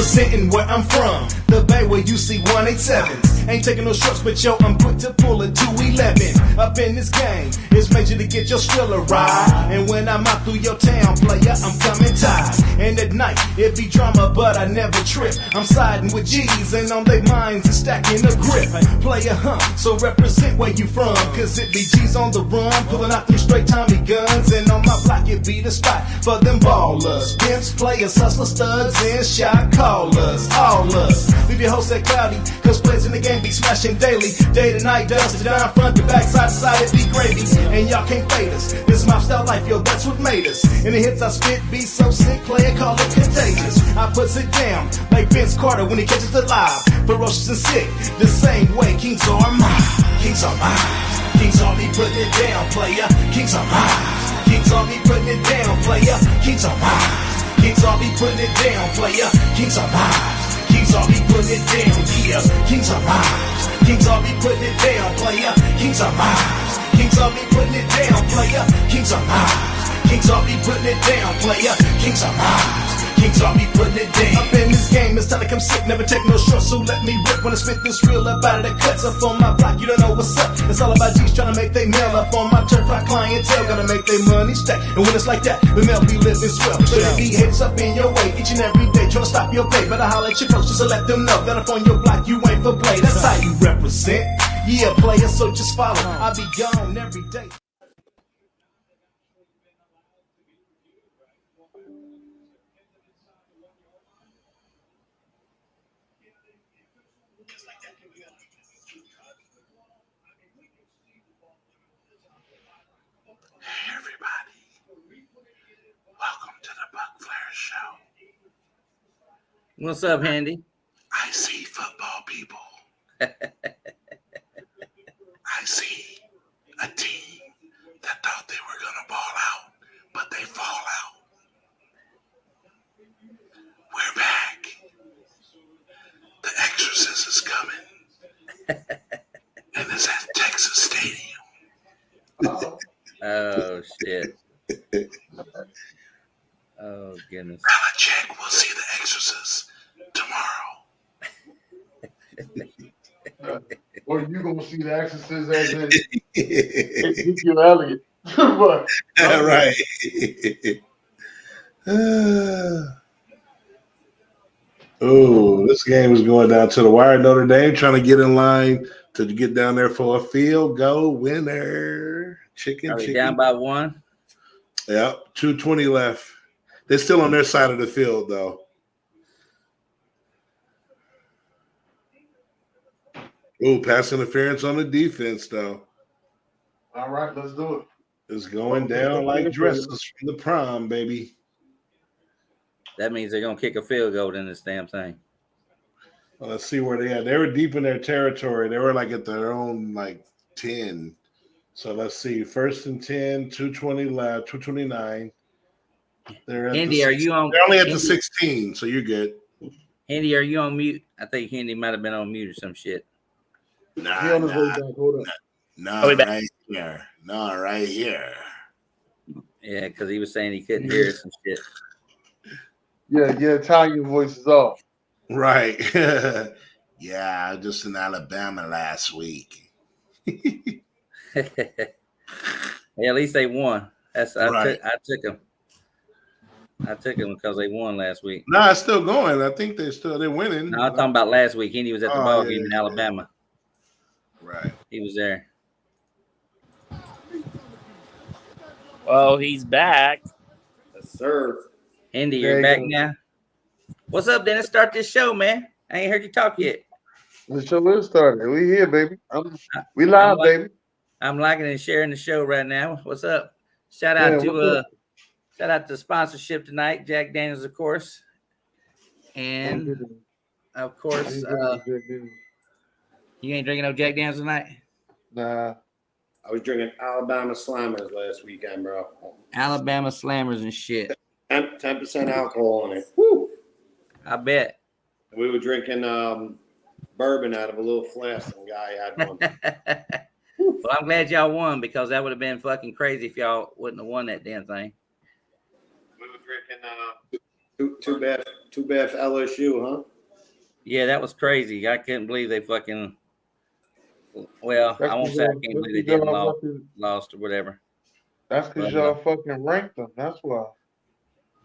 representing where I'm from. The Bay where you see 187s. Ain't taking no shorts, but yo, I'm quick to pull a 211. Up in this game, it's major to get your Skrilla ride. And when I'm out through your town, player, I'm coming tight. And at night, it be drama, but I never trip. I'm siding with G's, and on their minds is stacking a grip. Player, so represent where you from, cause it be G's on the run, pulling out them straight Tommy guns. And on my block, it be the spot for them ballers. Pimps, players, hustlers, studs, and shot callers. All us. Leave your host at cloudy, cause players in the game be smashing daily. Day to night, dust to down, front to back, side to side, it be gravy. And y'all can't fade us. This my style life, yo, that's what made us. And the hits I spit be so sick, player, call it contagious. I puts it down like Vince Carter when he catches the live. Ferocious and sick, the same way kings are mine. Kings are mine. Kings are me putting it down, player. Kings are mine. Kings are me putting it down, player. Kings are mine. Kings are me putting it down, player. Kings are mine. Kings are me putting it down, yeah. Kings are mine. Kings are me putting it down, player. Kings are mine. Kings are me putting it down, player. Kings are mine. Kings are me putting it down, player. Kings are mine. Kings are me putting it down. Up in this game, it's time to come sick. Never take no short, so let me rip. When I spit this real up out of the cuts up on my block, you don't know what's up. It's all about G's trying to make they mail up on my turf. Rock clientele gonna make their money stack. And when it's like that, the mail be living swell. So they be hits up in your way each and every day, trying to stop your pay. Better holler at your folks just to let them know that up on your block you ain't for play. That's how you represent. Yeah, player, so just follow. I be gone every day. Hey everybody, welcome to the Buc Flair Show. What's up, Handy? I see football people. I see a team that thought they were going to ball out, but they fall out. We're back. The Exorcist is coming. And it's at Texas Stadium. Oh, shit. Oh, goodness. Belichick will see the Exorcist tomorrow. Or you gonna see the Exorcist as in Ezekiel Elliott? But, Right. Oh, this game is going down to the wire. Notre Dame trying to get in line to get down there for a field goal winner. Chicken. Down by one? Yep, 2:20 left. They're still on their side of the field, though. Oh, pass interference on the defense, though. all right, let's do it. It's going down like dresses from the prom, baby. That means they're going to kick a field goal in this damn thing. Well, let's see where they are. They were deep in their territory. They were like at their own 10. So let's see. 1st and 10, 2:20 left, 2:29. They're at Handy, are you on? They're only at Handy, the 16, so you're good. Handy, are you on mute? I think Handy might have been on mute or some shit. Nah, He on his way back. Hold up. no, right here. No, right here. Yeah, because he was saying he couldn't hear us and shit. Yeah, Italian voice is off. Right. Yeah, I was just in Alabama last week. Hey, at least they won. I took them. I took them because they won last week. No, it's still going. I think they're winning. No, I'm talking about last week. Handy was at the ball game in Alabama. Right. He was there. Well, he's back. Yes, sir. Handy, you're back now. What's up, Dennis? Start this show, man. I ain't heard you talk yet. The show is started. We here, baby. We live, baby. I'm liking and sharing the show right now. What's up? Shout out to sponsorship tonight, Jack Daniels, of course, and of course, you ain't drinking no Jack Daniels tonight. Nah, I was drinking Alabama Slammers last weekend, bro. Alabama Slammers and shit. 10% alcohol in it. Woo! I bet. We were drinking bourbon out of a little flask. Some guy had one. Well, I'm glad y'all won because that would have been fucking crazy if y'all wouldn't have won that damn thing. We were drinking too bad. Too bad for LSU, huh? Yeah, that was crazy. I couldn't believe they fucking. Well, That's I won't because say I can't believe they didn't lost or whatever. That's because But, y'all fucking ranked them. That's why.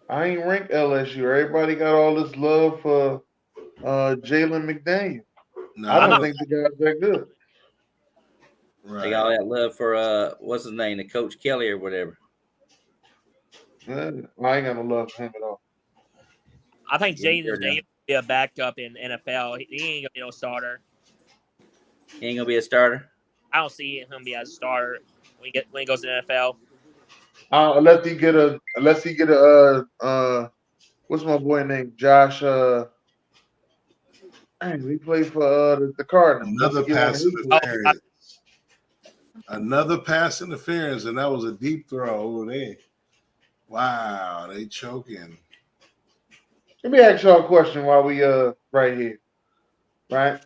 I ain't ranked LSU. Everybody got all this love for Jalen McDaniel. No, I don't think the guy's that good. They got all Right. that love for what's his name, the Coach Kelly or whatever. Man, I ain't got no love for him at all. I think Yeah, Jaden Daniels will be a backup in NFL. He ain't gonna be no starter. He ain't gonna be a starter. I don't see him be as a starter when he goes to the NFL. Unless he get a what's my boy named Josh? He played for the Cardinals. Unless Another he get one of pass his boys. interference. Another pass interference, and that was a deep throw over there. Wow, they choking. Let me ask y'all a question while we right here. Right?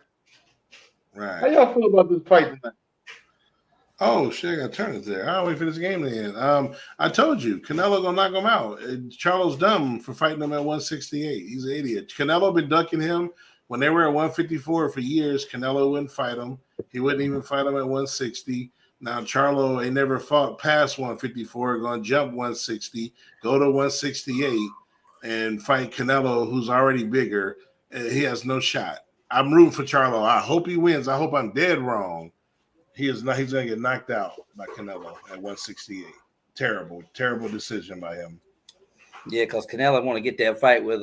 How Right. y'all feel about this fight tonight? Oh shit, I gotta turn it there. I'll wait for this game to end. I told you, Canelo gonna knock him out. Charles dumb for fighting him at 168. He's an idiot. Canelo been ducking him when they were at 154 for years. Canelo wouldn't fight him. He wouldn't even fight him at 160. Now Charlo ain't never fought past 154. Gonna jump 160, go to 168, and fight Canelo, who's already bigger. He has no shot. I'm rooting for Charlo. I hope he wins. I hope I'm dead wrong. He is not. He's going to get knocked out by Canelo at 168. Terrible, terrible decision by him. Yeah, because Canelo want to get that fight with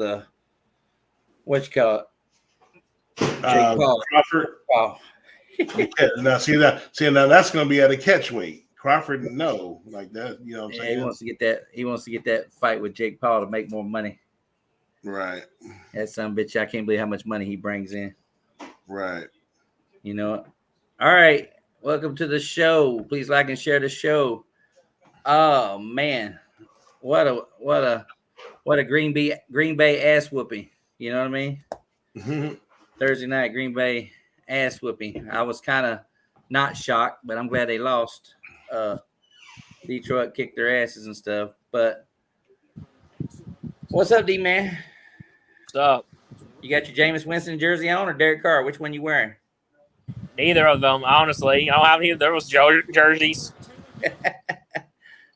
what you call it, Jake Paul. Crawford. Paul. Now that's going to be at a catch weight. Crawford, no, like that. You know what I'm saying? He wants to get that. He wants to get that fight with Jake Paul to make more money. Right. That son of a bitch. I can't believe how much money he brings in. Right. You know. All right. Welcome to the show. Please like and share the show. Oh man, what a Green Bay ass whooping. You know what I mean? Mm-hmm. Thursday night Green Bay ass whooping. I was kind of not shocked, but I'm glad they lost. Detroit kicked their asses and stuff. But what's up, D man? What's up? You got your Jameis Winston jersey on or Derek Carr? Which one you wearing? Neither of them, honestly. I don't have any of those jerseys.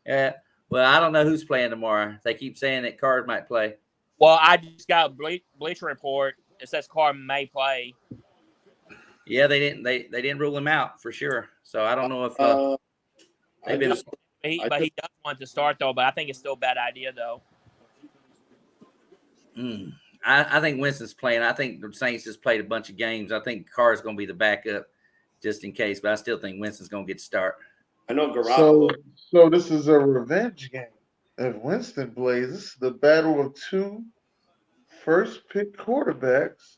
Yeah. Well, I don't know who's playing tomorrow. They keep saying that Carr might play. Well, I just got a Bleacher Report. It says Carr may play. Yeah, they didn't rule him out for sure. So I don't know if they've been. But he does want to start though. But I think it's still a bad idea though. I think Winston's playing. I think the Saints just played a bunch of games. I think Carr's going to be the backup just in case. But I still think Winston's going to get the start. I know Garoppolo. So this is a revenge game. If Winston plays, this is the battle of two first-pick quarterbacks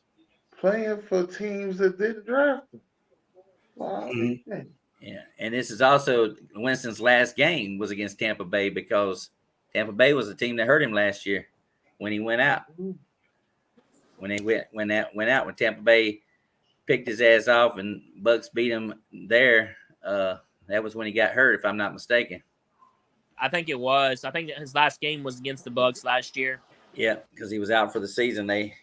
playing for teams that didn't draft them. Wow. Mm-hmm. Yeah, and this is also Winston's last game was against Tampa Bay because Tampa Bay was the team that hurt him last year when he went out. When Tampa Bay picked his ass off and Bucs beat him there, that was when he got hurt, if I'm not mistaken. I think it was. I think his last game was against the Bucs last year. Yeah, because he was out for the season. He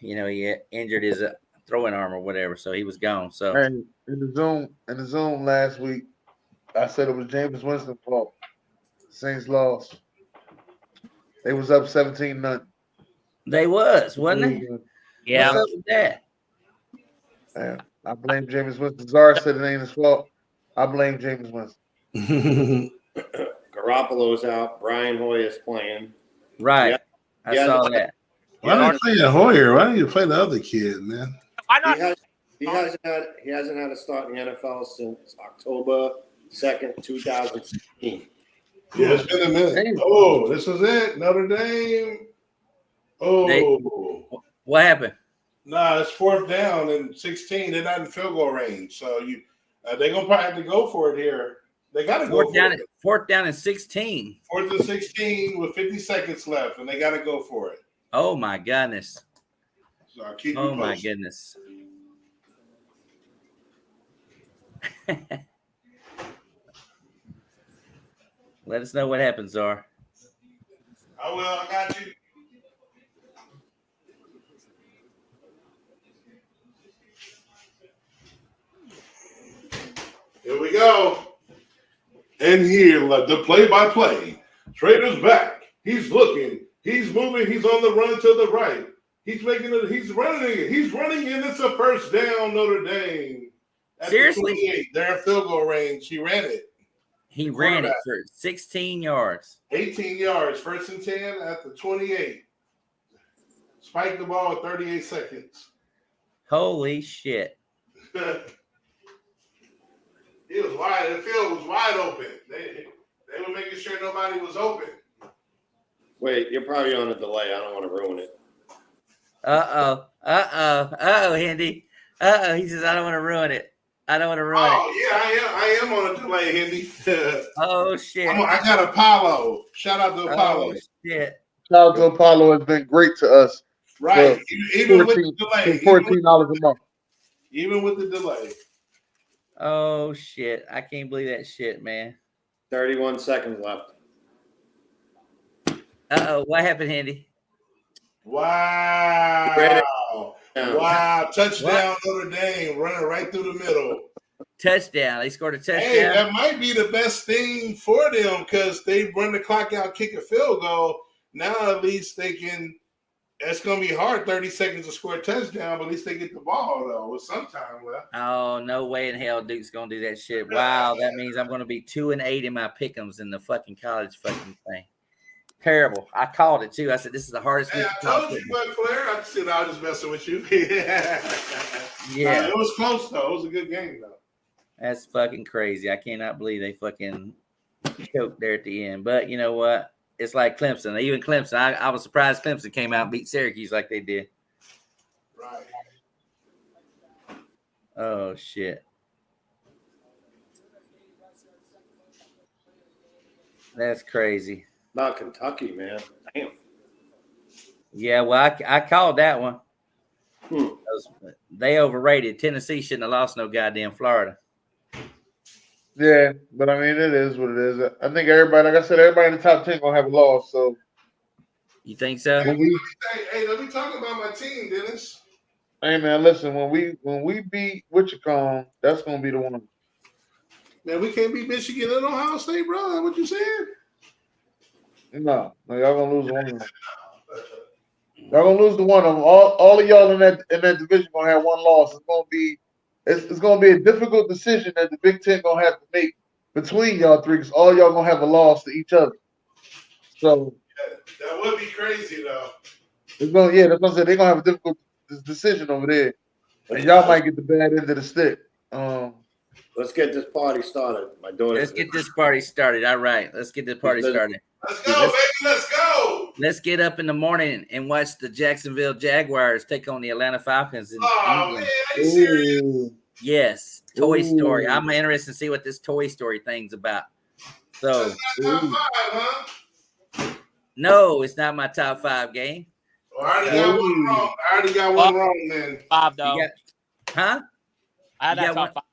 injured his throwing arm or whatever, so he was gone. So and in the Zoom last week, I said it was Jameis Winston's fault. Saints lost. They was up 17-0. They wasn't they? Yeah. What's up with that? Yeah, I blame Jameis Winston. Czar said it ain't his fault. I blame Jameis Winston. Garoppolo's out. Brian Hoyer's playing. Right. Yeah. I saw that. Why don't you play Hoyer? Why don't you play the other kid, man? Why not? He hasn't had a start in the NFL since October 2nd, 2016. Yeah, it's been a minute. Oh, this is it. Notre Dame. Oh. What happened? Nah, it's 4th down and 16. They're not in field goal range. So they're going to probably have to go for it here. They got to go for it. 4th down and 16. 4th and 16 with 50 seconds left, and they got to go for it. Oh, my goodness. So I'll keep you posted. My goodness. Let us know what happens, Czar. I will. I got you. Here we go. And here, the play-by-play. Trader's back. He's looking. He's moving. He's on the run to the right. He's making it. He's running it. He's running in. It's a first down, Notre Dame. At Seriously? The 28. They're in field goal range. He ran it. He ran it for 16 yards. 18 yards. First and 10 at the 28. Spiked the ball at 38 seconds. Holy shit. It was wide. The field was wide open. They were making sure nobody was open. Wait, you're probably on a delay. I don't want to ruin it. Uh-oh, Hendy. He says, I don't want to ruin it. I don't want to ruin it. Oh, yeah, I am on a delay, Hendy. Oh, shit. I got Apollo. Shout out to Apollo. Oh, shit. Shout out to Apollo. Has been great to us. Right. Even with the delay. $14 a month. Even with the delay. Oh, shit. I can't believe that shit, man. 31 seconds left. Uh-oh. What happened, Hendy? Wow. Yeah. Wow. Touchdown, Notre Dame. Running right through the middle. Touchdown. They scored a touchdown. Hey, that might be the best thing for them because they run the clock out, kick a field goal. Now at least they can. It's going to be hard, 30 seconds to score a touchdown, but at least they get the ball, though, with some time left. Oh, no way in hell Duke's going to do that shit. Wow, that means I'm going to be 2-8 in my pick'ems in the fucking college fucking thing. Terrible. I called it, too. I said, this is the hardest. Hey, I told you, Buc Flair. I said I was just messing with you. Yeah. It was close, though. It was a good game, though. That's fucking crazy. I cannot believe they fucking choked there at the end. But you know what? It's like Clemson. Even Clemson, I was surprised Clemson came out and beat Syracuse like they did. Right. Oh, shit. That's crazy. About Kentucky, man. Damn. Yeah, well, I called that one. Hmm. They overrated. Tennessee shouldn't have lost no goddamn Florida. Yeah, but I mean, it is what it is. I think everybody, like I said, everybody in the top 10 gonna have a loss. So You think so? Hey, let me talk about my team, Dennis. hey man, listen, when we beat Wichita, that's gonna be the one. Man, we can't beat Michigan and Ohio State, bro. That's what you said? No, y'all gonna lose one of them. Y'all gonna lose the one of them. All of y'all in that division gonna have one loss. It's gonna be a difficult decision that the Big Ten gonna have to make between y'all three, because all y'all gonna have a loss to each other. So That would be crazy, though. that's what I'm saying. They're gonna have a difficult decision over there, and y'all might get the bad end of the stick. Let's get this party started. My daughter. Let's get this party started. All right. Let's get this party started. Let's go, baby. Let's go. Let's get up in the morning and watch the Jacksonville Jaguars take on the Atlanta Falcons. Oh, man. Are you serious? Yes. Toy Ooh. Story. I'm interested to see what this Toy Story thing's about. So, That's not top 5, huh? no, it's not my top 5 game. Well, I already got one wrong, then. 5 though. Huh? I had you that got top 5.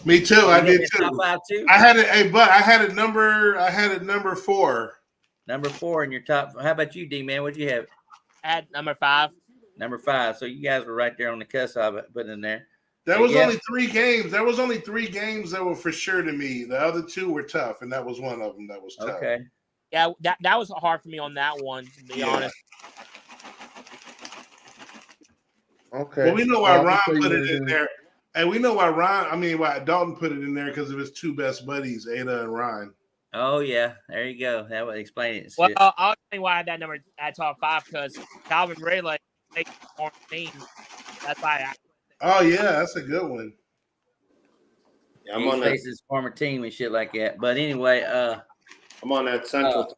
Me too. I You did got top too. 5 too? I had it. Hey, but I had it number 4. Number 4 in your top. How about you, D-Man? What'd you have? I had number 5. Number 5. So you guys were right there on the cusp of it, putting in there. There was Yeah. only 3 games. There was only 3 games that were for sure to me. The other 2 were tough, and that was one of them that was tough. Okay. Yeah, that was hard for me on that one, to be honest. Okay. Well, we know why I'll Ron tell you put it what in there. And we know why why Dalton put it in there, because of his 2 best buddies, Ada and Ryan. Oh, yeah. There you go. That would explain it. Well, I'll tell you why I had that number at top 5, because Calvin Ridley makes more team. That's why Oh, yeah, that's a good one. Yeah, I'm he on that. faces former team and shit like that. But anyway, I'm on that Central.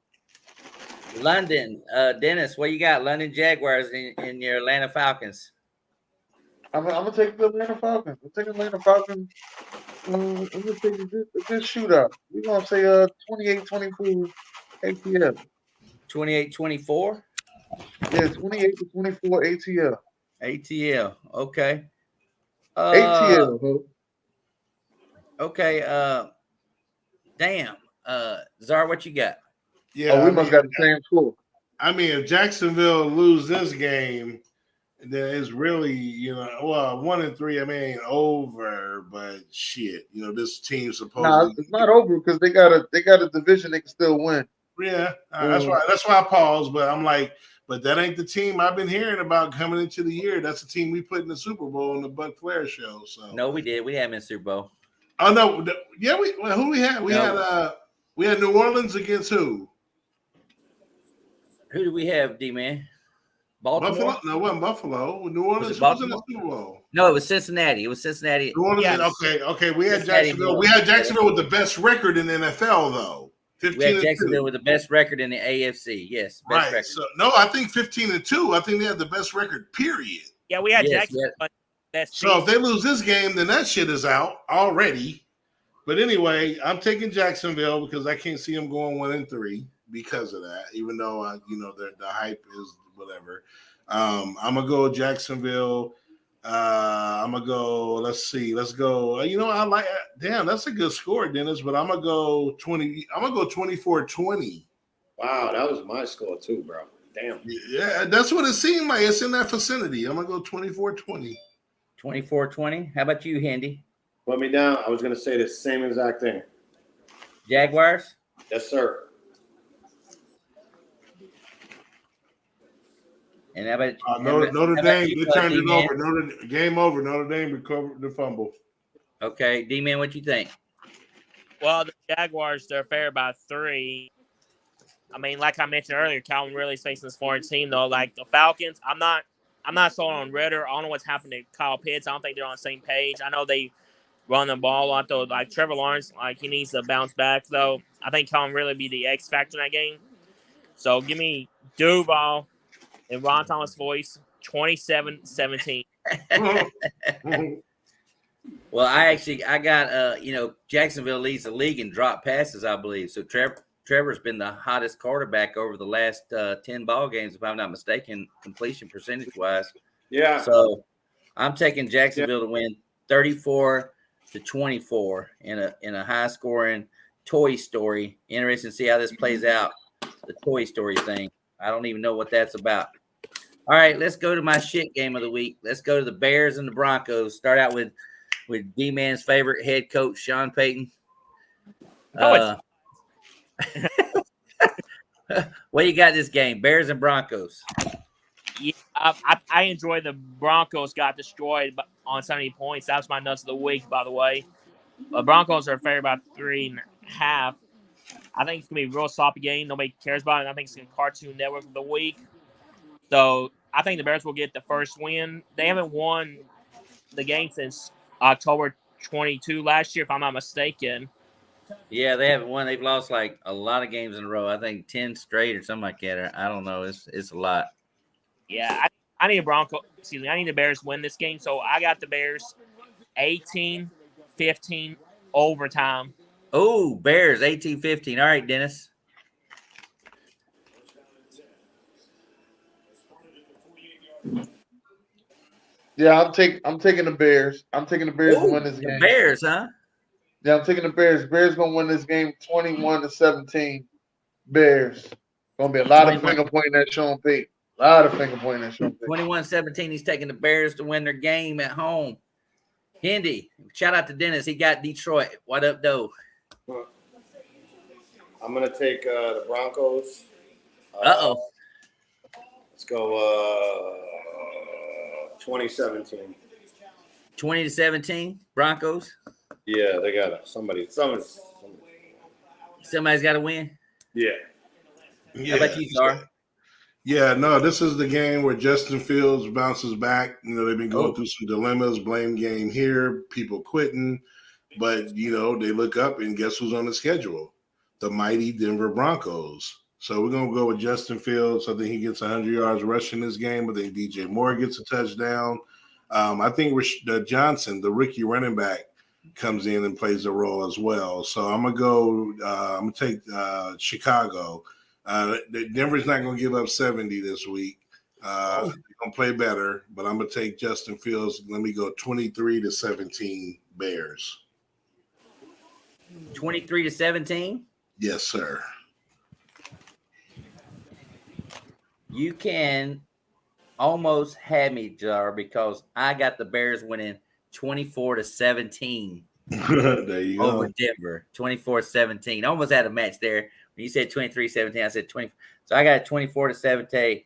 London, Dennis, what you got? London Jaguars in your Atlanta Falcons. I'm gonna take the Atlanta Falcons. I'm taking Atlanta Falcons. I'm gonna take a good shootout. We're gonna say 28-24 ATL. 28-24? Yeah, 28-24 ATL. ATL. Okay. ATL, ho. Okay. Damn. Czar, what you got? Yeah, We must got the same score. I mean, if Jacksonville lose this game, Then it's really, well, 1-3. I mean, ain't over, but shit, this team Nah, supposedly, it's not over because they got a division they can still win. yeah. That's why I paused. But I'm like, but that ain't the team I've been hearing about coming into the year. That's the team we put in the Super Bowl on the Buc Flair Show. So No, we did. We had him in Super Bowl. oh no, yeah, who we had? We had New Orleans against who? Who do we have, D-Man? Baltimore? Buffalo? No, it wasn't Buffalo. New Orleans. it Who was in the Baltimore? Super Bowl? No, it was Cincinnati. It was Cincinnati. New Orleans. Yes. Okay. We had Cincinnati, Jacksonville. We had Jacksonville with the best record in the NFL, though. We had 15-2. Jacksonville with the best record in the AFC. Yes, best Right. record. So no, I think 15-2. I think they had the best record. Period. Yeah, we had Yes, Jackson. yeah. So if they lose this game, then that shit is out already. But anyway, I'm taking Jacksonville because I can't see them going 1-3 because of that. Even though the hype is whatever. I'm gonna go Jacksonville. I'm gonna go. Let's see. Let's go. I like. Damn, that's a good score, Dennis. But I'm gonna go 20. I'm gonna go 24-20. Wow, that was my score too, bro. Damn. Yeah, that's what it seemed like. It's in that vicinity. I'm gonna go 24-20. 24-20. How about you, Handy? Put me down. I was going to say the same exact thing. Jaguars? Yes, sir. And how about Notre Dame? They turned it over. Game over. Notre Dame recovered the fumble. Okay, D-Man, what you think? Well, the Jaguars, they're fair by 3. I mean, like I mentioned earlier, Calvin Ridley's facing this foreign team, though. Like the Falcons, I'm not sold on Ritter. I don't know what's happened to Kyle Pitts. I don't think they're on the same page. I know they run the ball a lot, though. Like Trevor Lawrence, like he needs to bounce back, though. I think Calvin Ridley be the X factor in that game. So give me Duval in Ron Thomas' voice, 27-17. Well, I got Jacksonville leads the league in drop passes, I believe. So Trevor's been the hottest quarterback over the last 10 ball games, if I'm not mistaken, completion percentage wise. Yeah. So I'm taking Jacksonville to win 34-24 in a high scoring Toy Story. Interesting to see how this plays out. The Toy Story thing. I don't even know what that's about. All right, let's go to my shit game of the week. Let's go to the Bears and the Broncos. Start out with D-Man's favorite head coach, Sean Payton. What you got this game? Bears and Broncos. Yeah, I enjoy the Broncos got destroyed on 70 points. That was my nuts of the week, by the way. The Broncos are fair about 3.5. I think it's going to be a real sloppy game. Nobody cares about it. I think it's going to be Cartoon Network of the week. So I think the Bears will get the first win. They haven't won the game since October 22 last year, if I'm not mistaken. Yeah, they haven't won. They've lost like a lot of games in a row. I think 10 straight or something like that. I don't know. It's a lot. Yeah, I need I need the Bears to win this game. So I got the Bears 18-15 overtime. Oh, Bears 18-15. All right, Dennis. Yeah, I'm taking the Bears. I'm taking the Bears to win this game. Bears, huh? Yeah, I'm taking the Bears. Bears gonna win this game 21-17. Bears. Gonna be a lot of finger pointing at Sean Payton. A lot of finger pointing at Sean Payton. 21-17. He's taking the Bears to win their game at home. Hindi, shout out to Dennis. He got Detroit. What up, though? I'm going to take the Broncos. Uh-oh. Let's go 2017. 20-17, Broncos. Yeah, they got it. Somebody's. Somebody's got to win. Yeah. How about you, Czar? Yeah, no, this is the game where Justin Fields bounces back. They've been going through some dilemmas, blame game here, people quitting. But, they look up and guess who's on the schedule? The mighty Denver Broncos. So we're going to go with Justin Fields. I think he gets 100 yards rushing this game. I think DJ Moore gets a touchdown. I think Johnson, the rookie running back, comes in and plays a role as well. So I'm going to take Chicago. Denver's not going to give up 70 this week. They're going to play better, but I'm going to take Justin Fields. Let me go 23-17 Bears. 23-17? Yes, sir. You can almost had me, Jar, because I got the Bears winning 24-17 There you over go. Denver. 24-17. Almost had a match there. When you said 23-17, I said 20. So I got 24-17.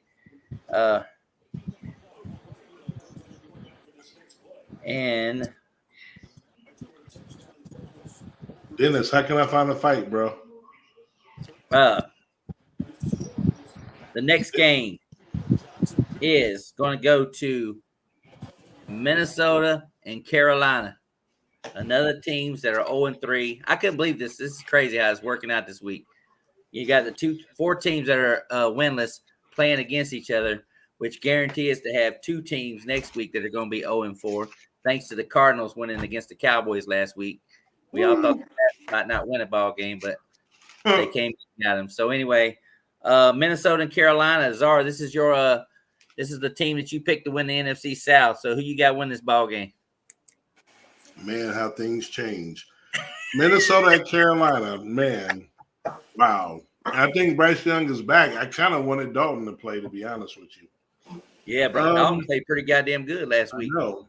And Dennis, how can I find a fight, bro? the next game is going to go to Minnesota and Carolina. Another teams that are 0-3. I couldn't believe this. This is crazy how it's working out this week. You got the four teams that are winless playing against each other, which guarantee us to have two teams next week that are going to be 0-4, thanks to the Cardinals winning against the Cowboys last week. We all thought they might not win a ball game, but they came at them. So anyway, Minnesota and Carolina, Zara, this is the team that you picked to win the NFC South. So who you got win this ball game? Man, how things change. Minnesota and Carolina, man. Wow. I think Bryce Young is back. I kind of wanted Dalton to play, to be honest with you. Yeah, bro. Dalton played pretty goddamn good last week. No,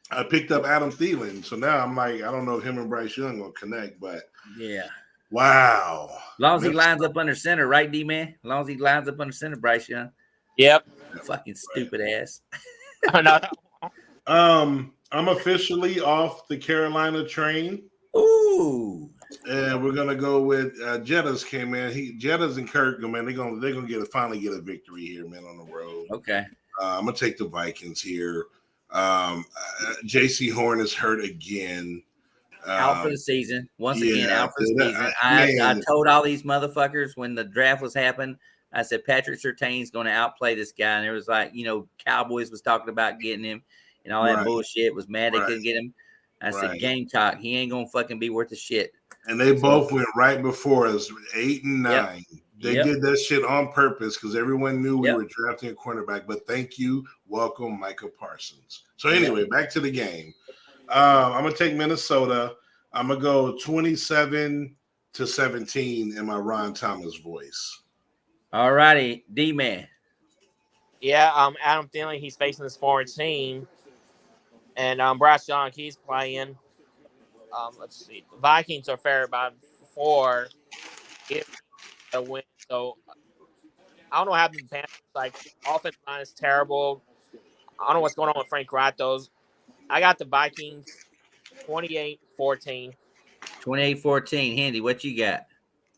I picked up Adam Thielen, so now I'm like, I don't know if him and Bryce Young will connect, but yeah. Wow. As long as he lines up under center, right, D-Man? As long as he lines up under center, Bryce Young. Yep. Fucking stupid ass. I'm officially off the Carolina train. Ooh. And we're gonna go with Jettas came in. Jettas and Kirk, man, they're gonna finally get a victory here, man, on the road. Okay. I'm gonna take the Vikings here. JC Horn is hurt again. Out for the season. Once again, out for the season. I told all these motherfuckers when the draft was happening, I said Patrick Surtain's going to outplay this guy. And it was like, Cowboys was talking about getting him and all that bullshit. Was mad they couldn't get him. I said, Gamecock, he ain't going to fucking be worth a shit. And they both went right before us, 8 and 9. Yep. They did that shit on purpose because everyone knew we were drafting a cornerback. But thank you. Welcome, Micah Parsons. So anyway, back to the game. I'm going to take Minnesota. I'm going to go 27-17 in my Ron Thomas voice. All righty, D-Man. Yeah, Adam Thielen, he's facing his former team. And Bryce Young, he's playing. Let's see. The Vikings are favored by 4 if they win. So I don't know what happened to the Panthers. Like, offensive line is terrible. I don't know what's going on with Frank Wright, though. I got the Vikings 28-14. 28-14. Handy, what you got?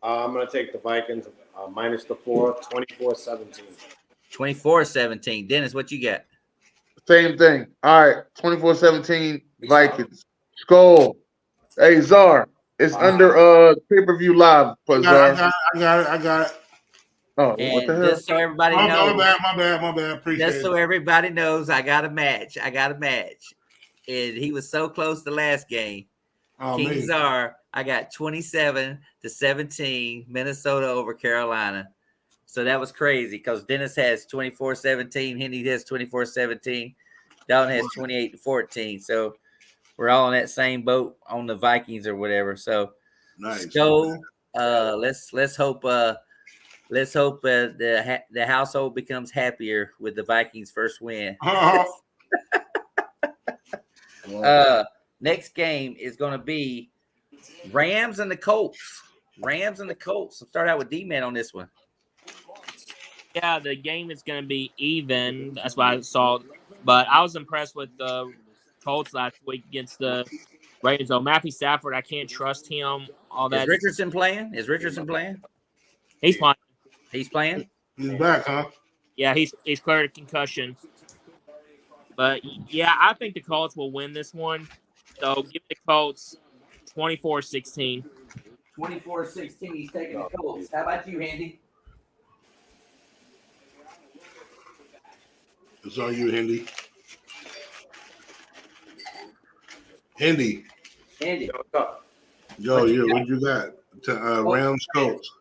I'm going to take the Vikings minus the 4, 24-17. 24-17. Dennis, what you got? Same thing. All right, 24-17 Vikings. Skull. Hey, Czar. It's under pay-per-view live. I got it. Oh, and what the hell? just so everybody knows. My bad. Appreciate just so everybody knows, I got a match. And he was so close the last game. King Czar, I got 27-17 Minnesota over Carolina. So that was crazy because Dennis has 24-17. Henry has 24-17. Dalton has 28-14. So we're all in that same boat on the Vikings or whatever. So nice. So let's hope the household becomes happier with the Vikings' first win. Next game is going to be Rams and the Colts. So start out with D-Man on this one. Yeah, the game is going to be even. That's what I saw. But I was impressed with the Colts last week against the Ravens. So Matthew Stafford, I can't trust him. Is Richardson playing? He's playing. He's playing? He's back, huh? Yeah, he's cleared a concussion. But, yeah, I think the Colts will win this one. So give the Colts 24-16. 24-16, he's taking the Colts. How about you, Handy? It's on you, Hendy. Hendy. Yo, what you got? Rams, Colts.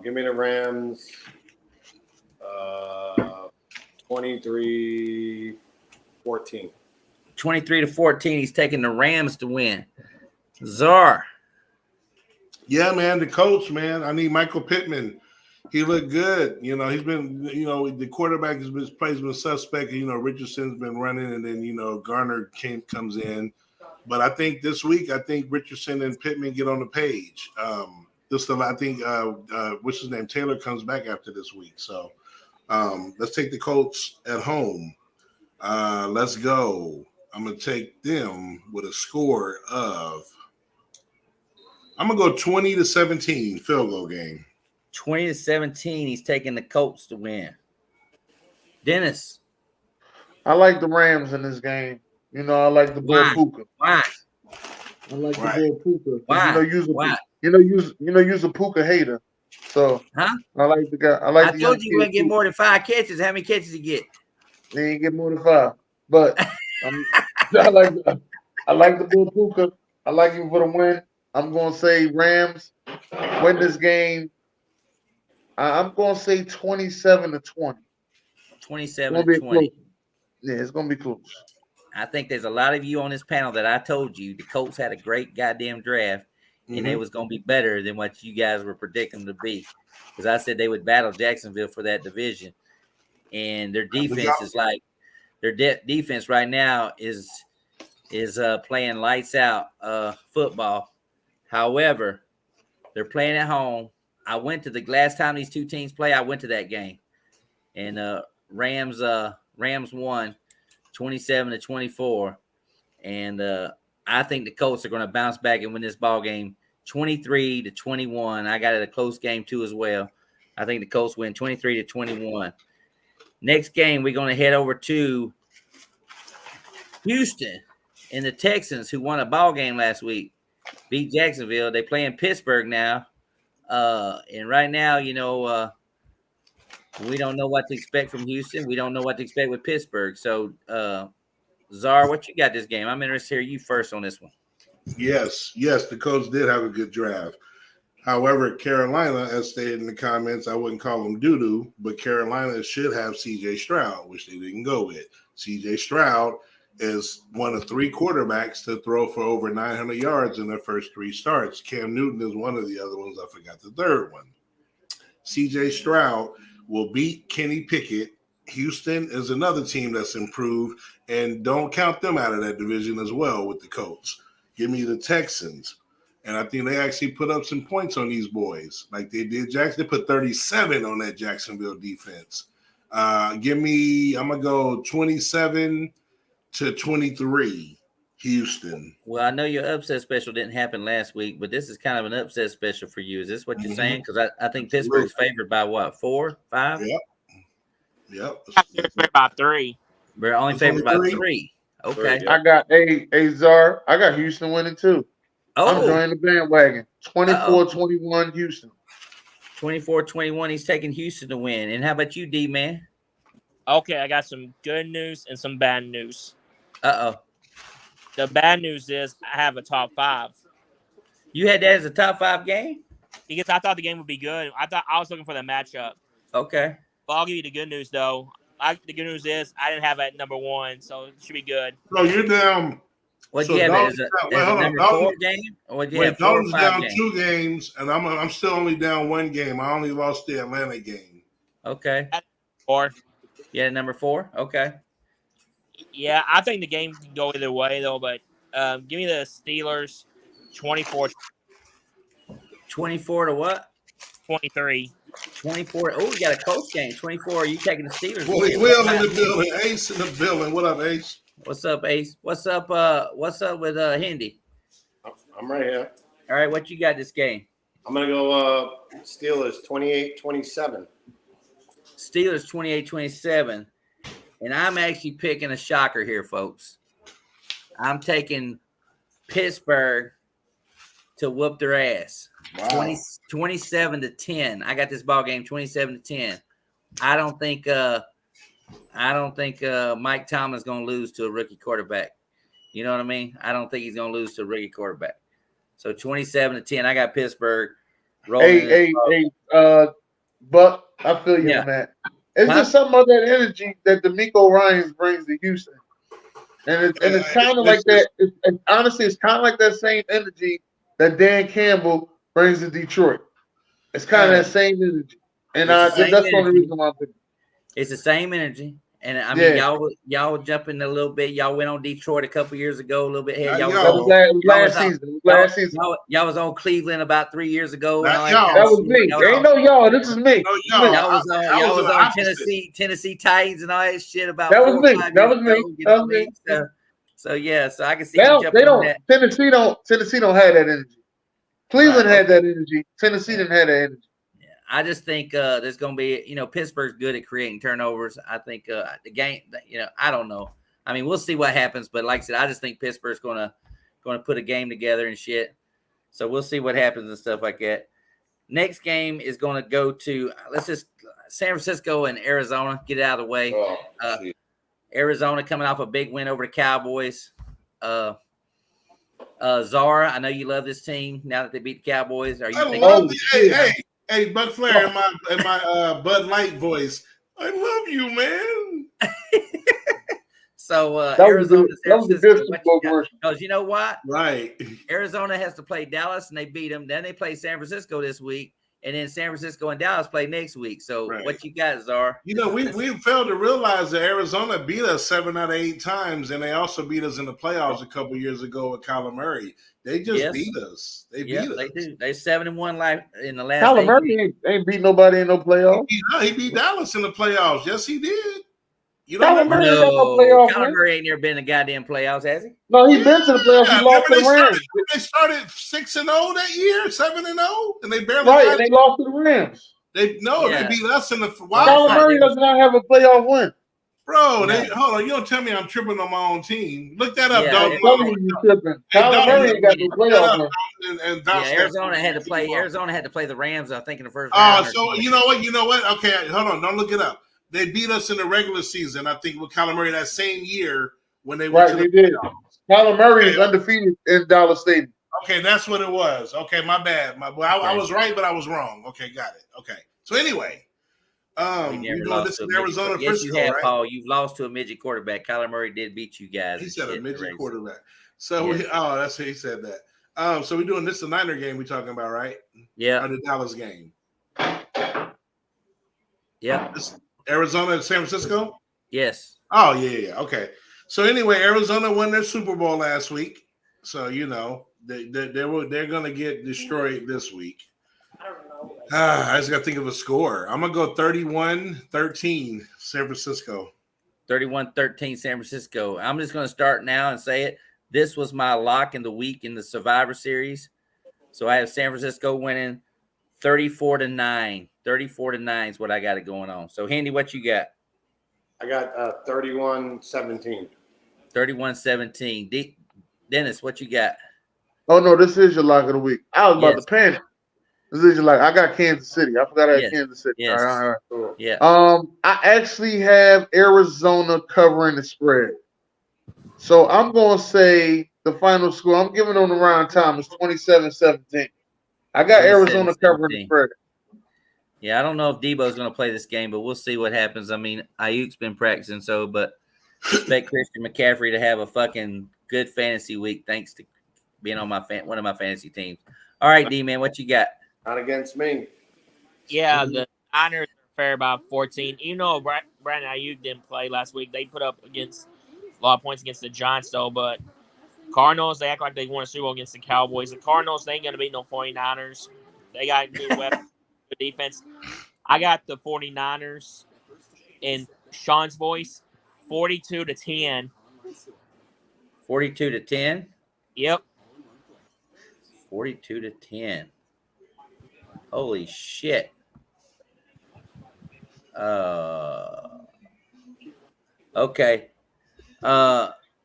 Give me the Rams 23-14. 23-14, he's taking the Rams to win. Czar. Yeah, man, the Colts, man. I need Michael Pittman He looked good. You know, he's been, the quarterback has been suspect. You know, Richardson's been running, and then, Garner comes in. But I think this week, Richardson and Pittman get on the page. I think what's his name? Taylor comes back after this week. So let's take the Colts at home. Let's go. I'm going to take them with a score of, I'm going to go 20-17 field goal game. 20-17. He's taking the Colts to win. Dennis. I like the Rams in this game. You know, I like the Bull Puka. Why? I like the Bull Puka. Why? You's a Puka hater. So I like the guy. I told you wouldn't get more than 5 catches. How many catches he get? He ain't get more than 5. But I like the Bull Puka. I like him for the win. I'm gonna say Rams win this game. I'm gonna say 27-20. 27-20. Yeah, it's gonna be close. I think there's a lot of you on this panel that I told you the Colts had a great goddamn draft, and it was gonna be better than what you guys were predicting to be. Because I said they would battle Jacksonville for that division, and their defense is like defense right now is playing lights out football. However, they're playing at home. I went to the last time these two teams play. I went to that game, and Rams won 27-24, and I think the Colts are going to bounce back and win this ball game 23-21. I got it a close game too as well. I think the Colts win 23-21. Next game, we're going to head over to Houston and the Texans, who won a ball game last week, beat Jacksonville. They play in Pittsburgh now. And right now, we don't know what to expect from Houston. We don't know what to expect with Pittsburgh. So, Czar, what you got this game? I'm interested to hear you first on this one. Yes, the Colts did have a good draft. However, Carolina, as stated in the comments, I wouldn't call them doo-doo, but Carolina should have C.J. Stroud, which they didn't go with. C.J. Stroud is one of 3 quarterbacks to throw for over 900 yards in their first 3 starts. Cam Newton is one of the other ones. I forgot the third one. C.J. Stroud will beat Kenny Pickett. Houston is another team that's improved, and don't count them out of that division as well with the Colts. Give me the Texans. And I think they actually put up some points on these boys. Like they did Jackson. They put 37 on that Jacksonville defense. I'm going to go 27-23 Houston. Well, I know your upset special didn't happen last week, but this is kind of an upset special for you. Is this what you're saying? Because I think Pittsburgh's favored by what, 4, 5? Yep. Favored by 3. We're only favored by 3. Okay. I got Czar. I got Houston winning too. I'm joining the bandwagon. 24-21 Houston. 24-21. He's taking Houston to win. And how about you, D-Man? Okay, I got some good news and some bad news. The bad news is I have a top 5. You had that as a top 5 game? Because I thought the game would be good. I was looking for the matchup. Okay. But I'll give you the good news, though. The good news is I didn't have it at number 1, so it should be good. No, you're down. What do you have as a number 4 game? Or what do you have 4 or 5 down games? 2 games, and I'm still only down 1 game. I only lost the Atlanta game. Okay. 4. Yeah, number 4? Okay. Yeah, I think the game can go either way, though, but give me the Steelers 24. 24 to what? 23. 24. Oh, we got a Colts game. 24. Are you taking the Steelers? Will in the building. Ace in the building. What up, Ace? What's up, Ace? What's up with Hindi? I'm right here. All right, what you got this game? I'm going to go Steelers 28-27. Steelers 28-27. And I'm actually picking a shocker here, folks. I'm taking Pittsburgh to whoop their ass. Wow. 27-10. I got this ball game 27-10. I don't think Mike Tomlin's going to lose to a rookie quarterback. You know what I mean? I don't think he's going to lose to a rookie quarterback. So 27-10. I got Pittsburgh rolling. Hey, Buck, I feel you on that. It's just something about that energy that DeMeco Ryans brings to Houston. And it's kind of like that. Honestly, it's kind of like that same energy that Dan Campbell brings to Detroit. It's kind of that same energy. And It's the that's same the only energy. reason why I'm picking. It's the same energy. And I mean, Yeah. y'all jumping a little bit. Y'all went on Detroit a couple years ago, a little bit ahead. Yo. That was last y'all season. It was last season. Y'all was on Cleveland about 3 years ago, and That- all that. y'all. kind That of was shit. me. Y'all There was ain't no y'all. This is me. No, This is y'all. me. Y'all was I on, y'all was was the on opposite. Tennessee Titans and all that shit about That 4 was or me. 5 That years was me. ago. You That know was what I me. mean? So yeah, so I can see They you don't. jumping They on don't. that. Tennessee don't. Tennessee don't have that energy. Cleveland Right. had that energy. Tennessee Yeah. didn't have that energy. Yeah. I just think there's going to be, Pittsburgh's good at creating turnovers. I think the game, I don't know. I mean, we'll see what happens, but like I said, I just think Pittsburgh's going to put a game together and shit. So we'll see what happens and stuff like that. Next game is going to go to San Francisco and Arizona. Get it out of the way. Oh, Arizona coming off a big win over the Cowboys. Zara, I know you love this team now that they beat the Cowboys. Are you I thinking? love shit. hey, Buc Flair in my Bud Light voice. I love you, man. So That was Arizona, a good Super Bowl commercial. because you know what? Right. Arizona has to play Dallas and they beat them. Then they play San Francisco this week, and then San Francisco and Dallas play next week. So Right. what you got, Zara? We failed to realize that Arizona beat us 7 out of 8 times, and they also beat us in the playoffs a couple years ago with Kyler Murray. They just beat us. They beat us. They do. They're 7-1 in the last. Kyler Murray ain't beat nobody in no playoffs. He beat Dallas in the playoffs. Yes, he did. You Kyler don't Murray remember? ain't got no playoff Kyler win. Murray ain't never been in the goddamn playoffs, has he? No, he been to the playoffs. He lost to the Rams. They started 6-0 that year, 7-0, and they barely Right, got. and they lost to the Rams. They beat us in the wild Kyler card. Murray does not have a playoff win. Bro, hold on. You don't tell me I'm tripping on my own team. Look that up, Yeah, dog. I'm telling you, you tripping. Hey, Kyler dog, Murray ain't got no look that playoff up, win. and Yeah, Arizona had to play. Arizona had to play the Rams, I think, in the first Oh, round. so you know what? Okay, hold on. Don't look it up. They beat us in the regular season, I think, with Kyler Murray that same year when they went to the did. Kyler Murray is Okay. undefeated in Dallas Stadium. Okay, that's what it was. Okay, my bad. I was right, but I was wrong. Okay, got it. Okay. So anyway, We we never doing lost this to a in midget. Arizona, Yes, you Frisco, have, right? Paul. You've lost to a midget quarterback. Kyler Murray did beat you guys. He and said a shit in the midget race. quarterback. So Yes. that's he said that. So we're doing this the Niner game we talking about, right? Yeah. Or the Dallas game. Yeah. Arizona and San Francisco? Yes. Oh, yeah. Okay. So anyway, Arizona won their Super Bowl last week. So, they're going to get destroyed this week. I just got to think of a score. I'm going to go 31-13 San Francisco. 31-13 San Francisco. I'm just going to start now and say it. This was my lock in the week in the Survivor Series. So I have San Francisco winning 34-9. 34-9 is what I got it going on. So, Handy, what you got? I got 31-17. 31-17. Dennis, what you got? Oh no, this is your lock of the week. I was about to panic. This is your lock. I got Kansas City. I forgot I had Kansas City. Yes. All right. Cool. Yeah. I actually have Arizona covering the spread. So I'm going to say the final score, I'm giving on the round time, is 27-17. I got Arizona covering the spread. Yeah, I don't know if Debo's going to play this game, but we'll see what happens. I mean, Ayuk's been practicing, but expect Christian McCaffrey to have a fucking good fantasy week thanks to being on one of my fantasy teams. All right, D-Man, what you got? Not against me. Yeah, the Niners are fair by 14. Even though Brandon Ayuk didn't play last week, they put up against a lot of points against the Giants, though. But Cardinals, they act like they won a Super Bowl against the Cowboys. The Cardinals, they ain't going to beat no 49ers. They got good weapons, good defense. I got the 49ers in Sean's voice, 42-10. 42-10? Yep. 42-10. Holy shit. Okay.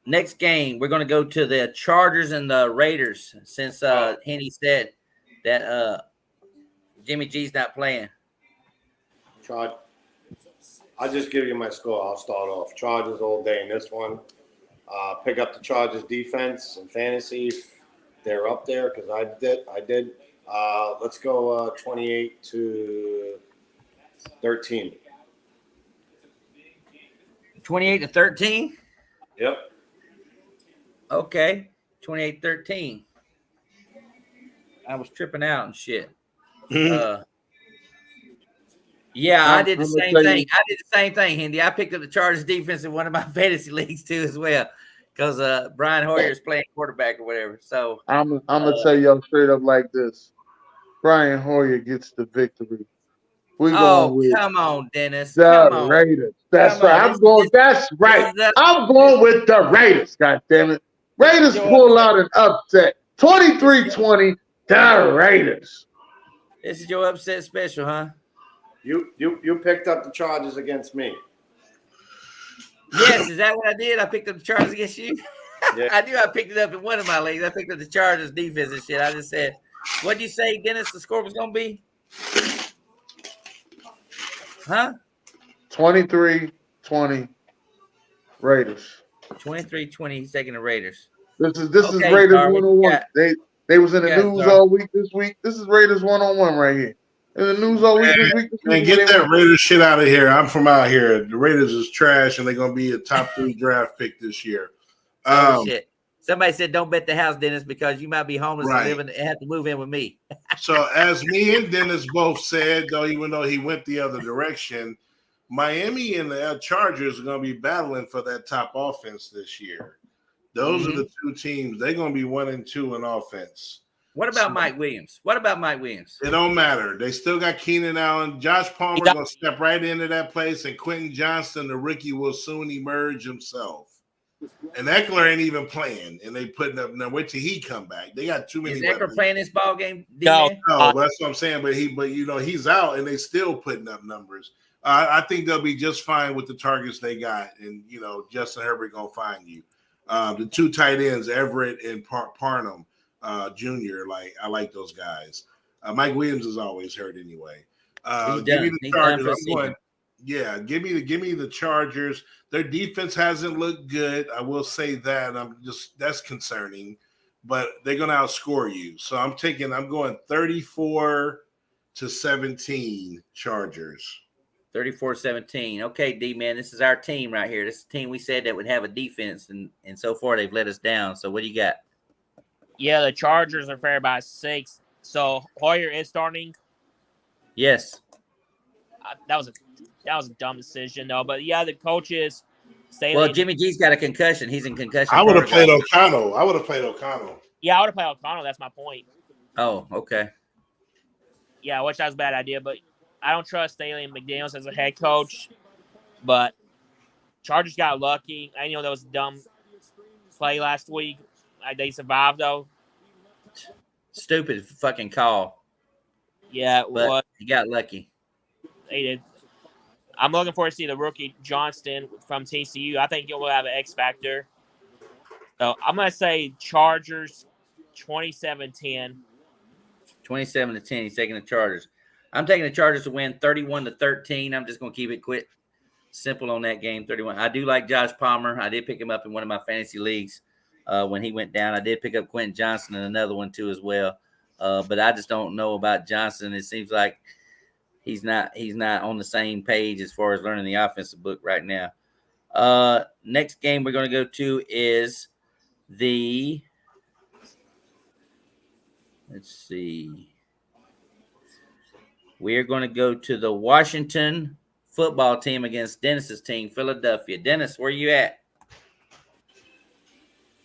Next game, we're going to go to the Chargers and the Raiders since Henny said that Jimmy G's not playing. Charge. I'll just give you my score. I'll start off. Chargers all day in this one. Pick up the Chargers defense and fantasy. They're up there because I did. Let's go 28-13. 28-13? Yep. Okay. 28-13. I was tripping out and shit. Yeah, I did the I'm gonna same tell thing. you. I did the same thing, Hindy. I picked up the Chargers defense in one of my fantasy leagues too, as well, because Brian Hoyer is playing quarterback or whatever. So I'm gonna tell y'all straight up like this. Brian Hoyer gets the victory. We're going oh, with come on, Dennis. the Come on. Raiders. That's Come right. on. I'm going. That's This right. is a, I'm going with the Raiders. God damn it. this is Raiders your pull upset. out an upset. This, 23-20. The Raiders. this is your upset special, huh? You picked up the Chargers against me. Yes, is that what I did? I picked up the Chargers against you. Yeah. I knew I picked it up in one of my leagues. I picked up the Chargers defense and shit. I just said, what did you say, Dennis? The score was gonna be? Huh? 23-20. Raiders. 23-20, taking the Raiders. This is Okay, Raiders Czar, what you 101. got? They was in the You got, news Czar? all week this week. This is Raiders 101 right here. In the news all week this week. Man, get that Raiders shit out of here. I'm from out here. The Raiders is trash, and they're going to be a top 3 draft pick this year. Oh, shit. Somebody said don't bet the house, Dennis, because you might be homeless Right. and have to move in with me. So as me and Dennis both said, though, even though he went the other direction, Miami and the Chargers are going to be battling for that top offense this year. Those are the two teams. They're going to be 1 and 2 in offense. What about Mike Williams? It don't matter. They still got Keenan Allen. Josh Palmer going to step right into that place, and Quentin Johnston, the rookie, will soon emerge himself. And Eckler ain't even playing, and they putting up. Now wait till he come back. They got too many. Is Eckler playing this ball game? No, that's what I'm saying. But he's out, and they still putting up numbers. I think they'll be just fine with the targets they got, and Justin Herbert gonna find you. The 2 tight ends, Everett and Parnham Jr. I like those guys. Mike Williams is always hurt anyway. Give me the Chargers. Give me the Chargers. Their defense hasn't looked good. I will say that. That's concerning, but they're gonna outscore you. So I'm going 34-17 Chargers. 34-17. Okay, D-man, this is our team right here. This is the team we said that would have a defense, and so far they've let us down. So what do you got? Yeah, the Chargers are favored by 6. So Hoyer is starting. Yes. That was a dumb decision though. But yeah, the coaches. Well, Jimmy G's got a concussion. He's in concussion. I would have played O'Connell. Yeah, I would have played O'Connell. That's my point. Oh, okay. Yeah, which that was a bad idea, but I don't trust Staley and McDaniels as a head coach. But Chargers got lucky. I know that was a dumb play last week. They survived though. Stupid fucking call. Yeah, but he got lucky. They did. I'm looking forward to see the rookie Johnston from TCU. I think he'll have an X factor. So I'm gonna say Chargers 27-10. 27-10. He's taking the Chargers. I'm taking the Chargers to win 31-13. I'm just gonna keep it simple on that game. 31. I do like Josh Palmer. I did pick him up in one of my fantasy leagues when he went down. I did pick up Quentin Johnston in another one too as well. But I just don't know about Johnson. It seems like he's not on the same page as far as learning the offensive book right now. Next game we're going to go to is we're going to go to the Washington football team against Dennis's team, Philadelphia. Dennis, where you at?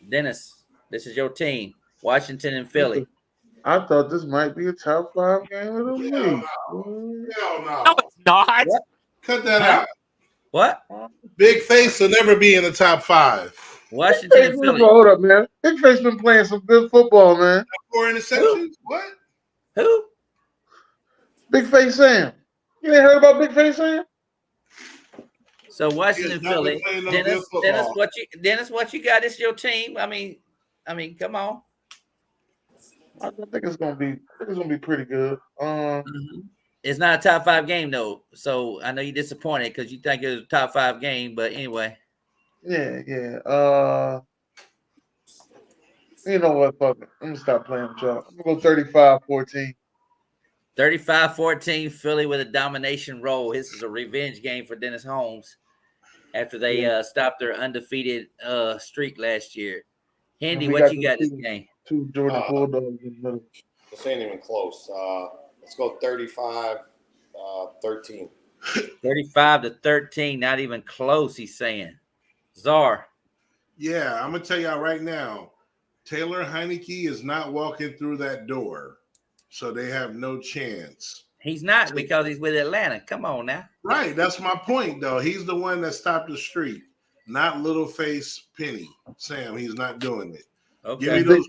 Dennis, this is your team, Washington and Philly. I thought this might be a top 5 game of the week. Hell no. No, it's not. What? Cut that out. What? Big Face will never be in the top 5. Washington and Philly. Hold up, man. Big Face been playing some good football, man. 4 interceptions? What? Who? Big Face Sam. You ain't heard about Big Face Sam? So Washington, Philly. Dennis, what you got? It's your team. I mean, come on. I think it's gonna be pretty good. It's not a top 5 game though, so I know you're disappointed because you think it was a top 5 game. But anyway, yeah. You know what? Fuck it. I'm gonna stop playing with y'all. I'm gonna go 35-14. 35-14, Philly with a domination roll. This is a revenge game for Dennis Holmes after they stopped their undefeated streak last year. Handy, what you got this game? 2 Jordan Bulldogs in the middle. This ain't even close. Let's go 35. 13. 35-13, not even close, he's saying. Czar. Yeah, I'm gonna tell y'all right now, Taylor Heineke is not walking through that door, so they have no chance. He's not because he's with Atlanta. Come on now. Right, that's my point, though. He's the one that stopped the streak, not little face Penny. Sam, he's not doing it. Okay. Give me those.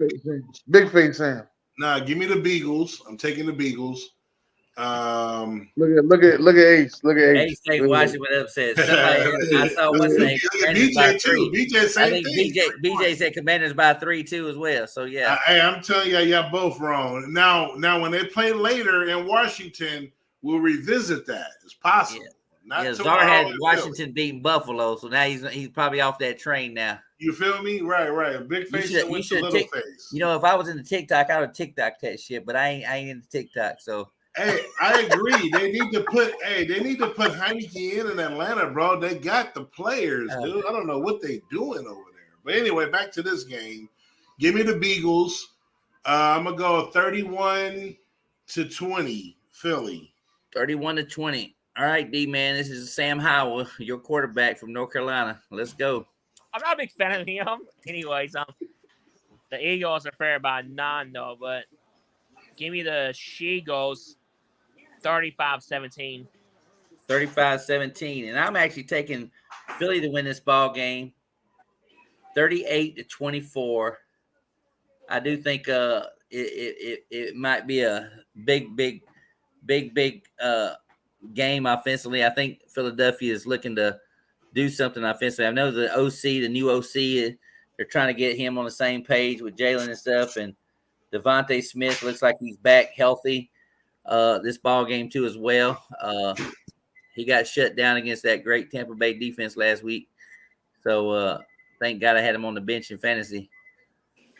Big face Sam. Nah, give me the Beagles. I'm taking the Beagles. Look at Ace. Look at Ace. Ace ain't watching what upset. Somebody, I saw what's his name. BJ too. BJ same I think thing. BJ said Commanders by 3 too as well. So yeah. Hey, I'm telling you, y'all both wrong. Now when they play later in Washington, we'll revisit that. It's possible. Yeah. Czar had Washington beating Buffalo, so now he's probably off that train now. You feel me? Right. Big face that went to little face. You know, if I was in the TikTok, I would TikTok that shit, but I ain't in the TikTok, so. Hey, I agree. They need to put Heineke in Atlanta, bro. They got the players, dude. I don't know what they doing over there. But anyway, back to this game. Give me the Beagles. I'm gonna go 31-20, Philly. 31-20. All right, D-man. This is Sam Howell, your quarterback from North Carolina. Let's go. I'm not a big fan of him. Anyways, the Eagles are fair by 9, though, but give me the She-Eagles 35-17. 35-17. And I'm actually taking Philly to win this ball game 38-24. I do think it might be a big game offensively. I think Philadelphia is looking to do something offensively. I know the new OC, they're trying to get him on the same page with Jalen and stuff. And Devontae Smith looks like he's back healthy this ball game too as well. He got shut down against that great Tampa Bay defense last week. So thank God I had him on the bench in fantasy.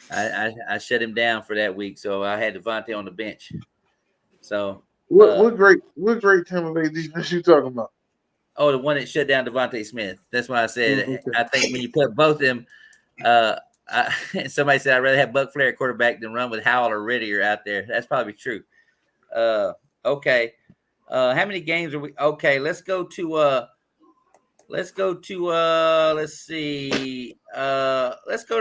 I shut him down for that week, so I had Devontae on the bench. So what great Tampa Bay defense you talking about? Oh, the one that shut down Devontae Smith. That's why I said okay. I think when you put both of them, somebody said I'd rather have Buc Flair quarterback than run with Howell or Riddier out there. That's probably true. Okay. How many games are we? Okay, let's go to let's go to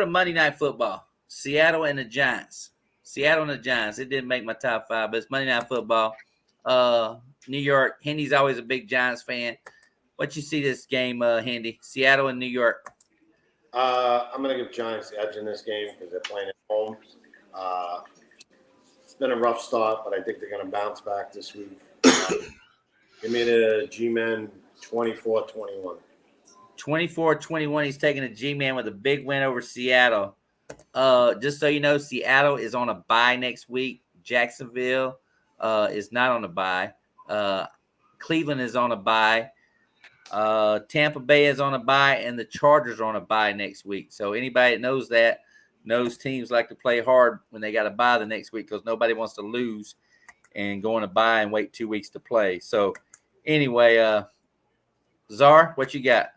Monday Night Football. Seattle and the Giants. It didn't make my top 5, but it's Monday Night Football. New York. Hendy's always a big Giants fan. What you see this game, Hendy? Seattle and New York. I'm going to give Giants the edge in this game because they're playing at home. It's been a rough start, but I think they're going to bounce back this week. Give me the G-Men 24-21. 24-21. He's taking a G-Man with a big win over Seattle. Just so you know, Seattle is on a bye next week. Jacksonville is not on a bye. Cleveland is on a bye. Tampa Bay is on a bye, and the Chargers are on a bye next week. So anybody that knows teams like to play hard when they got a bye the next week because nobody wants to lose and go on a bye and wait 2 weeks to play. So anyway, Czar, what you got?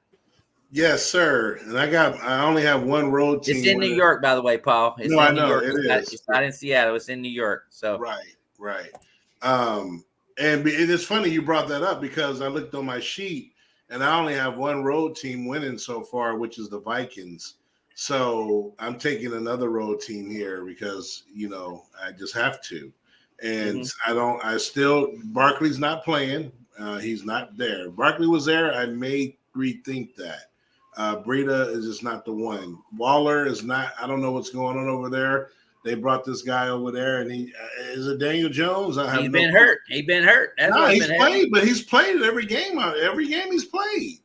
Yes, sir. And I only have one road team. It's in New York, by the way, Paul. It's I know New York. it's not in Seattle. It's in New York. So right. And it's funny you brought that up because I looked on my sheet and I only have one road team winning so far, which is the Vikings. So I'm taking another road team here because I just have to. And Barkley's not playing. He's not there. Barkley was there. I may rethink that. Breida is just not the one. Waller is not. I don't know what's going on over there. They brought this guy over there, and he is it Daniel Jones? He's been hurt. He's been hurt. He's played, but he's played every game. Every game he's played.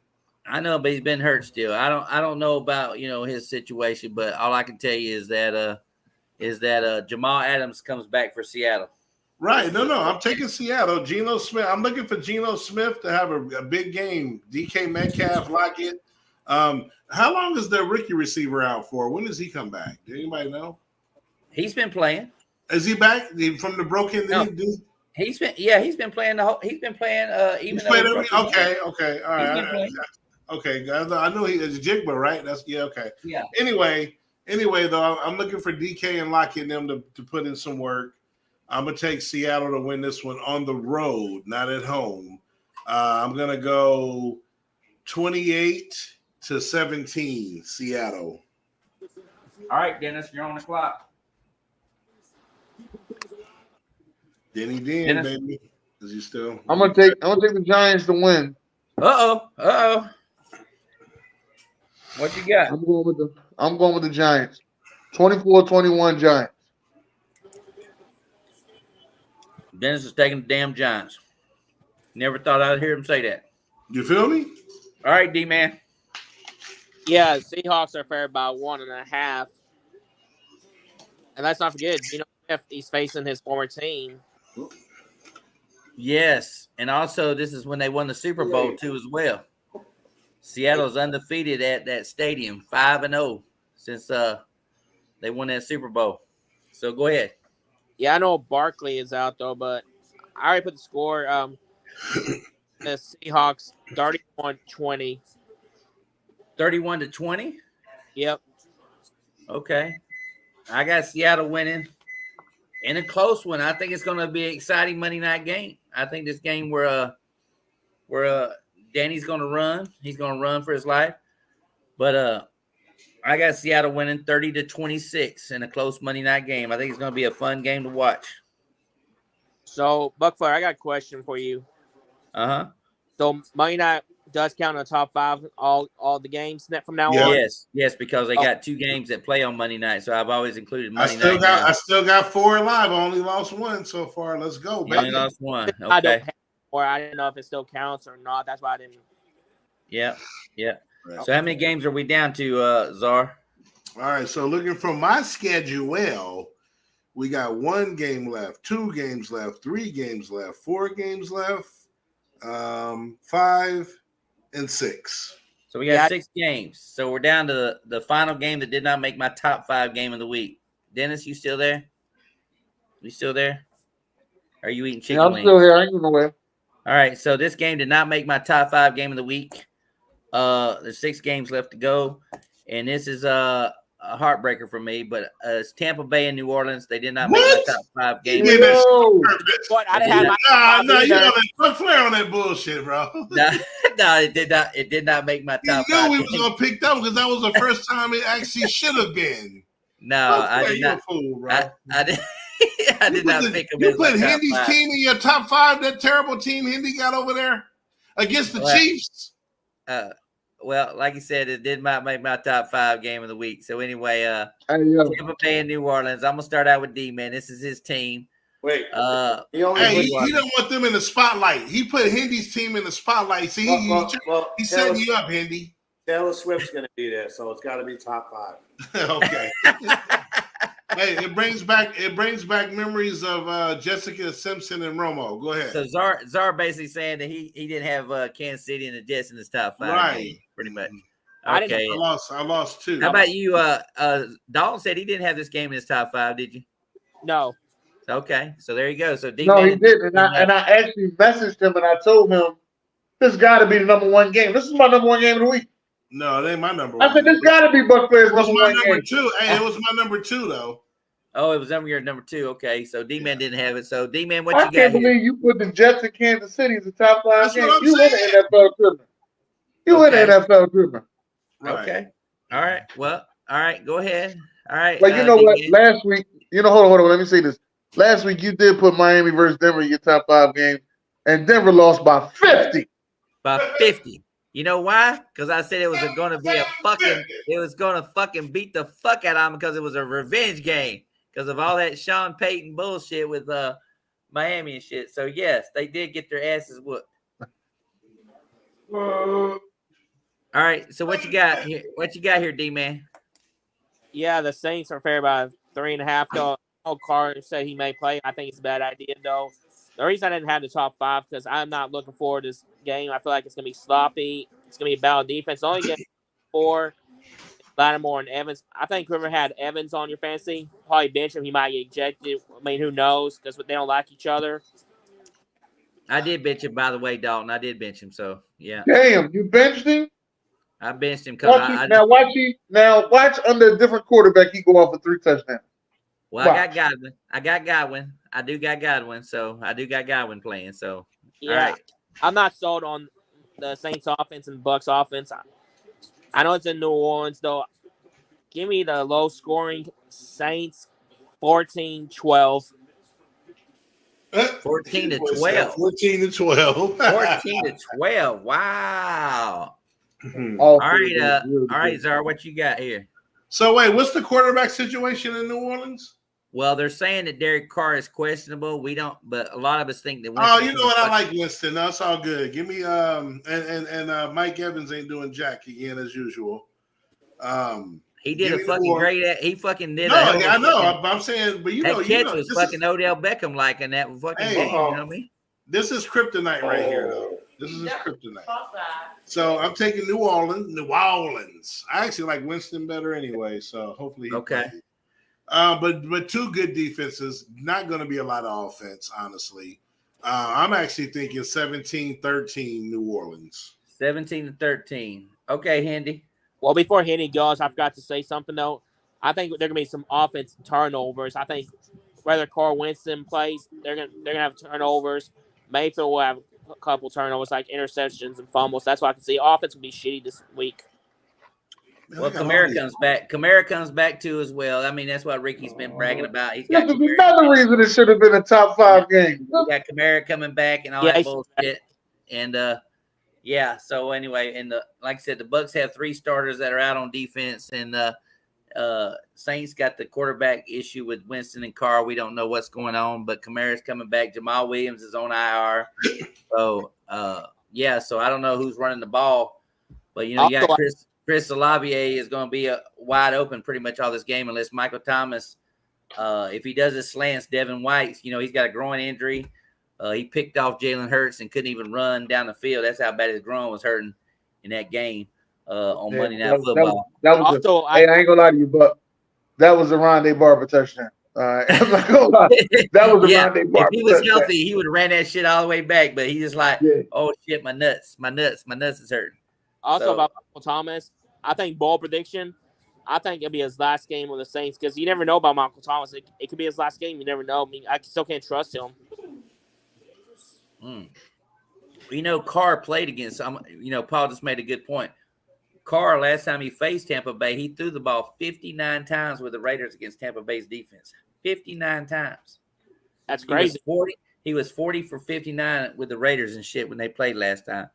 I know, but he's been hurt still. I don't know about his situation, but all I can tell you is that Jamal Adams comes back for Seattle. Right. No. I'm taking Seattle. Geno Smith. I'm looking for Geno Smith to have a big game. DK Metcalf, Lockett. How long is their rookie receiver out for? When does he come back? Does anybody know? He's been playing. Is he back from the broken? No. He's been playing He's been playing. Even he's played every. Okay. All right. Okay, guys. I know he is a Jigba, right? Okay. Yeah. Anyway, though, I'm looking for DK and Lockett and them to put in some work. I'm going to take Seattle to win this one on the road, not at home. I'm going to go 28-17, Seattle. All right, Dennis, you're on the clock. Denny Dennis? baby. Is he still? I'm gonna take the Giants to win. Uh-oh. What you got? I'm going with the Giants. 24-21 Giants. Dennis is taking the damn Giants. Never thought I'd hear him say that. You feel me? All right, D-Man. Yeah, Seahawks are favored by 1.5. And let's not forget, if he's facing his former team. Yes, and also this is when they won the Super Bowl too as well. Seattle's undefeated at that stadium, 5-0 since they won that Super Bowl. So go ahead. Yeah, I know Barkley is out though, but I already put the score. The Seahawks 31-20. 31-20. Yep. Okay, I got Seattle winning in a close one. I think it's going to be an exciting Monday night game. I think this game where Danny's going to run. He's going to run for his life. But I got Seattle winning 30-26 in a close Monday night game. I think it's going to be a fun game to watch. So, Buc Flair, I got a question for you. Uh-huh. So, Monday night does count in the top 5 all the games from now on? Yes, because they got 2 games that play on Monday night. So I've always included Monday night. I still got 4 alive. I only lost 1 so far. Let's go, baby. You only lost 1. Okay. I don't have, or I didn't know if it still counts or not. That's why I didn't. Yeah. Right. So how many games are we down to, Czar? All right, so looking from my schedule, we got 1 game left, 2 games left, 3 games left, 4 games left, 5 and 6. So we got 6 games. So we're down to the final game that did not make my top 5 game of the week. Dennis, you still there? You still there? Are you eating chicken wings? I'm still here. I ain't going nowhere. All right, so this game did not make my top 5 game of the week. There's 6 games left to go, and this is a heartbreaker for me. But it's Tampa Bay and New Orleans. They did not make my top 5 games. What? I didn't have my top 5 you either. know that Buc Flair on that bullshit, bro. No, it did not. It did not make my top 5. You know we was gonna pick that because that was the first time it actually should have been. No, I did not. Fool, bro. I did. I did not pick him. You put Hendy's team in your top 5. That terrible team Hendy got over there against the Chiefs. Well, like you said, it did not make my top 5 game of the week. So anyway, Tampa Bay and New Orleans. I'm gonna start out with D-Man. This is his team. Wait, he don't want them in the spotlight. He put Hendy's team in the spotlight. See, he's setting you up, Hendy. Taylor Swift's going to be there, so it's got to be top 5. Okay. Hey, it brings back memories of Jessica Simpson and Romo. Go ahead. So Czar basically saying that he didn't have Kansas City and the Jets in his top 5, right? Pretty much. Okay. I lost 2. How about you? Dalton said he didn't have this game in his top 5. Did you? No. Okay, so there you go. So no, he didn't. And I actually messaged him and I told him this got to be the number 1 game. This is my number 1 game of the week. No, it ain't my number 1. I said this got to be Buc Flair's number 1 number game. 2. Hey, it was my number 2 though. Oh, it was your number 2. Okay, so D-Man didn't have it. So D-Man, what I you got? can't believe you put the Jets in Kansas City as the top 5 game. You in the NFL tournament. You in the NFL tournament. Right. Okay. All right. Well, all right. Go ahead. All right. But you know what? D-Man. Last week, hold on. Let me say this. Last week, you did put Miami versus Denver in your top 5 game, and Denver lost by 50. By 50. You know why? Because I said it was going to be it was going to fucking beat the fuck out of them because it was a revenge game because of all that Sean Payton bullshit with Miami and shit. So yes, they did get their asses whooped. All right. So what you got here? What you got here, D-Man? Yeah, the Saints are favored by 3.5. Though Carter said he may play. I think it's a bad idea though. The reason I didn't have the top 5 because I'm not looking forward to this game. I feel like it's gonna be sloppy. It's gonna be a bad defense. The only game 4, Lattimore and Evans. I think whoever had Evans on your fantasy probably bench him. He might get ejected. I mean, who knows? Because they don't like each other. I did bench him, by the way, Dalton. I did bench him. So yeah. Damn, you benched him. I benched him because watch under a different quarterback. He go off for 3 touchdowns. Well, I got Godwin. I do got Godwin. So I do got Godwin playing. So Yeah, all right. I'm not sold on the Saints offense and Bucks offense. I know it's in New Orleans though. Give me the low scoring Saints 14-12. 14 to 12. 14 to 12. 14 to 12. Wow. All right, Zara, what you got here? So wait, what's the quarterback situation in New Orleans? Well, they're saying that Derek Carr is questionable. We don't, but a lot of us think that. Oh, you know what? I like Winston. That's all good. Give me and Mike Evans ain't doing jack again as usual. He did a fucking great. He fucking did. No, I know. I'm saying, but that catch was fucking Odell Beckham like in that fucking game. You know what I mean? This is kryptonite right here, though. This is his kryptonite. So I'm taking New Orleans. I actually like Winston better anyway, so hopefully he okay. Plays. But two good defenses, not going to be a lot of offense, honestly. I'm actually thinking 17-13 New Orleans. 17-13. Okay, Handy. Well, before Handy goes, I forgot to say something though. I think there are gonna be some offense turnovers. I think whether Carl Winston plays, they're gonna have turnovers. Mayfield will have a couple turnovers like interceptions and fumbles. That's why I can see offense will be shitty this week. Well, Kamara comes back. Kamara comes back too as well. I mean, that's what Ricky's been bragging about. He's got another reason it should have been a top 5 game. We got Kamara coming back and all that bullshit. And yeah. So anyway, and like I said, the Bucks have 3 starters that are out on defense, and Saints got the quarterback issue with Winston and Carr. We don't know what's going on, but Kamara's coming back. Jamal Williams is on IR. So yeah. So I don't know who's running the ball, but you know, you got Chris Olave is going to be wide open pretty much all this game unless Michael Thomas, if he does his slants, Devin White, you know, he's got a groin injury. He picked off Jalen Hurts and couldn't even run down the field. That's how bad his groin was hurting in that game on Monday Night Football. That was I ain't going to lie to you, but that was a Rondé Barber touchdown. I'm not going to lie. That was a Rondé Barber touchdown. If he was healthy, he would have ran that shit all the way back, but he just like, oh, shit, my nuts is hurting. Also about Michael Thomas, I think ball prediction. I think it'll be his last game with the Saints because you never know about Michael Thomas. It could be his last game. You never know. I mean, I still can't trust him. You know, Carr played against. You know, Paul just made a good point. Carr, last time he faced Tampa Bay, he threw the ball 59 times with the Raiders against Tampa Bay's defense. 59 times. That's crazy. He was 40 for 59 with the Raiders and shit when they played last time.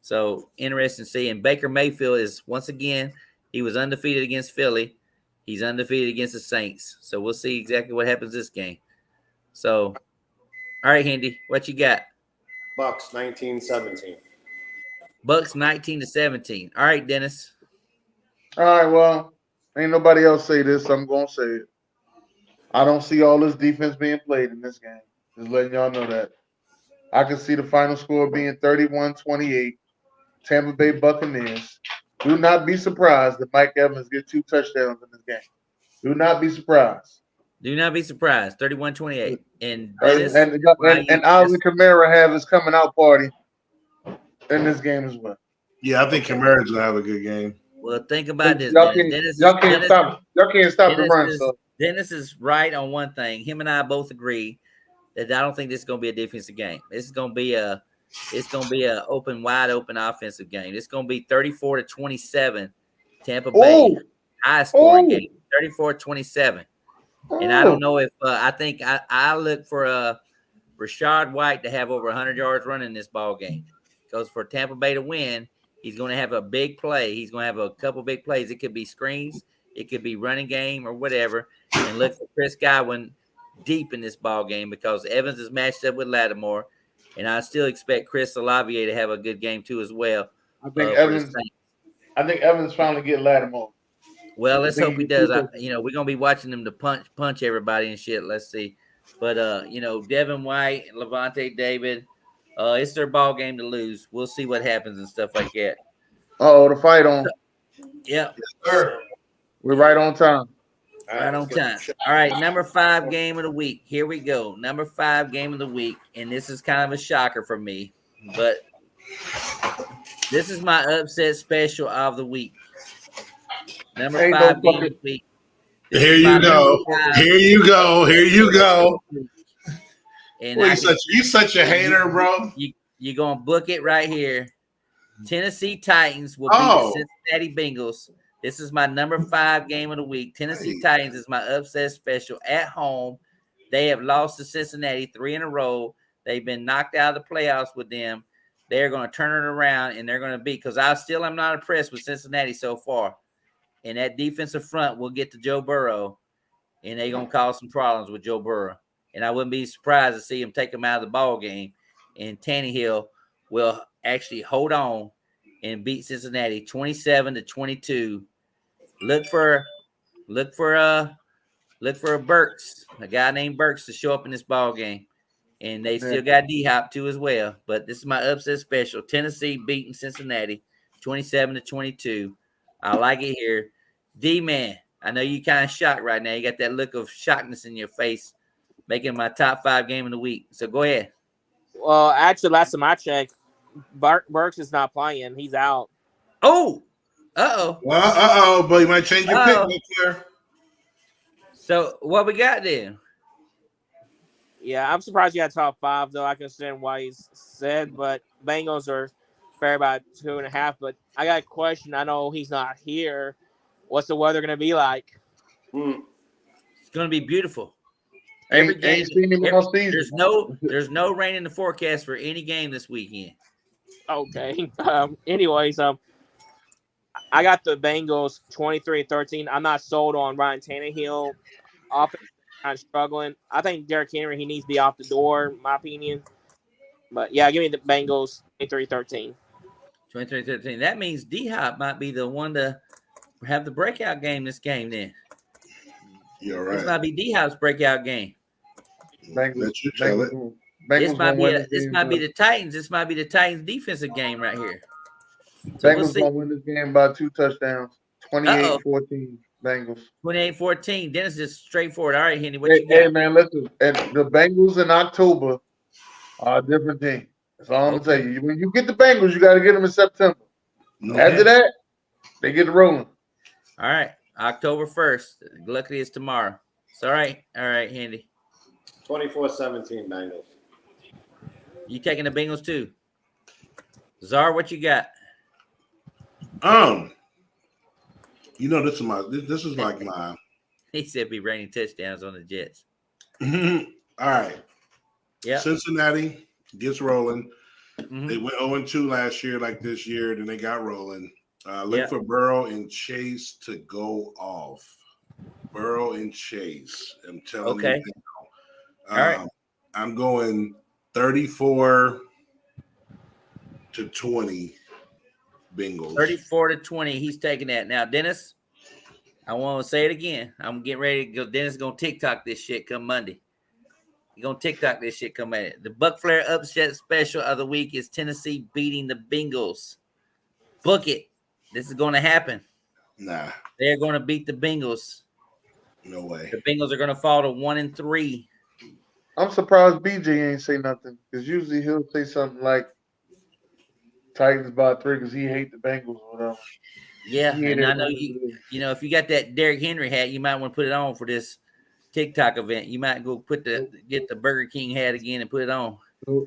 So interesting to see. And Baker Mayfield is, once again, he was undefeated against Philly. He's undefeated against the Saints. So we'll see exactly what happens this game. So, all right, Handy, what you got? Bucks 19-17. Bucks 19-17. All right, Dennis. All right, well, ain't nobody else say this, so I'm going to say it. I don't see all this defense being played in this game. Just letting y'all know that. I can see the final score being 31-28. Tampa Bay Buccaneers. Do not be surprised that Mike Evans get 2 touchdowns in this game. Do not be surprised. Do not be surprised. 31-28. And Alvin Kamara have his coming out party in this game as well. Yeah, I think Kamara's gonna have a good game. Well, think about this. Y'all can't stop the run. So Dennis is right on one thing. Him and I both agree that I don't think this is gonna be a defensive game. This is gonna be a wide open offensive game. It's gonna be 34-27. Tampa Bay high scoring game. 34-27. And I don't know if I think I look for Rashad White to have over 100 yards running this ball game. Because for Tampa Bay to win, he's going to have a big play. He's going to have a couple big plays. It could be screens, it could be running game or whatever. And look for Chris Godwin deep in this ball game because Evans is matched up with Lattimore, and I still expect Chris Olave to have a good game too as well. I think Evans finally get Lattimore. Well, let's hope he does. We're gonna be watching him to punch everybody and shit. Let's see, but Devin White and Levante David, it's their ball game to lose. We'll see what happens and stuff like that. Oh, the fight on. Yeah, we're right on time. Right on time. All right, number 5 game of the week. Here we go. Number 5 game of the week, and this is kind of a shocker for me, but this is my upset special of the week. Number 5 game of the week. Here you go. Here you go. Here you go. And Boy, you such a hater, bro. You're going to book it right here. Tennessee Titans will beat the Cincinnati Bengals. This is my number 5 game of the week. Tennessee Titans is my upset special at home. They have lost to Cincinnati 3 in a row. They've been knocked out of the playoffs with them. They're going to turn it around, and they're going to beat, because I still am not impressed with Cincinnati so far. And that defensive front will get to Joe Burrow, and they're going to cause some problems with Joe Burrow. And I wouldn't be surprised to see him take him out of the ball game. And Tannehill will actually hold on and beat Cincinnati 27-22. Look for Burks, a guy named Burks, to show up in this ball game. And they still got D-Hop too as well. But this is my upset special. Tennessee beating Cincinnati 27-22. I like it here. D-Man, I know you kind of shocked right now. You got that look of shockness in your face, making my top 5 game of the week. So go ahead. Well, actually, last time I checked, Burks is not playing. He's out. Oh, Well, but you might change your pick, Buc Flair. So what we got then? Yeah, I'm surprised you had top 5, though. I can understand why he's said, but Bengals are fair by 2.5. But I got a question. I know he's not here. What's the weather going to be like? It's going to be beautiful. Ain't seen him all season. There's no rain in the forecast for any game this weekend. Okay. Anyways, I got the Bengals 23-13. I'm not sold on Ryan Tannehill. Offense kind of struggling. I think Derrick Henry, he needs to be off the door, in my opinion. But yeah, give me the Bengals 23-13. 23-13. That means D-Hop might be the one to have the breakout game this game then. You're right. This might be D-Hop's breakout game. Let you tell it. This might be the Titans. This might be the Titans defensive game right here. So Bengals gonna win this game by 2 touchdowns. 28-14 Bengals. 28-14. Dennis is straightforward. All right, Henry, what Hey, you got? hey man, listen. And the Bengals in October are a different team. That's all I'm gonna tell you. When you get the Bengals, you got to get them in September. After that, they get rolling. All right, October 1st. Luckily, it's tomorrow. It's all right, Henry. 24-17 Bengals. You taking the Bengals too? Czar, what you got? This is like my. He said be raining touchdowns on the Jets. All right. Yeah. Cincinnati gets rolling. Mm-hmm. They went 0-2 last year, like this year. Then they got rolling. Look for Burrow and Chase to go off. Burrow and Chase. I'm telling you. All right. I'm going 34-20 Bengals. 34-20. He's taking that. Now, Dennis, I want to say it again. I'm getting ready to go. Dennis is going to TikTok this shit come Monday. You're going to TikTok this shit come Monday. The Buc Flair upset special of the week is Tennessee beating the Bengals. Book it. This is going to happen. Nah. They're going to beat the Bengals. No way. The Bengals are going to fall to 1-3. I'm surprised BJ ain't say nothing, because usually he'll say something like Titans by 3 because he hate the Bengals or whatever. Yeah, and I know if you got that Derrick Henry hat, you might want to put it on for this TikTok event. You might go get the Burger King hat again and put it on.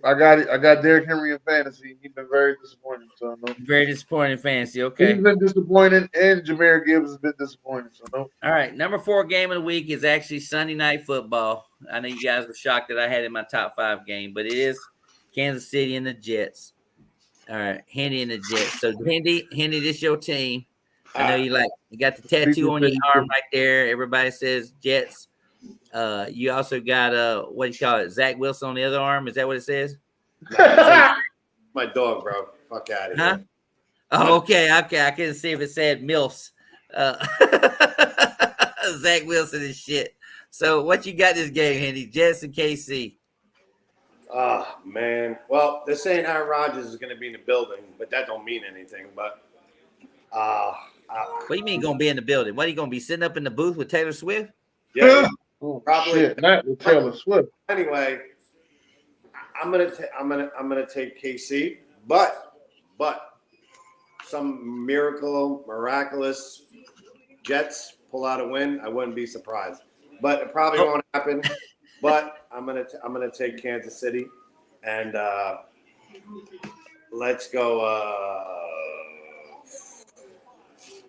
I got Derrick Henry in fantasy. He's been very disappointing. So no. Very disappointing fantasy. Okay. He's been disappointing, and Jahmyr Gibbs has been disappointing. So no. All right. Number 4 game of the week is actually Sunday Night Football. I know you guys were shocked that I had it in my top 5 game, but it is Kansas City and the Jets. All right, Hendy and the Jets. So Hendy, this your team. I know you got the tattoo on your arm right there. Everybody says Jets. You also got what do you call it? Zach Wilson on the other arm. Is that what it says? My dog, bro. Fuck out of here. Huh? Oh, okay. I couldn't see if it said Mills. Zach Wilson and shit. So what you got this game, Hendy? Jets and KC. Oh, man. Well, they're saying Aaron Rodgers is going to be in the building, but that don't mean anything. But what do you mean going to be in the building? What, are you going to be sitting up in the booth with Taylor Swift? Yeah, probably shit, not with Taylor Swift. Anyway, I'm gonna take KC, but some miraculous Jets pull out a win, I wouldn't be surprised. But it probably won't happen. But I'm gonna take Kansas City, and let's go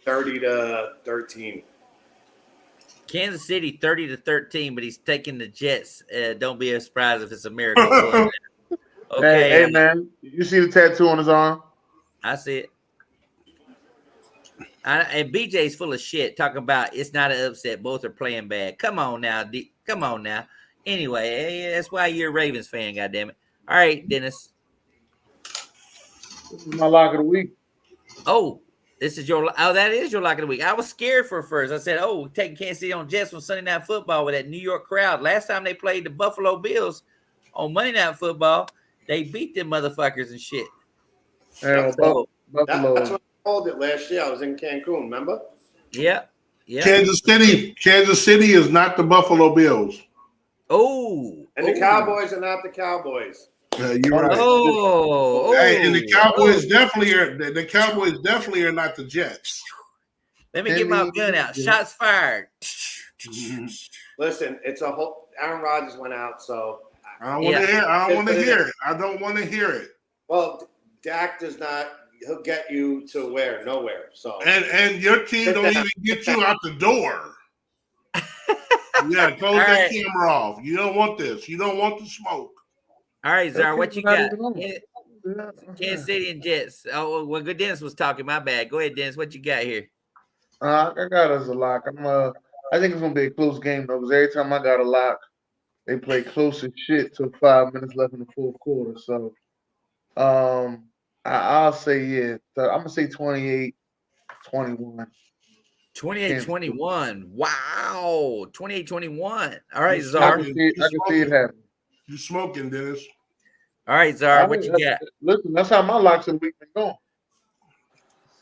30-13. Kansas City 30-13, but he's taking the Jets. Don't be surprised if it's a miracle. Okay, Hey, man, you see the tattoo on his arm? I see it. And BJ's full of shit talking about it's not an upset. Both are playing bad. Come on now. Come on now. Anyway, that's why you're a Ravens fan, goddammit. All right, Dennis. This is my lock of the week. Oh, that is your lock of the week. I was scared for first. I said, we're taking Kansas City on Jets on Sunday Night Football with that New York crowd. Last time they played the Buffalo Bills on Monday Night Football, they beat them motherfuckers and shit. Yeah, So, Buffalo. That's when I called it last year. I was in Cancun, remember? Yeah. Kansas City is not the Buffalo Bills. And the Cowboys are not the Cowboys. You're right. Hey, and the Cowboys definitely are. The Cowboys definitely are not the Jets. Let me get my gun out. Shots fired. Listen, it's a whole. Aaron Rodgers went out, so I don't want to hear. I don't want to hear it. I don't want to hear it. Well, Dak does not. He'll get you to where? Nowhere. So and your team don't even get you out the door. Yeah, close that camera off. You don't want this. You don't want the smoke. All right, Zara, what you got? Kansas City and Jets. Oh, well, good. Dennis was talking. My bad. Go ahead, Dennis. What you got here? I got us a lock. I think it's gonna be a close game though, because every time I got a lock, they play close as shit till 5 minutes left in the fourth quarter. So, I'll say I'm gonna say 28-21. 28-21. Wow. 28-21. All right, Zara. I can see it happen. You smoking, Dennis? All right, Zara, what you got? Listen, that's how my locks of the week been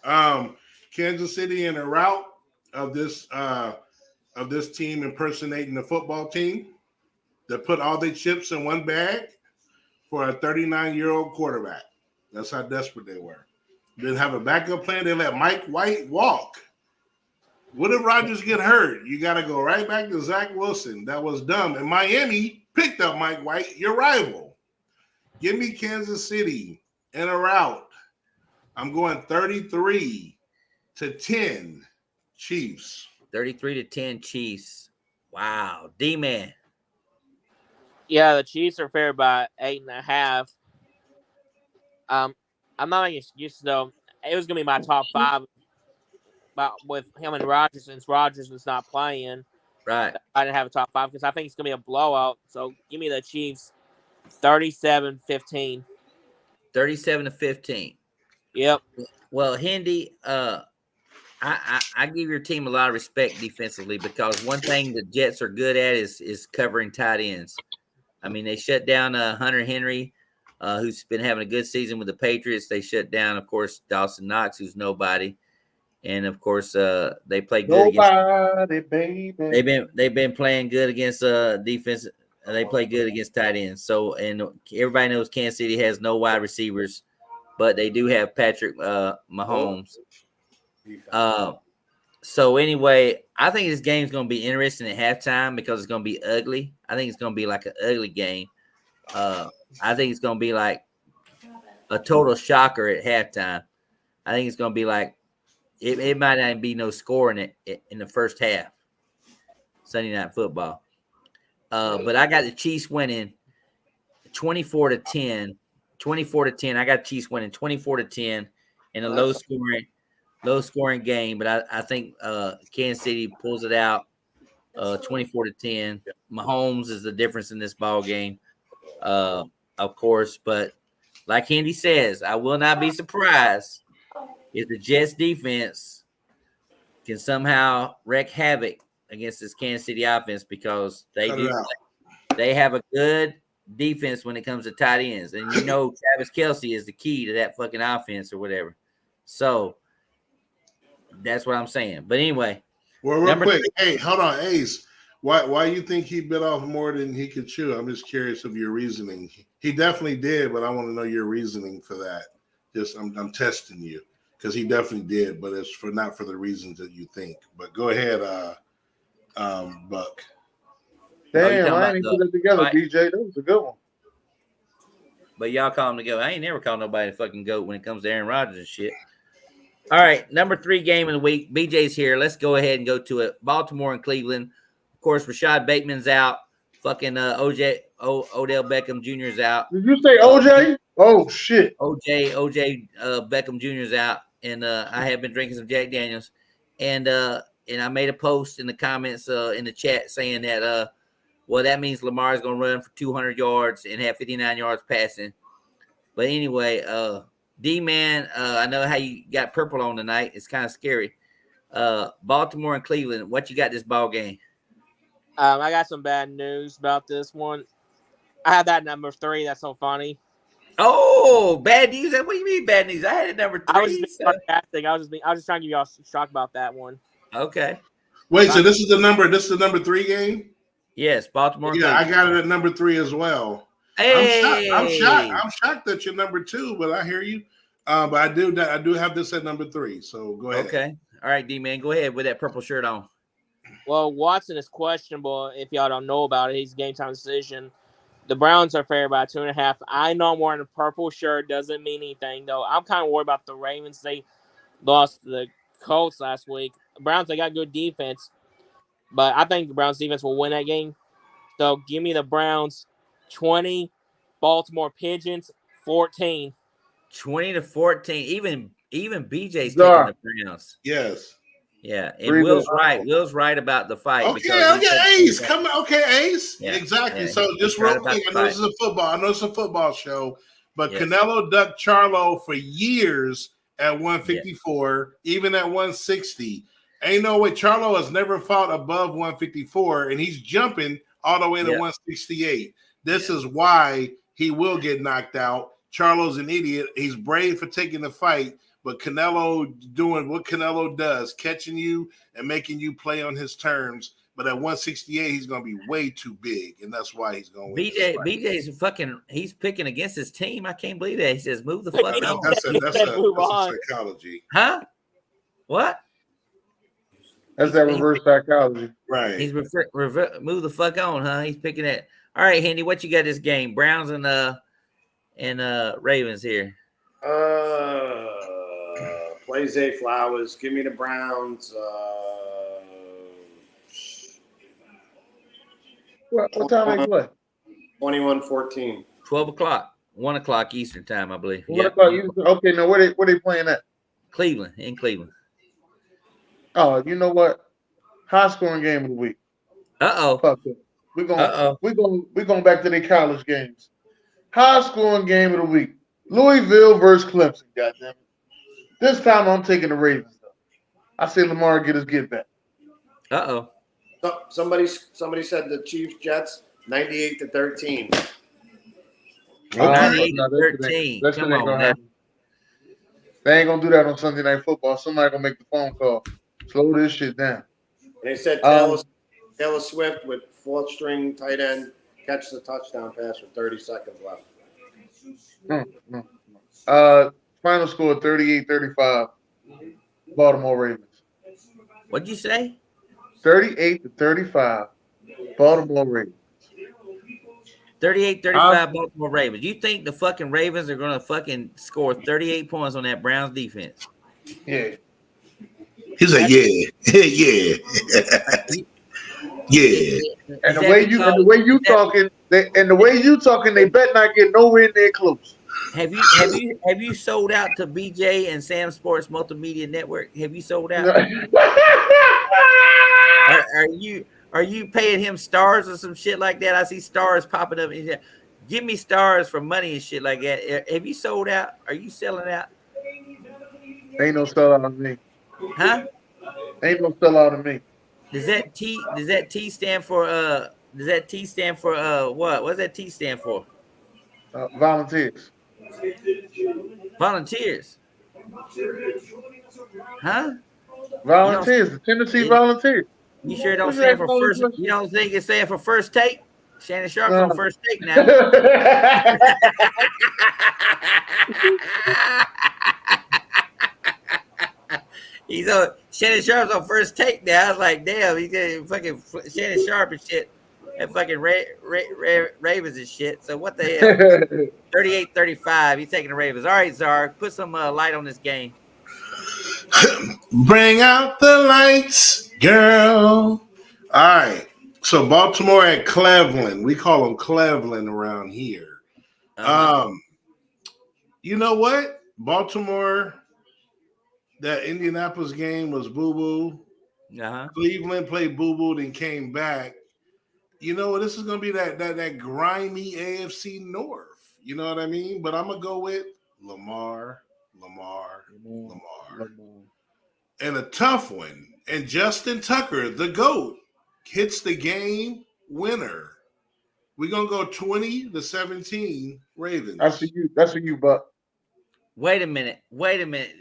going. Kansas City in a route of this team impersonating the football team that put all their chips in one bag for a 39-year-old quarterback. That's how desperate they were. Didn't have a backup plan. They let Mike White walk. What if Rodgers get hurt? You got to go right back to Zach Wilson. That was dumb. And Miami picked up Mike White, your rival. Give me Kansas City in a route. I'm going 33-10 Chiefs. 33-10 Chiefs. Wow. D-Man. Yeah, the Chiefs are favored by 8.5. I'm not making excuses though. It was gonna be my top 5, but with him and Rodgers, since Rodgers was not playing, right? I didn't have a top 5 because I think it's gonna be a blowout. So give me the Chiefs, 37-15. 37-15. Yep. Well, Hendy, I give your team a lot of respect defensively because one thing the Jets are good at is covering tight ends. I mean, they shut down Hunter Henry, who's been having a good season with the Patriots. They shut down, of course, Dawson Knox, who's nobody, and of course, they play good against. Baby. They've been playing good against defense. They play good against tight ends. So, and everybody knows Kansas City has no wide receivers, but they do have Patrick Mahomes. So anyway, I think this game's going to be interesting at halftime because it's going to be ugly. I think it's going to be like an ugly game. I think it's going to be like a total shocker at halftime. I think it's going to be like it might not be no score in the first half. Sunday Night Football. But I got the Chiefs winning 24-10. 24-10. I got Chiefs winning 24-10 in a low scoring game. But I think Kansas City pulls it out 24-10. Mahomes is the difference in this ball game, of course. But like Hendy says, I will not be surprised if the Jets defense can somehow wreak havoc against this Kansas City offense because they have a good defense when it comes to tight ends. And you know Travis Kelce is the key to that fucking offense or whatever. So that's what I'm saying. But anyway. Well, real quick. Hey, hold on, Ace. Why you think he bit off more than he could chew? I'm just curious of your reasoning. He definitely did, but I want to know your reasoning for that. I'm testing you. because he definitely did, but it's for not for the reasons that you think. But go ahead, Buck. Damn, I ain't even put it together, BJ. That was a good one. But y'all call him to go. I ain't never called nobody a fucking goat when it comes to Aaron Rodgers and shit. All right, number 3 game of the week. BJ's here. Let's go ahead and go to it. Baltimore and Cleveland. Of course, Rashad Bateman's out. Fucking Odell Beckham Jr. is out. Did you say OJ? Oh shit. OJ Beckham Jr. is out, and I have been drinking some Jack Daniels, and I made a post in the comments in the chat saying that well, that means Lamar is going to run for 200 yards and have 59 yards passing. But anyway, D-Man, I know how you got purple on tonight. It's kind of scary. Baltimore and Cleveland, what you got this ball game? I got some bad news about this one. I had that number 3. That's so funny. Oh, bad news? What do you mean bad news? I had it number 3. I was just sarcastic. I was just trying to give y'all shock about that one. Okay. Wait, so this is the number 3 game? Yes, Baltimore. Yeah, I got it at number 3 as well. Hey, I'm shocked that you're number 2, but I hear you. But I do have this at number 3. So go ahead. Okay. All right, D-Man, go ahead with that purple shirt on. Well, Watson is questionable. If y'all don't know about it, he's game time decision. The Browns are favored by 2.5. I know I'm wearing a purple shirt. Doesn't mean anything, though. I'm kind of worried about the Ravens. They lost to the Colts last week. Browns, they got good defense. But I think the Browns defense will win that game. So give me the Browns 20, Baltimore Pigeons 14. 20-14. Even BJ's taking the Browns. Yes. Yeah. And Will's right. Will's right about the fight. Okay, Ace. Come on. Okay, Ace. Yeah. Exactly. Yeah, so just real quick, I know this is a football show, but yes. Canelo ducked Charlo for years at 154, even at 160. Ain't no way. Charlo has never fought above 154, and he's jumping all the way to 168. This is why he will get knocked out. Charlo's an idiot. He's brave for taking the fight, but Canelo doing what Canelo does, catching you and making you play on his terms. But at 168, he's going to be way too big, and that's why he's going to win. BJ's he's picking against his team. I can't believe that. He says, move the fuck on. That's psychology. Huh? What? That's that reverse psychology. Right. He's move the fuck on, huh? He's picking that. All right, Handy, what you got this game? Browns and Ravens here. Play Zay Flowers. Give me the Browns. What time they play? 21-14. 12 o'clock. 1 o'clock Eastern time, I believe. 1 o'clock Eastern. Okay, now where they playing at? Cleveland. In Cleveland. Oh, you know what? High scoring game of the week. Fuck it. We're going back to the college games. High scoring game of the week. Louisville versus Clemson, goddammit. This time I'm taking the Ravens though. I say Lamar get his get back. Somebody said the Chiefs Jets 98-13. 98-13. Come on, man. They ain't gonna do that on Sunday Night Football. Somebody gonna make the phone call. Slow this shit down. They said Taylor Swift with 4th string tight end catch the touchdown pass with 30 seconds left. Final score 38-35. Baltimore Ravens. What'd you say? 38-35. Baltimore Ravens. 38-35 Baltimore Ravens. You think the fucking Ravens are gonna fucking score 38 points on that Browns defense? Yeah. He's like, yeah. And the way you talking, they bet not get nowhere near close. Have you sold out to BJ and Sam Sports Multimedia Network? Have you sold out? Are you paying him stars or some shit like that? I see stars popping up. Give me stars for money and shit like that. Have you sold out? Are you selling out? Ain't no sellout on me. Huh? Ain't no sellout on me. Does that T stand for what? What does that T stand for? Volunteers. Volunteers. Huh? Volunteers. The Tennessee Volunteers. You sure don't stand for first? You don't think it's standing for first take? Shannon Sharp's on first take now. He's on Shannon Sharp's on first take now. I was like, damn, he did fucking Shannon Sharp and shit. And fucking Ravens and shit. So what the hell? 38-35. He's taking the Ravens. All right, Czar, put some light on this game. Bring out the lights, girl. All right. So Baltimore at Cleveland. We call them Cleveland around here. You know what? Baltimore, that Indianapolis game was boo-boo. Cleveland played boo-boo, then came back. You know, this is going to be that grimy AFC North. You know what I mean? But I'm going to go with Lamar. And a tough one. And Justin Tucker, the GOAT, hits the game winner. We're going to go 20-17 Ravens. That's for you, Buck. Wait a minute.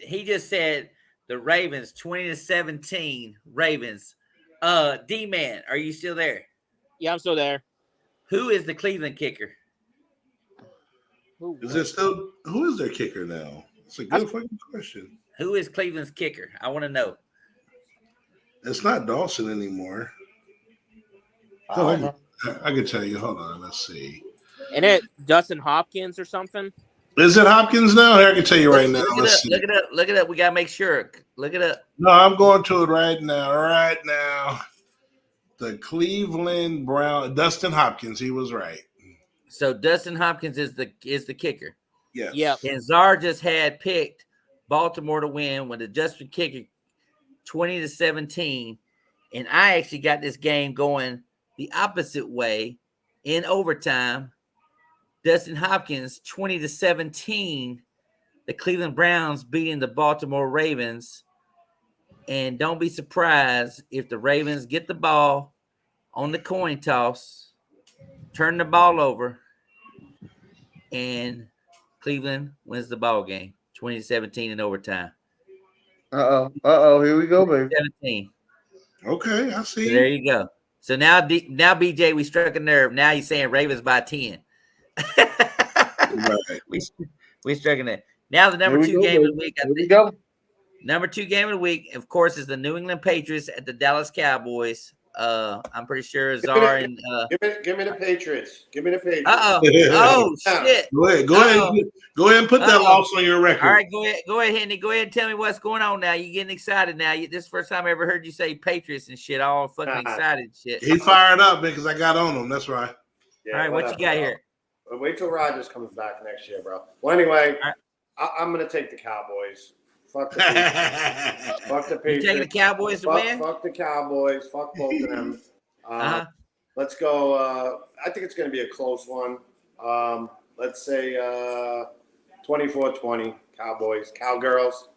He just said the Ravens, 20-17 Ravens. D-Man, are you still there? Yeah, I'm still there. Who is the Cleveland kicker? Who is their kicker now? It's a good fucking question. Who is Cleveland's kicker? I want to know. It's not Dawson anymore. I can tell you. Hold on. Let's see. Isn't it Dustin Hopkins or something? Is it Hopkins now? Here, I can tell you right now. Look it up. We got to make sure. Look it up. No, I'm going to it right now. The Cleveland Brown, Dustin Hopkins. He was right. So Dustin Hopkins is the kicker. Yes. Yep. And Czar just had picked Baltimore to win with the Justin kicker 20-17. And I actually got this game going the opposite way in overtime. Dustin Hopkins 20-17. The Cleveland Browns beating the Baltimore Ravens. And don't be surprised if the Ravens get the ball on the coin toss, turn the ball over, and Cleveland wins the ball game 20-17 in overtime. Here we go, baby. 17. Okay, I see. So there you go. So now BJ, we struck a nerve. Now he's saying Ravens by 10. Right. We struck a nerve. Now the number 2 game of the week. Here we go. Number 2 game of the week, of course, is the New England Patriots at the Dallas Cowboys. I'm pretty sure Czar and give me the Patriots. Give me the Patriots. Oh shit! Go ahead and put that loss on your record. All right, go ahead, Henry. Go ahead and tell me what's going on now. You getting excited now? This is the first time I ever heard you say Patriots and shit. All fucking excited and shit. He fired up because I got on him. That's right. Yeah, all right, what you got here? Wait till Rodgers comes back next year, bro. Well, anyway, I'm gonna take the Cowboys. Fuck the Patriots. Fuck the Patriots. You taking the Cowboys to win? Fuck the Cowboys. Fuck both of them. Let's go. I think it's going to be a close one. Let's say 24-20 Cowboys. Cowgirls.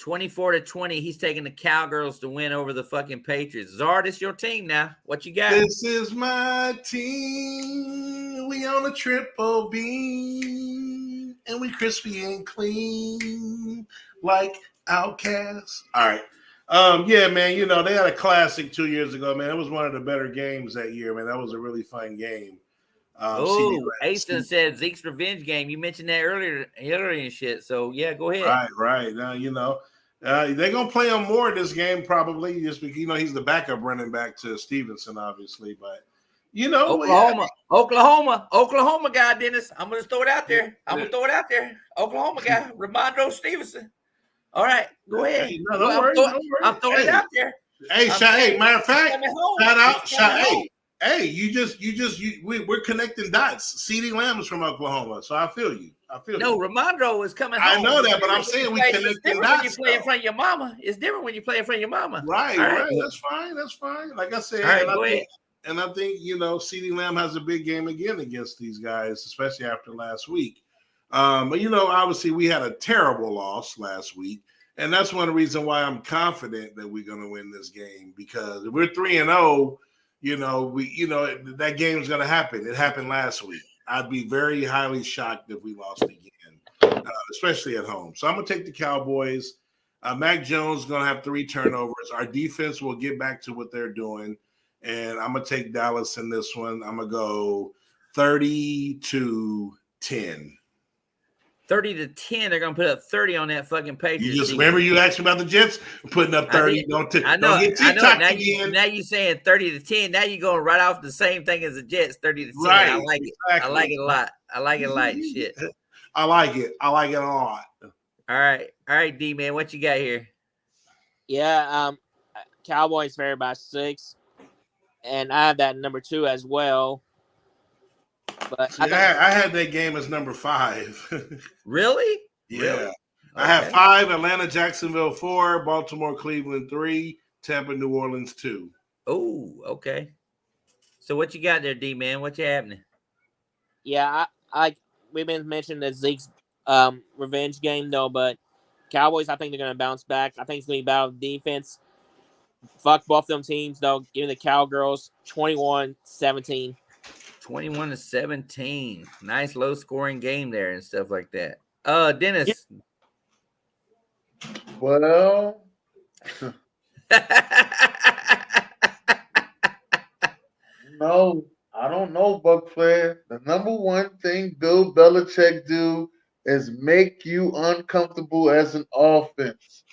24-20. He's taking the Cowgirls to win over the fucking Patriots. Czar, this your team now. What you got? This is my team. We on a triple beam. And we crispy and clean. Like Outcasts. All right. Yeah, man, you know, they had a classic 2 years ago, man. It was one of the better games that year, man. That was a really fun game. Aston said Zeke's revenge game. You mentioned that earlier and shit. So, yeah, go ahead. Right. Now, you know, they're going to play him more this game probably just because, you know, he's the backup running back to Stevenson, obviously. But, you know. Oklahoma guy, Dennis. I'm going to throw it out there. Oklahoma guy, Ramondre Stevenson. All right, go ahead. Hey, no, don't worry. I'm throwing it out there. Hey, matter of fact, shout out. We're connecting dots. CeeDee Lamb is from Oklahoma, so I feel you. No, Ramondre is coming home. I know that, but I'm saying we connecting dots. When you play in front of your mama. It's different when you play in front of your mama. Right. That's fine. Like I said, I think, you know, CeeDee Lamb has a big game again against these guys, especially after last week. But, you know, obviously we had a terrible loss last week, and that's one of the reasons why I'm confident that we're going to win this game, because if we're 3-0, you know, that game's going to happen. It happened last week. I'd be very highly shocked if we lost again, especially at home. So I'm going to take the Cowboys. Mac Jones is going to have 3 turnovers. Our defense will get back to what they're doing, and I'm going to take Dallas in this one. I'm going to go 30-10. 30-10. They're gonna put up 30 on that fucking Patriots. You just team. remember you asked me about the Jets putting up 30. I know. Don't get TikTok again. Now you saying 30-10. Now you going right off the same thing as the Jets, 30-10. Right, I like it. exactly. I like it a lot. I like it a lot. Shit. I like it. I like it a lot. All right, D man, what you got here? Yeah, Cowboys favored by 6, and I have that number 2 as well. But See, I had that game as number 5. Really? Yeah. Really? I have 5, Atlanta, Jacksonville 4, Baltimore, Cleveland 3, Tampa, New Orleans 2. Oh, okay. So what you got there, D man? What's happening? yeah, we've been mentioning the Zeke's revenge game though, but Cowboys, I think they're gonna bounce back. I think it's gonna be about defense. Fuck both them teams though. Give the Cowgirls 21-17. 21-17. Nice low scoring game there and stuff like that. Dennis. Well, no, I don't know, Buc Flair. The number one thing Bill Belichick do is make you uncomfortable as an offense.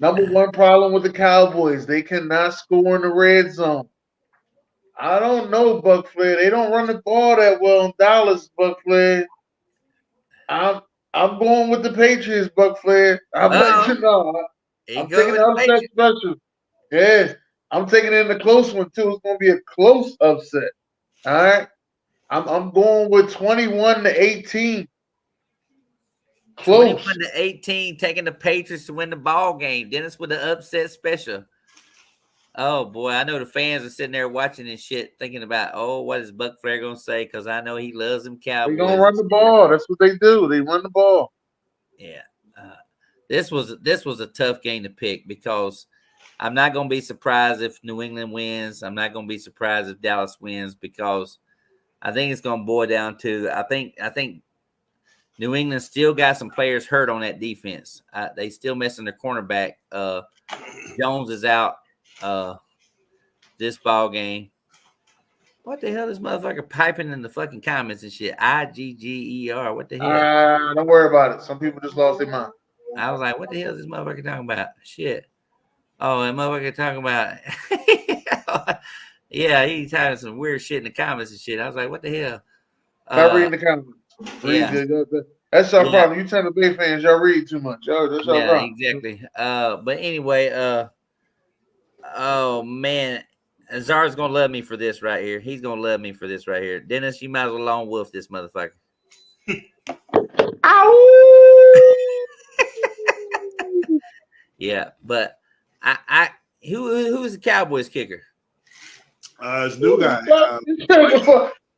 Number one problem with the Cowboys, they cannot score in the red zone. I don't know, Buc Flair. They don't run the ball that well in Dallas, Buc Flair. I'm going with the Patriots, Buc Flair. I'm letting you know. I'm taking the upset special. Yes, I'm taking it in the close one too. It's going to be a close upset. All right, I'm going with 21-18. Close. 21-18, taking the Patriots to win the ball game. Dennis with the upset special. Oh boy, I know the fans are sitting there watching this shit, thinking about, what is Buc Flair gonna say? Because I know he loves them Cowboys. They're gonna run the ball. That's what they do. They run the ball. Yeah, this was a tough game to pick because I'm not gonna be surprised if New England wins. I'm not gonna be surprised if Dallas wins because I think it's gonna boil down to I think New England still got some players hurt on that defense. They still missing their cornerback. Jones is out this ball game. What the hell is motherfucker piping in the fucking comments and shit? IGGER. What the hell? Don't worry about it. Some people just lost their mind. I was like, what the hell is this motherfucker talking about? Shit. Oh, that motherfucker talking about yeah, he's talking some weird shit in the comments and shit. I was like, what the hell? Stop reading the comments. That's your problem. You Tampa Bay fans, y'all read too much. That's your problem. Exactly. But anyway, oh man, Zara's gonna love me for this right here. He's gonna love me for this right here. Dennis, you might as well lone wolf this motherfucker. Yeah, but who's the Cowboys kicker? It's new guy.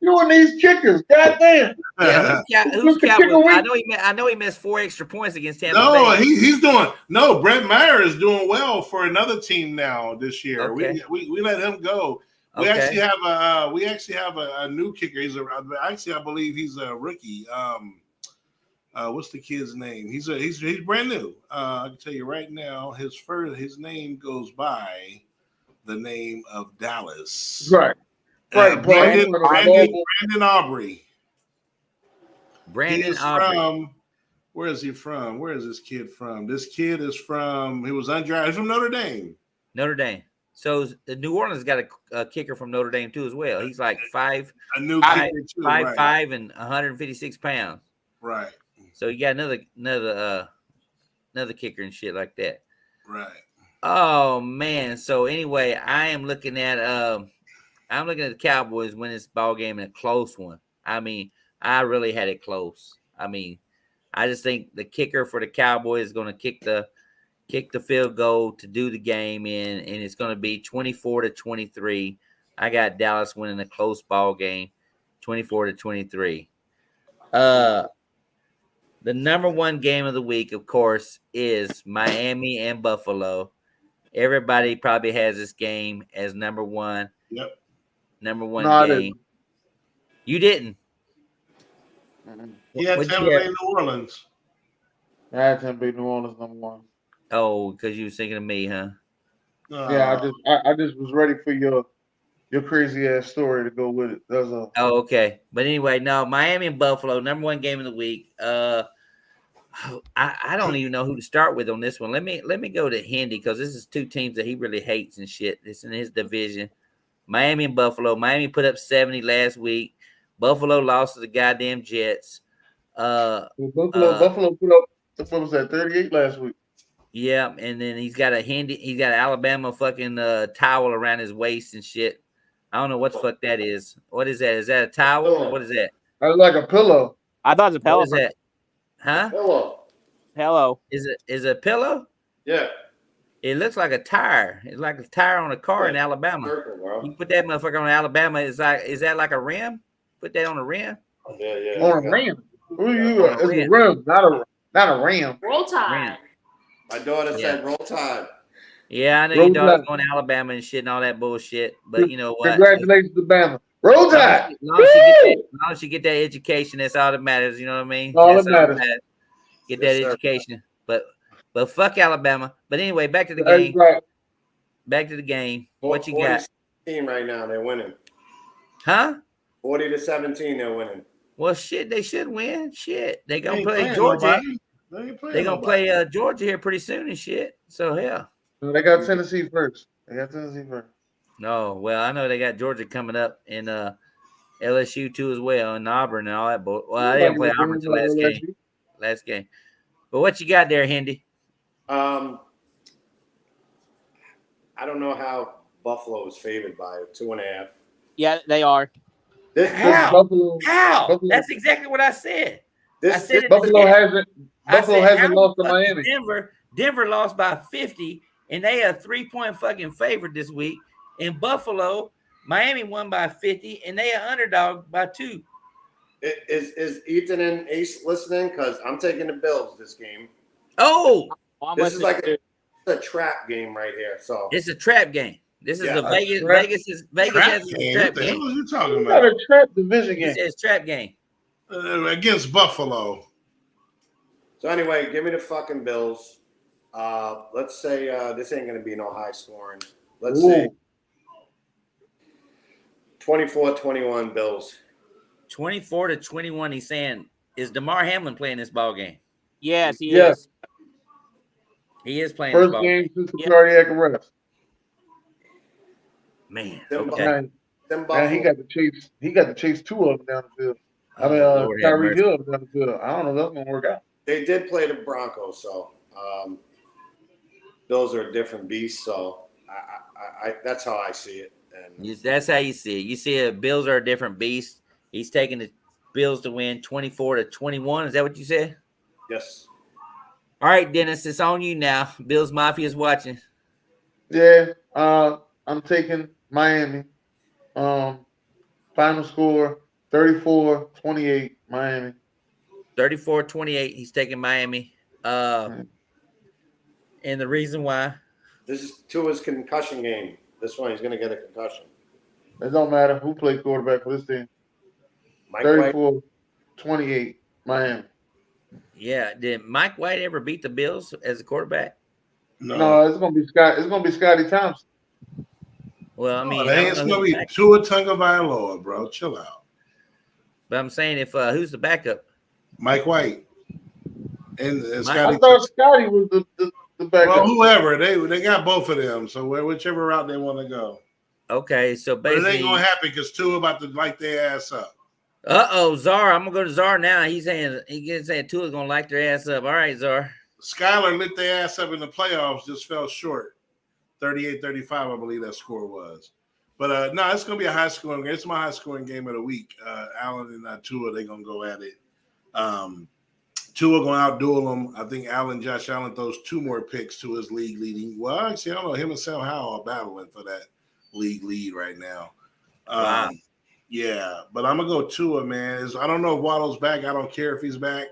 You and these kickers, goddamn. Yeah, who's Cowboys? I know he missed 4 extra points against Tampa Bay. He's doing Brett Maher is doing well for another team now this year. Okay. We let him go. We actually have a new kicker. I believe he's a rookie. What's the kid's name? He's brand new. I can tell you right now, his name goes by the name of Dallas. Right. Brandon Aubrey. Brandon Aubrey. Where is he from? Where is this kid from? This kid is from. He was undrafted. He's from Notre Dame. Notre Dame. So the New Orleans got a kicker from Notre Dame too as well. He's like 5'5", and 156 pounds. Right. So you got another kicker and shit like that. Right. Oh man. So anyway, I'm looking at the Cowboys win this ball game in a close one. I mean, I really had it close. I mean, I just think the kicker for the Cowboys is going to kick the field goal to do the game in, and it's going to be 24-23. I got Dallas winning a close ball game, 24-23. The number one game of the week, of course, is Miami and Buffalo. Everybody probably has this game as number one. Yep. Number one game. You didn't. Yeah, Tampa Bay, New Orleans. I had Tampa Bay, New Orleans number one. Oh, because you was thinking of me, huh? Yeah, I just was ready for your crazy ass story to go with it. That's all. Oh, okay. But anyway, no, Miami and Buffalo, number one game of the week. I don't even know who to start with on this one. Let me go to Hendy because this is two teams that he really hates and shit. It's in his division. Miami and Buffalo. Miami put up 70 last week. Buffalo lost to the goddamn Jets. Buffalo put up, what was that, 38 last week? Yeah, and then he's got an Alabama fucking towel around his waist and shit. I don't know what the fuck that is. What is that? Is that a towel? What is that? That's like a pillow. I thought it was a pillow. What is that? Huh? Hello. Pillow. Is it a pillow? Yeah. It looks like a tire. It's like a tire on a car in Alabama. Circle, bro. You put that motherfucker on Alabama. Is that like a rim? Put that on a rim. Yeah. On a ram. Who you? On a It's rim. a rim, not a ram. Roll Tide. My daughter said roll tide. Yeah, I know Roll your daughter's Tide. going to Alabama and shit and all that bullshit. But you know what? Congratulations to Bama. Roll Tide. As long as she get that education, that's all that matters. You know what I mean? All That's that matters. Get Yes, that sir. education. But fuck Alabama. But anyway, back to the That's game. right. Back to the game. What you got? 40-17 right now, they're winning. Huh? 40-17, they're winning. Well, shit, they should win. Shit, they They gonna ain't play playing Georgia. nobody. They ain't playing They gonna nobody. play Georgia here pretty soon and shit. So hell. They got Tennessee first. No, well, I know they got Georgia coming up and LSU too as well, and Auburn and all that. Well, I didn't play Auburn until last game. But what you got there, Hendy? I don't know how Buffalo is favored by 2.5. Yeah, they are. How? Buffalo That's exactly what I said. I said it Buffalo again. hasn't lost to Fuck is Miami. Denver lost by 50, and they are 3-point fucking favorite this week. In Buffalo, Miami won by 50, and they are underdog by 2. Is Ethan and Ace listening? Because I'm taking the Bills this game. Oh, Well, I'm This is listening. like a trap game right here. So it's a trap game. This is Yeah, the a Vegas. trap- Vegas Trap has a game? trap What the hell game. are you talking It's not about? a trap division It game. says trap game. Against Buffalo. So anyway, give me the fucking Bills. Let's say this ain't gonna be no high scoring. Let's say Ooh. 24-21 Bills. 24-21. He's saying, is DeMar Hamlin playing this ball game? Yes, he Yes. is. He is playing this First ball game since the Yeah. cardiac arrest. Man, Them okay. Man, Them man, Buffalo, he got to chase two of them down the field. Oh, Lord have Tyreek mercy. Hill down the field. I don't know if that's gonna work out. they did play the Broncos, so Bills are a different beast. So I that's how I see it. And That's how you see it. You see it. Bills are a different beast. He's taking the Bills to win 24-21. Is that what you said? yes, All right, Dennis, it's on you now. Bills Mafia's watching. Yeah, I'm taking Miami. Final score 34-28 Miami. 34-28. He's taking Miami. And the reason why? this is Tua's concussion game. This one he's gonna get a concussion. It don't matter who plays quarterback for this team. Mike White, 34-28 Miami. Yeah. Did Mike White ever beat the Bills as a quarterback? No, it's gonna be Scotty Thompson. Well, I mean, It's gonna be Tua Tagovailoa, bro. Chill out. but I'm saying if who's the backup? Mike White and I Scotty. thought Scotty was the backup. Well, whoever they got both of them, so whichever route they want to go. Okay, so But it basically, ain't gonna happen because Tua about to light their ass up. Czar. I'm gonna go to Czar now. He's saying Tua's gonna light their ass up. All right, Czar. Skyler lit their ass up in the playoffs, just fell short. 38-35, I believe that score was. But no, it's gonna be a high scoring game. It's my high scoring game of the week. Allen and Tua, they're gonna go at it. Tua gonna outduel them. I think Josh Allen throws 2 more picks to his league leading. Well, actually, I don't know. Him and Sam Howell are battling for that league lead right now. Wow. Yeah, but I'm gonna go Tua, man. I don't know if Waddle's back. I don't care if he's back,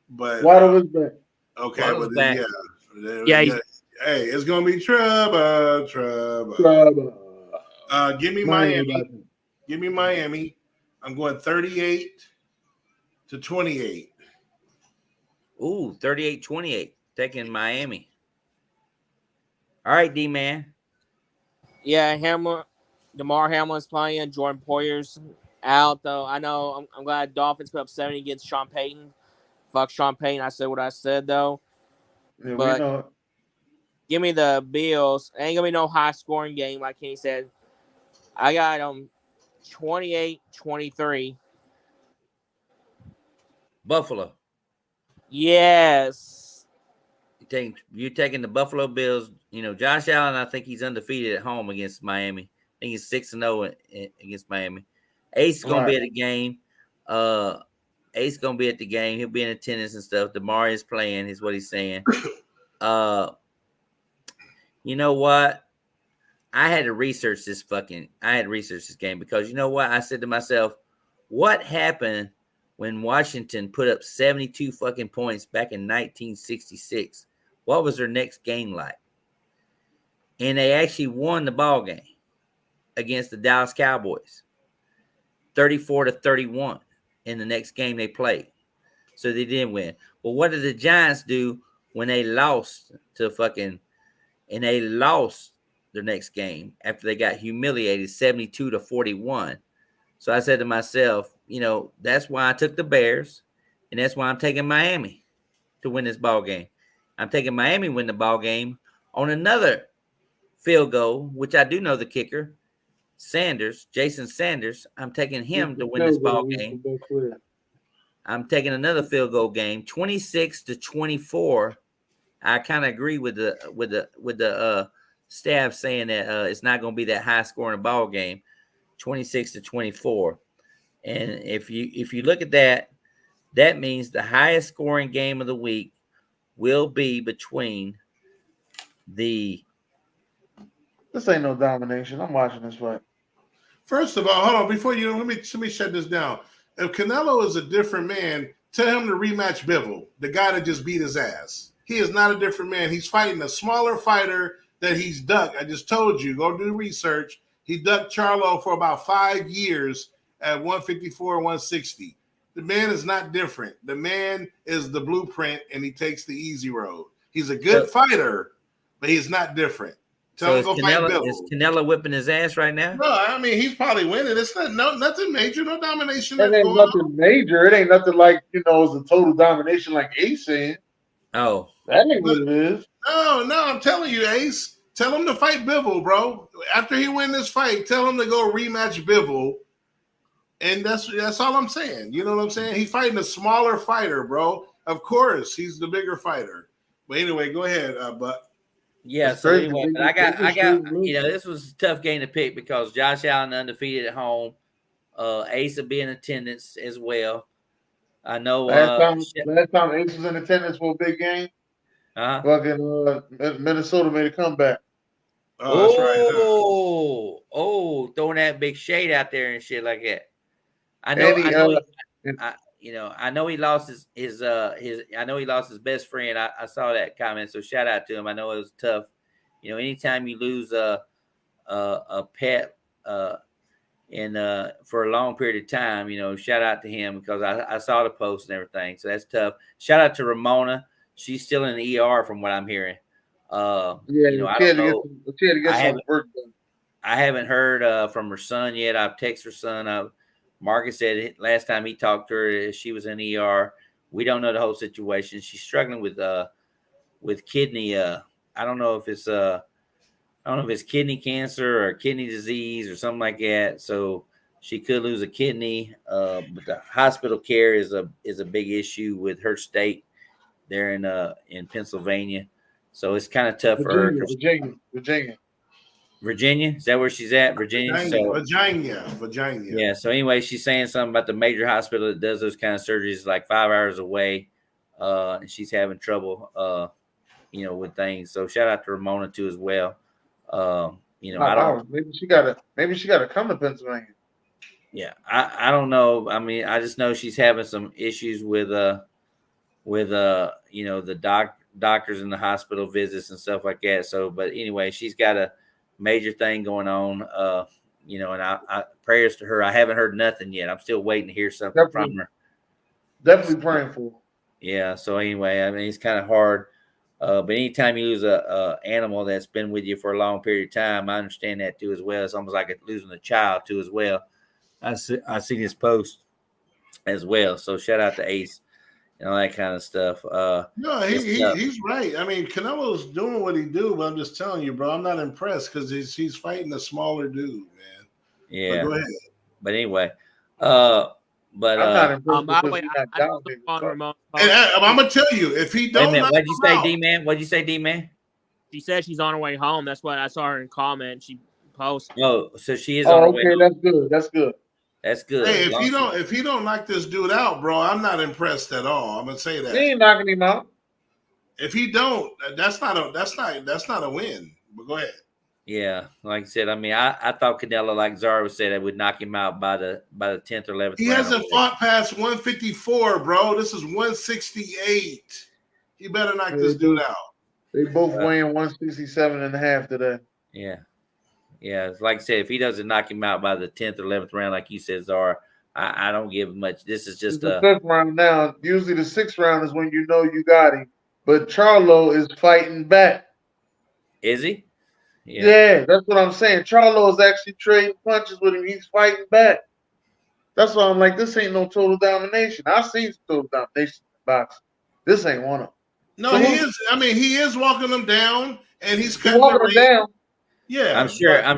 but Waddle is back. okay, Waddle's but back. Yeah, hey, it's gonna be trouble. Give me Miami. Give me Miami. I'm going 38-28. Ooh, 38-28. Taking Miami. All right, D-Man. Yeah, DeMar Hamlin's playing. Jordan Poyer's out, though. I know. I'm glad Dolphins put up 70 against Sean Payton. Fuck Sean Payton. I said what I said though. Yeah, But we know it. give me the Bills. Ain't gonna be no high scoring game like Kenny said. I got 28-23. Buffalo. Yes. You're taking the Buffalo Bills. Josh Allen, I think he's undefeated at home against Miami. I think he's 6-0 against Miami. Ace is gonna be at the game. Ace gonna be at the game. He'll be in attendance and stuff. DeMar is playing, is what he's saying. You know what? I had to research this game because you know what? I said to myself, what happened when Washington put up 72 fucking points back in 1966? What was their next game like? And they actually won the ball game against the Dallas Cowboys, 34-31 in the next game they played. So they didn't win. Well, what did the Giants do when they lost they lost their next game after they got humiliated 72-41? So I said to myself, that's why I took the Bears, and that's why I'm taking Miami to win this ball game. I'm taking Miami to win the ball game on another field goal, which I do know the kicker, Jason Sanders. I'm taking him to win this ball game. I'm taking another field goal game, 26-24. I kind of agree with the staff saying that it's not going to be that high scoring ball game, 26-24. And if you look at that, that means the highest scoring game of the week will be between the. This ain't no domination. I'm watching this fight. First of all, hold on. Before you, let me shut this down. If Canelo is a different man, tell him to rematch Bivol, the guy that just beat his ass. He is not a different man. He's fighting a smaller fighter that he's ducked. I just told you, go do research. He ducked Charlo for about 5 years at 154 and 160. The man is not different. The man is the blueprint, and he takes the easy road. He's a good fighter, but he's not different. Tell him to go fight Bivol. Is Canelo whipping his ass right now? No, I mean, he's probably winning. It's nothing major, no domination. It ain't nothing major. It ain't nothing like, it's a total domination like Ace saying. Oh. That ain't what it is. No, I'm telling you, Ace. Tell him to fight Bivol, bro. After he win this fight, tell him to go rematch Bivol. And that's all I'm saying. You know what I'm saying? He's fighting a smaller fighter, bro. Of course, he's the bigger fighter. But anyway, go ahead, Buck. Yeah, so anyway, but I got this was a tough game to pick because Josh Allen undefeated at home. Ace will be in attendance as well. I know last time Ace was in attendance for a big game. Fucking Minnesota made a comeback. Oh, that's right. Throwing that big shade out there and shit like that. I know he lost his best friend. I saw that comment, so shout out to him. I know it was tough. Anytime you lose a pet for a long period of time, shout out to him because I saw the post and everything. So that's tough. Shout out to Ramona. She's still in the ER from what I'm hearing. I don't know. I haven't heard from her son yet. I've texted her son. Marcus said last time he talked to her, she was in ER. We don't know the whole situation. She's struggling with kidney. I don't know if it's kidney cancer or kidney disease or something like that. So she could lose a kidney. But the hospital care is a big issue with her state there in Pennsylvania. So it's kind of tough for her. Virginia, is that where she's at? Virginia. Virginia. Yeah. So anyway, she's saying something about the major hospital that does those kind of surgeries, like 5 hours away, and she's having trouble, with things. So shout out to Ramona too as well. Maybe she got to come to Pennsylvania. Yeah, I don't know. I mean, I just know she's having some issues with the doctors in the hospital visits and stuff like that. So, but anyway, she's got a major thing going on, and I prayers to her. I haven't heard nothing yet. I'm still waiting to hear something from her. Definitely praying for her. Yeah. So anyway, I mean, it's kind of hard. But anytime you lose a animal that's been with you for a long period of time, I understand that too as well. It's almost like losing a child too as well. I see this post as well. So shout out to Ace and all that kind of stuff. No, he's right. I mean, Canelo's doing what he do, but I'm just telling you, bro, I'm not impressed because he's fighting a smaller dude, man. Yeah. But go ahead. But anyway, but I'm not impressed by the because way, he's not I know dominating. on Ramon. And I'm gonna tell you, if he wait a don't, minute, knock what'd you him say, out- D-Man? What'd you say, D-Man? She said she's on her way home. That's what I saw her in comment. She posted. Oh, so she is on her Oh, way. okay, that's good. That's good. That's good. Hey, Long- if he don't knock this dude out, bro, I'm not impressed at all. I'm gonna say He that. ain't knocking him out. If he don't, that's not a win. But go ahead. Yeah, like I said, I mean, I thought Canelo, like Zara said, it would knock him out by the 10th or 11th. He round. hasn't fought past 154, bro. This is 168. He better knock this dude out. They both weighing 167.5 today. Yeah. Yeah, like I said, if he doesn't knock him out by the 10th or 11th round, like you said, Zara, I don't give much. This is just the fifth round now. Usually the sixth round is when you know you got him. But Charlo is fighting back. Is he? Yeah, that's what I'm saying. Charlo is actually trading punches with him. He's fighting back. That's why I'm like, this ain't no total domination. I've seen total domination in boxing. This ain't one of them. No, So he is. I mean, he is walking them down, and he's cutting walking the them down. Yeah, I'm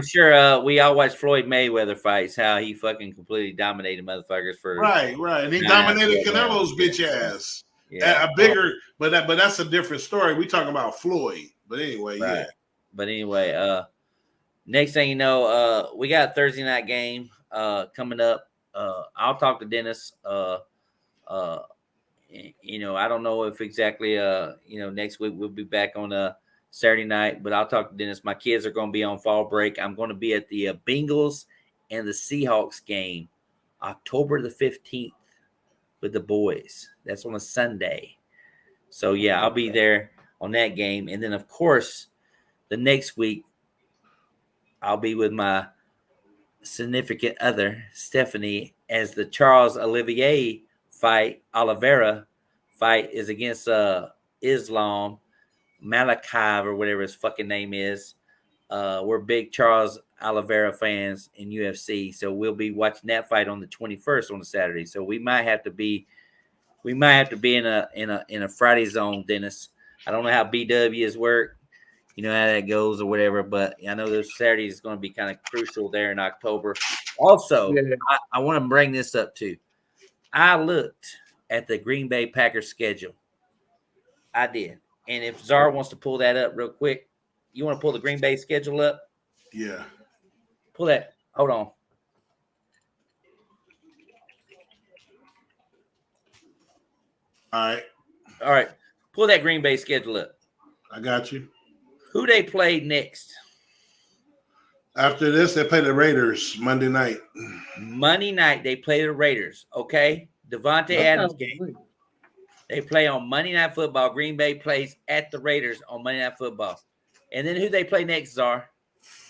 sure. We all watched Floyd Mayweather fights. How he fucking completely dominated motherfuckers for right, and he dominated Canelo's bitch ass. Yeah, a bigger, but that's a different story. We talking about Floyd, but anyway, right. yeah. But anyway, next thing you know, we got a Thursday night game coming up. I'll talk to Dennis. You know, I don't know if exactly you know, next week we'll be back on a Saturday night, but I'll talk to Dennis. My kids are going to be on fall break. I'm going to be at the Bengals and the Seahawks game October the 15th with the boys. That's on a Sunday. So yeah, I'll be there on that game. And then of course, the next week I'll be with my significant other, Stephanie, as the Charles Oliveira fight is against Islam Malakov or whatever his fucking name is. We're big Charles Oliveira fans in UFC, so we'll be watching that fight on the 21st on a Saturday. So we might have to be in a Friday zone, Dennis. I don't know how BWs work, you know how that goes or whatever, but I know those Saturdays is going to be kind of crucial there in October. Also, I want to bring this up too. I looked at the Green Bay Packers schedule. I did. And if Zara wants to pull that up real quick, you want to pull the Green Bay schedule up? Yeah. Pull that. Hold on. All right. Pull that Green Bay schedule up. I got you. Who they played next? After this, they play the Raiders Monday night. Monday night, they play the Raiders. Okay. Devontae Adams game. They play on Monday Night Football. Green Bay plays at the Raiders on Monday Night Football. And then who they play next, Czar?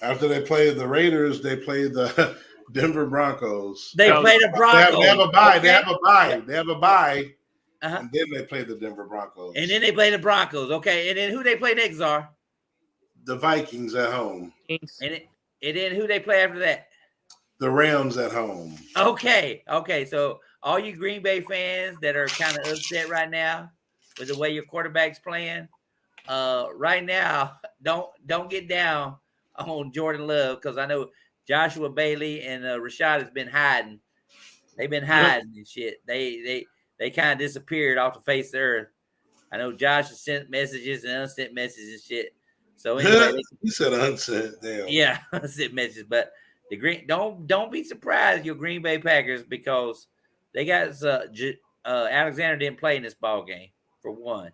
After they play the Raiders, they play the Denver Broncos. They play the Broncos. They have a bye. Okay. They have a bye. And then they play the Denver Broncos. And then they play the Broncos. Okay. And then who they play next, Czar? The Vikings at home. And then who they play after that? The Rams at home. Okay. So all you Green Bay fans that are kind of upset right now with the way your quarterback's playing, right now, don't get down on Jordan Love, because I know Joshua Bailey and Rashad has been hiding. They've been hiding and shit. They kind of disappeared off the face of the earth. I know Josh has sent messages and unsent messages and shit. So anyway, he said unsent. Damn. Yeah, unsent messages. But the Green don't be surprised, your Green Bay Packers, because they got Alexander didn't play in this ball game for one.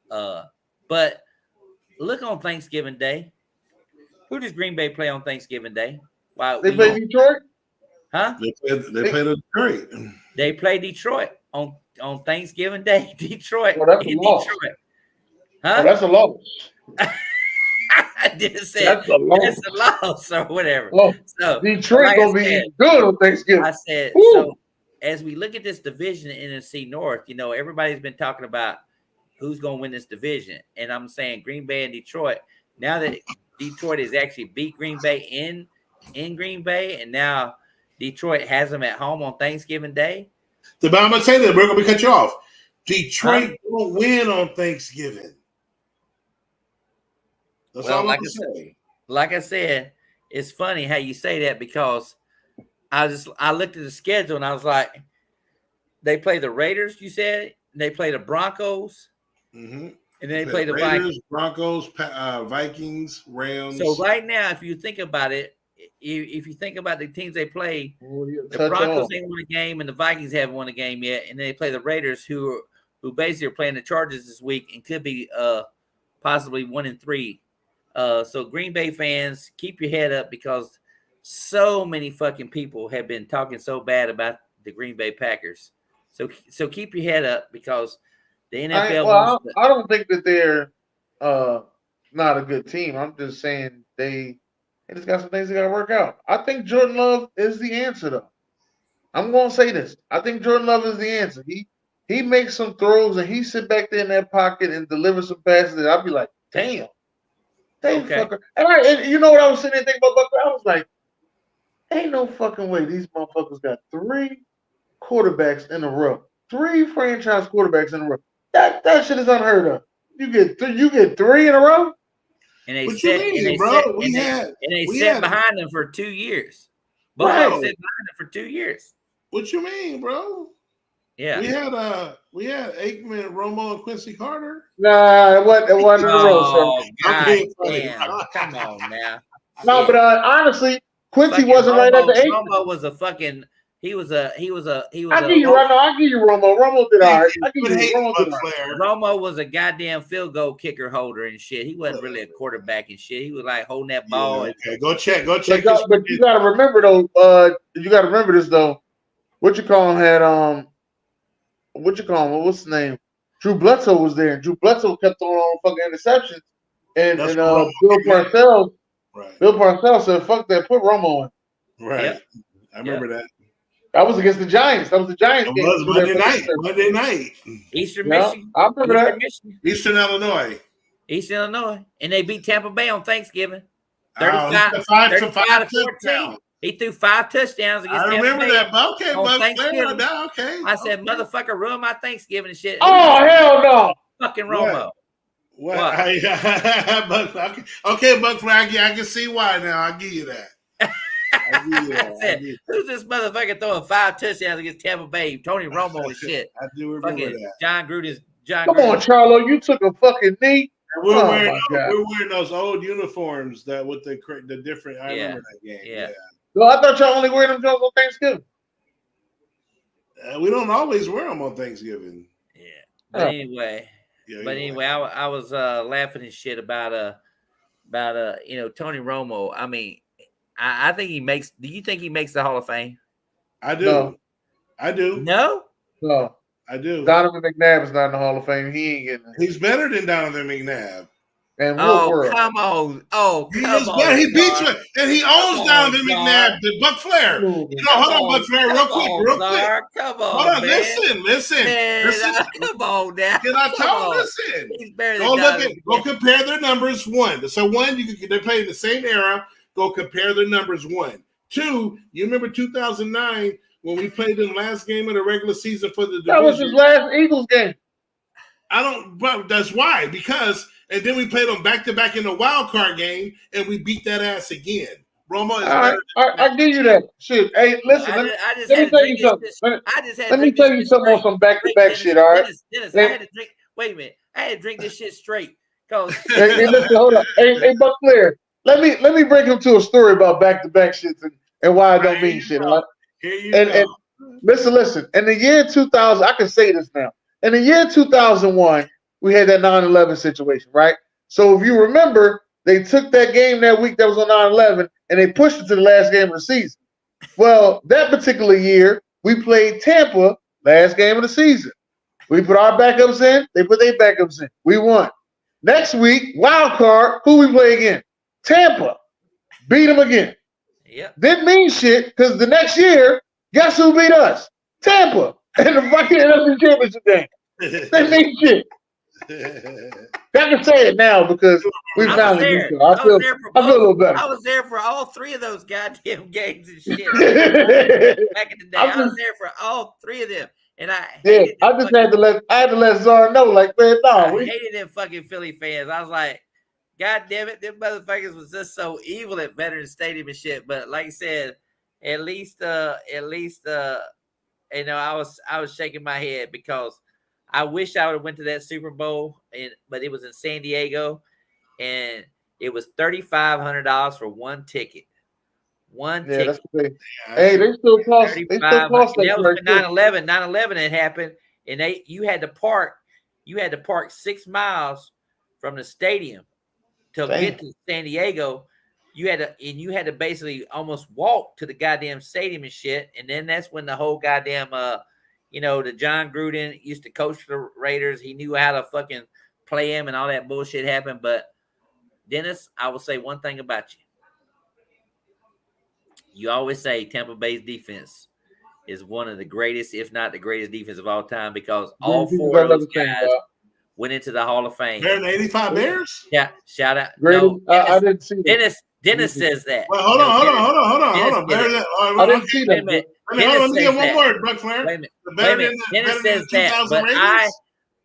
But look on Thanksgiving Day. Who does Green Bay play on Thanksgiving Day? Wow, they play Detroit? Huh? They play Detroit. They play Detroit on Thanksgiving Day. Detroit. Well, that's a loss. Detroit. Huh? Well, that's a loss. I didn't say that's a loss or whatever. Oh, so Detroit like gonna be good on Thanksgiving. I said, Woo. so as we look at this division in NFC North, you know, everybody's been talking about who's going to win this division. And I'm saying Green Bay and Detroit. Now that Detroit has actually beat Green Bay in Green Bay, and now Detroit has them at home on Thanksgiving Day. But I'm going to say that we're going to cut you off. Detroit won't win on Thanksgiving. That's all I'm gonna say. Like I said, it's funny how you say that because I looked at the schedule and I was like, they play the Raiders, you said, and they play the Broncos, Mm-hmm. and then they play the Raiders, Vikings. Broncos, Vikings, Rams. So right now, if you think about it, if you think about the teams they play, the Broncos ain't won a game and the Vikings haven't won a game yet, and they play the Raiders who basically are playing the Chargers this week and could be possibly 1-3. So Green Bay fans, keep your head up because so many fucking people have been talking so bad about the Green Bay Packers. So keep your head up because the NFL. I don't think that they're not a good team. I'm just saying they just got some things they got to work out. I think Jordan Love is the answer, though. I'm going to say this. I think Jordan Love is the answer. He makes some throws and he sit back there in that pocket and deliver some passes that I'll be like, damn. Fucker. And you know what I was sitting there thinking about Buc Flair? I was like, ain't no fucking way these motherfuckers got 3 quarterbacks in a row. 3 franchise quarterbacks in a row. That shit is unheard of. You get 3 in a row? And they what sat, you mean, and they bro? sat, and they sat behind them for 2 years. Both sat behind them for 2 years. What you mean, bro? Yeah. We had Aikman, Romo, and Quincy Carter. Nah, it wasn't in a row, sir. God damn. Come on now. No, but honestly, Quincy wasn't right at the 8. Romo was a fucking he was a I give you Romo. Romo did all right. Romo was a goddamn field goal kicker holder and shit. He wasn't really a quarterback and shit. He was like holding that ball. Yeah, okay. Go check. But you gotta remember though, you gotta remember this though. What's his name? Drew Bledsoe was there, and Drew Bledsoe kept throwing on fucking interceptions. And Bill Parcells, Bill Parcells said, "Fuck that, put Romo in." Right, yep. I remember that. That was against the Giants. That was the Giants game. It was Monday night. Eastern Michigan. I remember that. Eastern Illinois, and they beat Tampa Bay on Thanksgiving. 35 to 14. He threw 5 touchdowns against Tampa Bay. I remember that. Okay, Buc Flair. Okay. I said, motherfucker, ruin my Thanksgiving and shit. Oh, hell no. Fucking Romo. What? Okay, Buc Flair, I can see why now. I'll give you that. I said, who's this motherfucker throwing 5 touchdowns against Tampa Bay? Tony Romo and shit. I do remember that. John Gruden. Come on, Charlo, you took a fucking knee. We're wearing those old uniforms that with the different. I remember that game. Yeah. Well, I thought y'all only wear them jokes on Thanksgiving. We don't always wear them on Thanksgiving. Yeah, but anyway, I was laughing and shit about Tony Romo. I mean, I think he makes. Do you think he makes the Hall of Fame? I do. No. I do. No. I do. Donovan McNabb is not in the Hall of Fame. He ain't getting it. He's better than Donovan McNabb. And come on. He beats me. And he owns Donovan McNabb, the Buc Flair. Hold on, Buc Flair, real quick. Come on. Hold on, listen. Come on now. Can I talk? Listen. He's better than Go compare their numbers. 1. So 1, they play in the same era. Go compare their numbers. 1. 2, you remember 2009 when we played in the last game of the regular season for the division? That was his last Eagles game. But that's why, and then we played them back-to-back in the wild card game, and we beat that ass again. Romo is better. I give you that. Shit. Hey, listen, let me tell you something. Let me tell you something on some back-to-back shit, all right? Dennis, I had to drink. Wait a minute. I had to drink this shit straight. Hey, listen, hold on. Hey, Buc Flair, let me break him to a story about back-to-back shits and why I don't mean shit, all right? Here you go. And listen. In the year 2000, I can say this now. In the year 2001, we had that 9/11 situation, right? So if you remember, they took that game that week that was on 9/11 and they pushed it to the last game of the season. Well, that particular year, we played Tampa last game of the season. We put our backups in, they put their backups in. We won. Next week, wild card, who we play again? Tampa. Beat them again. Yep. Didn't mean shit because the next year, guess who beat us? Tampa. And the fucking NFC Championship game. Didn't mean shit. I can say it now because we finally did so. I feel a little better. I was there for all 3 of those goddamn games and shit. Back in the day, I was there for all 3 of them. And I Yeah, hated I just had to let Czar know, like, man, I no, hated them fucking Philly fans. I was like, God damn it, them motherfuckers was just so evil at Veterans Stadium and shit. But like I said, at least, you know, I was shaking my head because I wish I would have went to that Super Bowl, but it was in San Diego, and it was $3,500 for one ticket. One yeah, that's ticket. what they. Hey, they still cost. They still 35. cost And that that was price. when 9/11. 9/11 had happened, and you had to park 6 miles from the stadium to Damn. get to San Diego. You had to basically almost walk to the goddamn stadium and shit. And then that's when the whole goddamn the John Gruden used to coach the Raiders. He knew how to fucking play him and all that bullshit happened. But Dennis, I will say one thing about you. You always say Tampa Bay's defense is one of the greatest, if not the greatest defense of all time, because all Greatest four of defense those I've ever seen, guys Bob. went into the Hall of Fame. Better than 85 Bears? Yeah, shout out. Greatest. No, I didn't see that. Dennis says that. Well, hold on. Better than, I didn't see Wait a that. minute. hold on, let me get one word, Buc Flair. Wait a minute. Better Wait a minute. than Dennis the says that, 2000 but Ravens?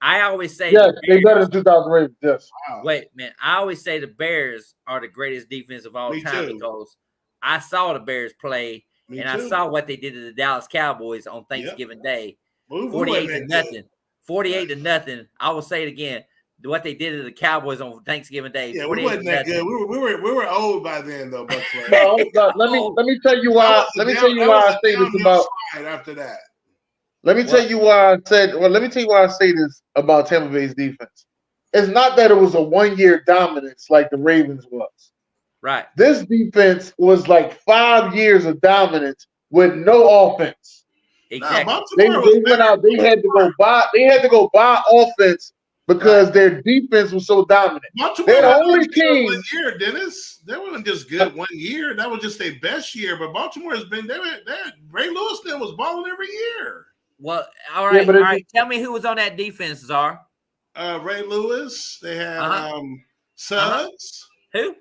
I always say Yes, they better than 2000 Ravens. Yes. Wow. wait, man. I always say the Bears are the greatest defense of all Me time too. because I saw the Bears play Me and too. I saw what they did to the Dallas Cowboys on Thanksgiving Day. We 48 wasn't to that nothing. 48 to nothing. I will say it again. What they did to the Cowboys on Thanksgiving Day. Yeah, we wasn't that good. We were old by then though, Buc Flair. No, let me tell you why. Let me tell you why I say this about. After that. Let me tell you why I said. Well, let me tell you why I say this about Tampa Bay's defense. It's not that it was a 1 year dominance like the Ravens was. Right. This defense was like 5 years of dominance with no offense. Exactly. They went out. They had to go buy. They had to go buy offense because their defense was so dominant. They're the only team. 1 year, Dennis. They weren't just good 1 year. That was just their best year. But Baltimore has been. Ray Lewis then was balling every year. Well, all right. Yeah, but all right. Tell me who was on that defense, Czar. Ray Lewis. They had Suggs. Who?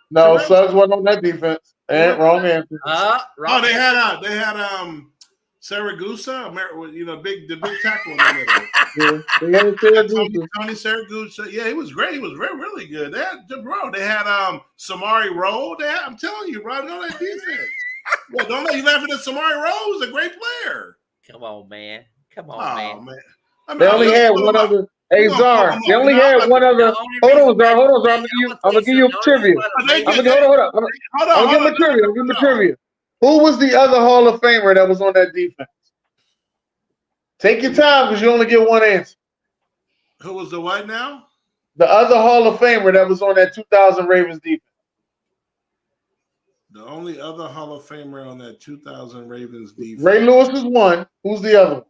No, Suggs wasn't on that defense. Wrong answer. Wrong they had Saragusa, the big tackle in the middle. Tony Saragusa. Yeah, he was great. He was really good. They had Samari Rowe. I'm telling you, bro, I know that defense. Well, don't let you laughing at Samari Rowe. He's a great player. Come on, man. Man. They only had one other. Hey, Czar, they only had one other. Hold on, Czar. I'm gonna give you trivia. Hold on. I'm gonna give you trivia. Who was the other Hall of Famer that was on that defense? Take your time because you only get one answer. Who was the what now? The other Hall of Famer that was on that 2000 Ravens defense. The only other Hall of Famer on that 2000 Ravens defense. Ray Lewis is one. Who's the other one?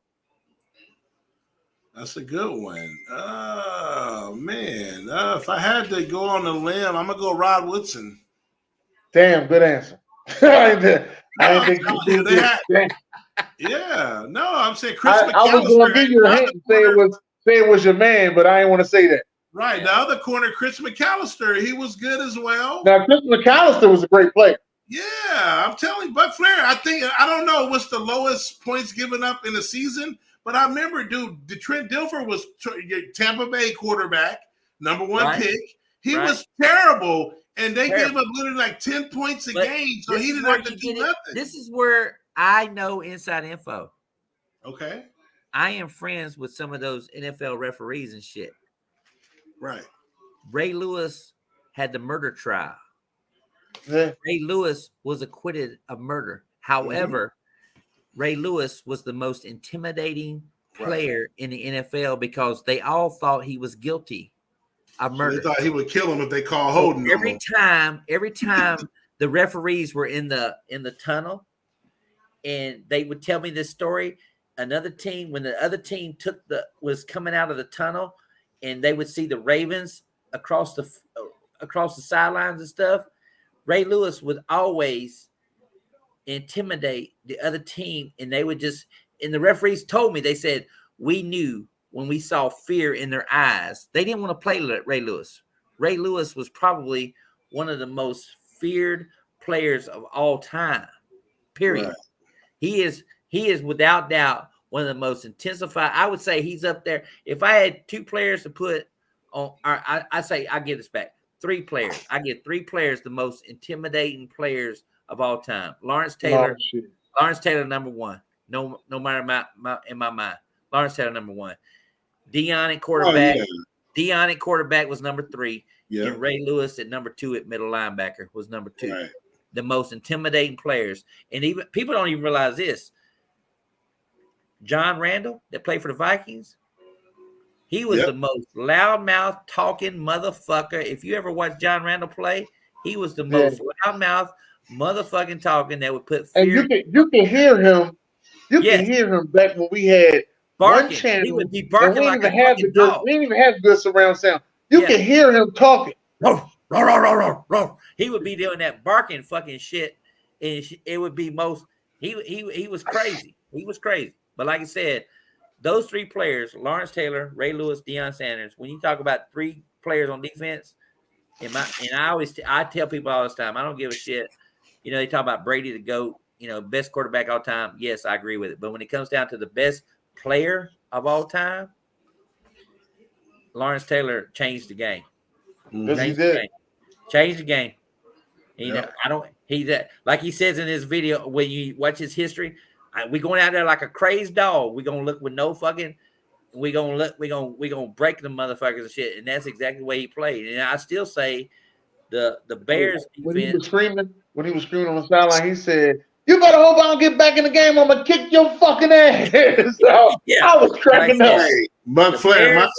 That's a good one. Oh, man. If I had to go on a limb, I'm going to go Rod Woodson. Damn, good answer. I didn't think you did that. Yeah. No, I'm saying Chris McAllister. I was going to give you a hint and say it was your man, but I didn't want to say that. Right. The other corner, Chris McAllister, he was good as well. Now, Chris McAllister was a great player. Yeah, I'm telling you, Buc Flair, I don't know what's the lowest points given up in a season, but I remember, dude, Trent Dilfer was Tampa Bay quarterback, number one pick. He was terrible, and they gave up literally like 10 points a game, so he didn't have to do nothing. This is where I know inside info. Okay. I am friends with some of those NFL referees and shit. Right. Ray Lewis had the murder trial. Yeah. Ray Lewis was acquitted of murder. However, Ray Lewis was the most intimidating player in the NFL because they all thought he was guilty of murder. They thought he would kill him if they call holding him. Every time the referees were in the tunnel, and they would tell me this story. Another team, when the other team was coming out of the tunnel, and they would see the Ravens across the sidelines and stuff, Ray Lewis would always intimidate the other team, and they would and the referees told me, they said, we knew when we saw fear in their eyes. They didn't want to play Ray Lewis. Ray Lewis was probably one of the most feared players of all time, period. Right. He is without doubt one of the most intensified. I would say he's up there. If I had 2 players to put on, I say I give this back. 3 players. I give 3 players the most intimidating players of all time. Lawrence Taylor. Oh, Lawrence Taylor, number 1. No matter in my mind. Lawrence Taylor, number 1. Deion at quarterback. Oh, yeah. Deion at quarterback was number 3. Yeah. And Ray Lewis at number 2 at middle linebacker was number 2. Right. The most intimidating players. And even people don't even realize this. John Randall, that played for the Vikings, he was the most loudmouth talking motherfucker. If you ever watched John Randall play, he was the most loudmouth motherfucking talking that would put fear. And you can hear him. You can hear him back when we had barking. One channel. He would be barking like a fucking good, dog. we didn't even have good surround sound. You can hear him talking. He would be doing that barking fucking shit, and it would be most. He was crazy. He was crazy. But like I said, those 3 players, Lawrence Taylor, Ray Lewis, Deion Sanders, when you talk about 3 players on defense, I tell people all this time, I don't give a shit. You know, they talk about Brady the GOAT, best quarterback all time. Yes, I agree with it. But when it comes down to the best player of all time, Lawrence Taylor changed the game. Yes, he did. Changed the game. Like he says in his video, when you watch his history, we going out there like a crazed dog. We gonna look with no fucking. We gonna break them motherfuckers and shit. And that's exactly the way he played. And I still say the Bears when defense. he was screaming on the sideline, he said, "You better hope I don't get back in the game. I'm gonna kick your fucking ass." So I was cracking up. Buc Flair, my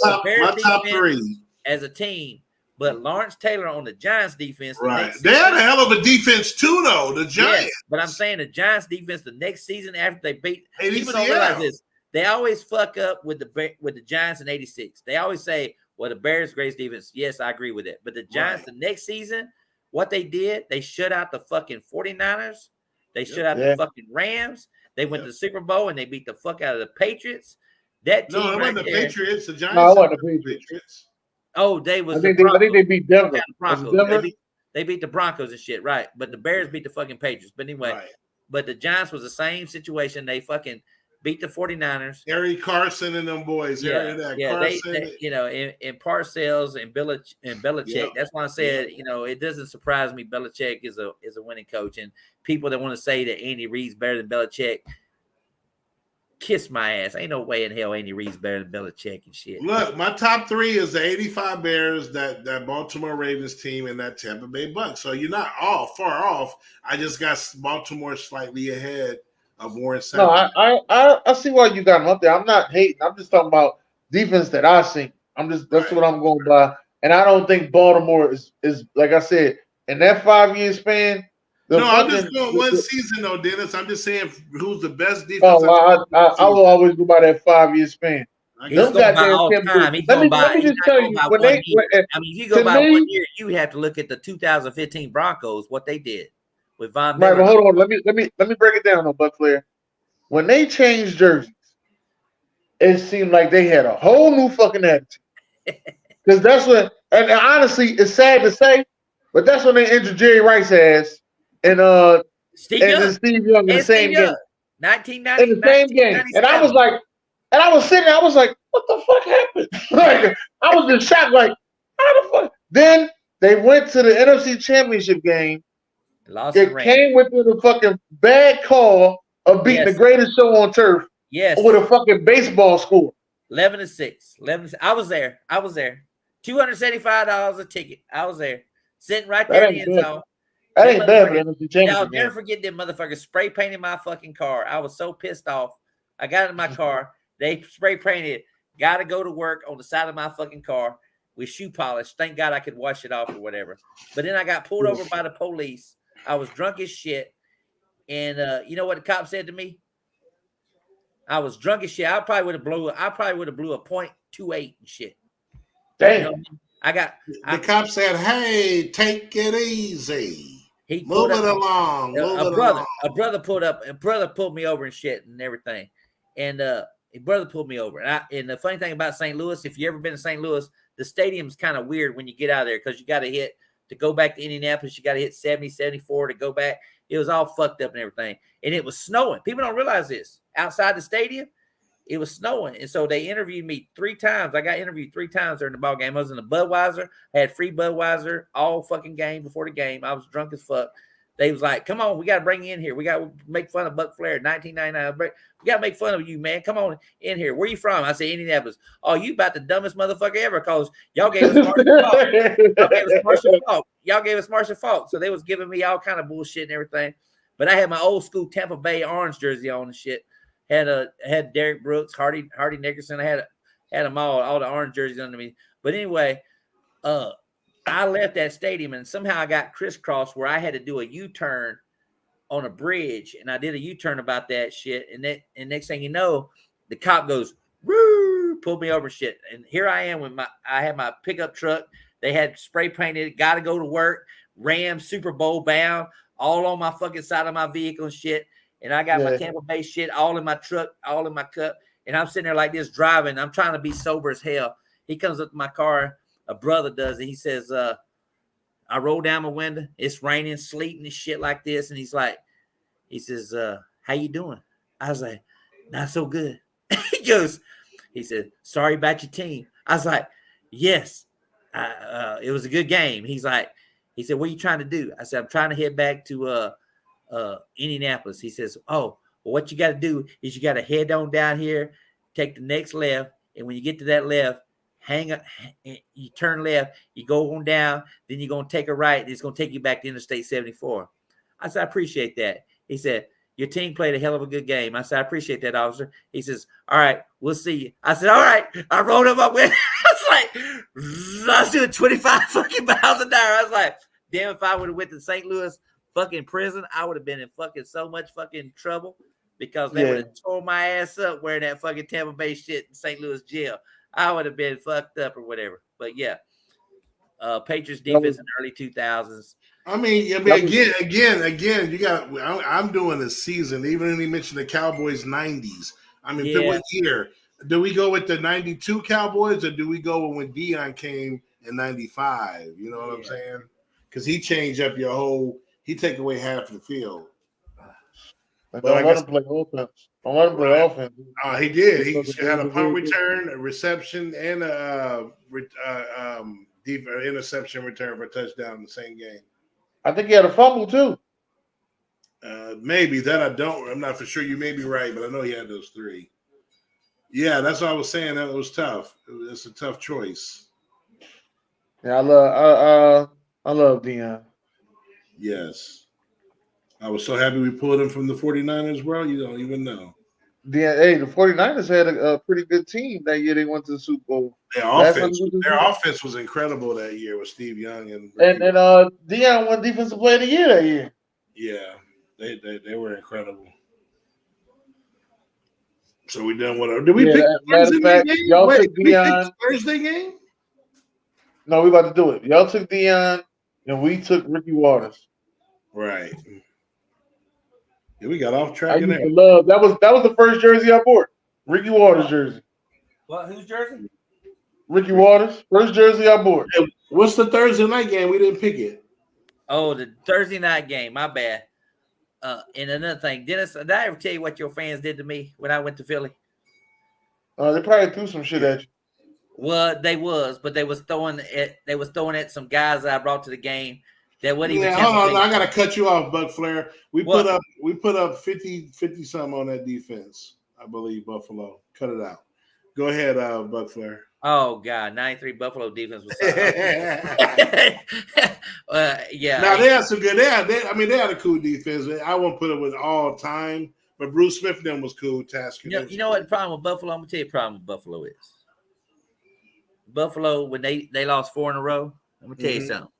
top 3 as a team. But Lawrence Taylor on the Giants defense. Right. They had a hell of a defense too, though. The Giants. Yes, but I'm saying the Giants defense the next season after they beat. People don't ACL. realize this. They always fuck up with the Giants in '86. They always say, "Well, the Bears' greatest defense." Yes, I agree with it. But the Giants the next season, what they did, they shut out the fucking 49ers. They shut out the fucking Rams. They went to the Super Bowl and they beat the fuck out of the Patriots. That team it wasn't the Patriots. The Giants. No, it wasn't the Patriots. Oh, they was. I think they beat Denver. They beat the Broncos and shit, right? But the Bears beat the fucking Patriots. But anyway, but the Giants was the same situation. They fucking beat the 49ers. Eric Carson and them boys. And Parcells and Belichick. Yeah. That's why I said, it doesn't surprise me. Belichick is a winning coach, and people that want to say that Andy Reid's better than Belichick, kiss my ass. Ain't no way in hell Andy Reid's better than Belichick and shit. Look, my top 3 is the '85 Bears, that Baltimore Ravens team, and that Tampa Bay Bucs. So you're not far off. I just got Baltimore slightly ahead of Warren Sapp. No, I see why you got them up there. I'm not hating. I'm just talking about defense that I see. That's what I'm going by. And I don't think Baltimore is like I said, in that 5-year span. I'm just going one season though, Dennis. I'm just saying who's the best defense. I will always go by that 5-year span. He's going by all time. Let me just tell you, if you go by 1 year, you have to look at the 2015 Broncos, what they did with Von Miller. Right, but hold on. Let me break it down on Buc Flair. When they changed jerseys, it seemed like they had a whole new fucking attitude. Because that's what, and honestly, it's sad to say, but that's when they injured Jerry Rice's ass. And Steve Young in the same game. 1990. In the same game. And I was sitting there, I was like, what the fuck happened? Like, I was just shocked, like, how the fuck? Then they went to the NFC Championship game. It came with the fucking bad call of beating the greatest show on turf. Yes. With a fucking baseball score. 11-6. I was there. $275 a ticket. I was there. Sitting right there in the end zone. That ain't bad for NFC Championship. I'll never forget them motherfuckers spray painting my fucking car. I was so pissed off. I got in my car. They spray painted, gotta go to work on the side of my fucking car with shoe polish. Thank God I could wash it off or whatever. But then I got pulled over by the police. I was drunk as shit. And you know what the cop said to me? I was drunk as shit. I probably would have blew a .28 and shit. Damn. You know what I mean? The cop said, "Hey, take it easy. He move it along." A brother pulled up, and brother pulled me over and shit and everything. And his brother pulled me over. And the funny thing about St. Louis, if you ever been to St. Louis, the stadium's kind of weird when you get out of there because you got to go back to Indianapolis. You got to hit 70, 74 to go back. It was all fucked up and everything. And it was snowing. People don't realize this. Outside the stadium, it was snowing, and so they interviewed me 3 times. I got interviewed 3 times during the ball game. I was in a Budweiser. I had free Budweiser all fucking game before the game. I was drunk as fuck. They was like, "Come on, we got to bring you in here. We got to make fun of Buc Flair, 1999. We got to make fun of you, man. Come on in here. Where you from?" I said, "Indianapolis." "Oh, you about the dumbest motherfucker ever, because y'all gave us Marshall Faulk. Y'all gave us Marshall Faulk." So they was giving me all kind of bullshit and everything. But I had my old school Tampa Bay orange jersey on and shit. Had Derek Brooks, Hardy Nickerson. I had them all the orange jerseys under me. But anyway, I left that stadium, and somehow I got crisscrossed where I had to do a U-turn on a bridge, and I did a U-turn about that shit. And next thing you know, the cop goes, "Woo!" pulled me over and shit. And here I am with I had my pickup truck. They had spray painted, got to go to work, Rams Super Bowl bound, all on my fucking side of my vehicle and shit. And I got my Tampa Bay shit all in my truck, all in my cup. And I'm sitting there like this driving. I'm trying to be sober as hell. He comes up to my car. A brother does it. He says, I roll down my window. It's raining, sleeting and shit like this. And he says, "How you doing?" I was like, "Not so good." He said, "Sorry about your team." I was like, "Yes, it was a good game." He said, "What are you trying to do?" I said, "I'm trying to head back to Indianapolis." He says, "Oh, well, what you got to do is you got to head on down here, take the next left. And when you get to that left, hang up, you turn left, you go on down, then you're going to take a right, and it's going to take you back to Interstate 74. I said, "I appreciate that." He said, "Your team played a hell of a good game." I said, "I appreciate that, officer." He says, "All right, we'll see you." I said, "All right." I rolled up my window. I was doing 25 fucking miles an hour. I was like, damn, if I would have went to St. Louis fucking prison, I would have been in fucking so much fucking trouble, because they would have tore my ass up wearing that fucking Tampa Bay shit in St. Louis jail. I would have been fucked up or whatever. But yeah, Patriots defense in the early 2000s. I mean, again, you got. I'm doing a season. Even when he mentioned the Cowboys 90s. I mean, what year? Do we go with the 92 Cowboys, or do we go when Deion came in 95? You know what I'm saying? Because he changed up your whole. He take away half the field. But don't let him play offense. Don't let him play offense. He did. He had a punt return, a reception, and a interception return for a touchdown in the same game. I think he had a fumble too. Maybe that I'm not for sure. You may be right, but I know he had those 3. Yeah, that's what I was saying. That was tough. It's a tough choice. Yeah, I love Deion. Yes. I was so happy we pulled him from the 49ers, bro. You don't even know. The 49ers had a pretty good team that year. They went to the Super Bowl. Their offense was incredible that year with Steve Young and Deion won Defensive Player of the Year that year. Yeah, they were incredible. So we done whatever. Did we pick Thursday game? Y'all took Deion. Thursday game? No, we about to do it. Y'all took Deion, and we took Ricky Waters. Right. Yeah, we got off track. I used to love that was the first jersey I bought. Ricky Waters jersey. What? Whose jersey? Ricky Waters. First jersey I bought. Hey, what's the Thursday night game? We didn't pick it. Oh, the Thursday night game. My bad. And another thing, Dennis, did I ever tell you what your fans did to me when I went to Philly? They probably threw some shit at you. Well, they was throwing at some guys that I brought to the game. That wasn't even. Hold on, I gotta cut you off, Buc Flair. We put up 50 something on that defense, I believe. Buffalo. Cut it out. Go ahead, Buc Flair. Oh God, 93 Buffalo defense was. Yeah. Now they had some good. They had a cool defense. I won't put it with all time, but Bruce Smith and them was cool. You know what the problem with Buffalo? I'm gonna tell you the problem with Buffalo is. Buffalo, when they lost 4 in a row, I'm gonna tell you something.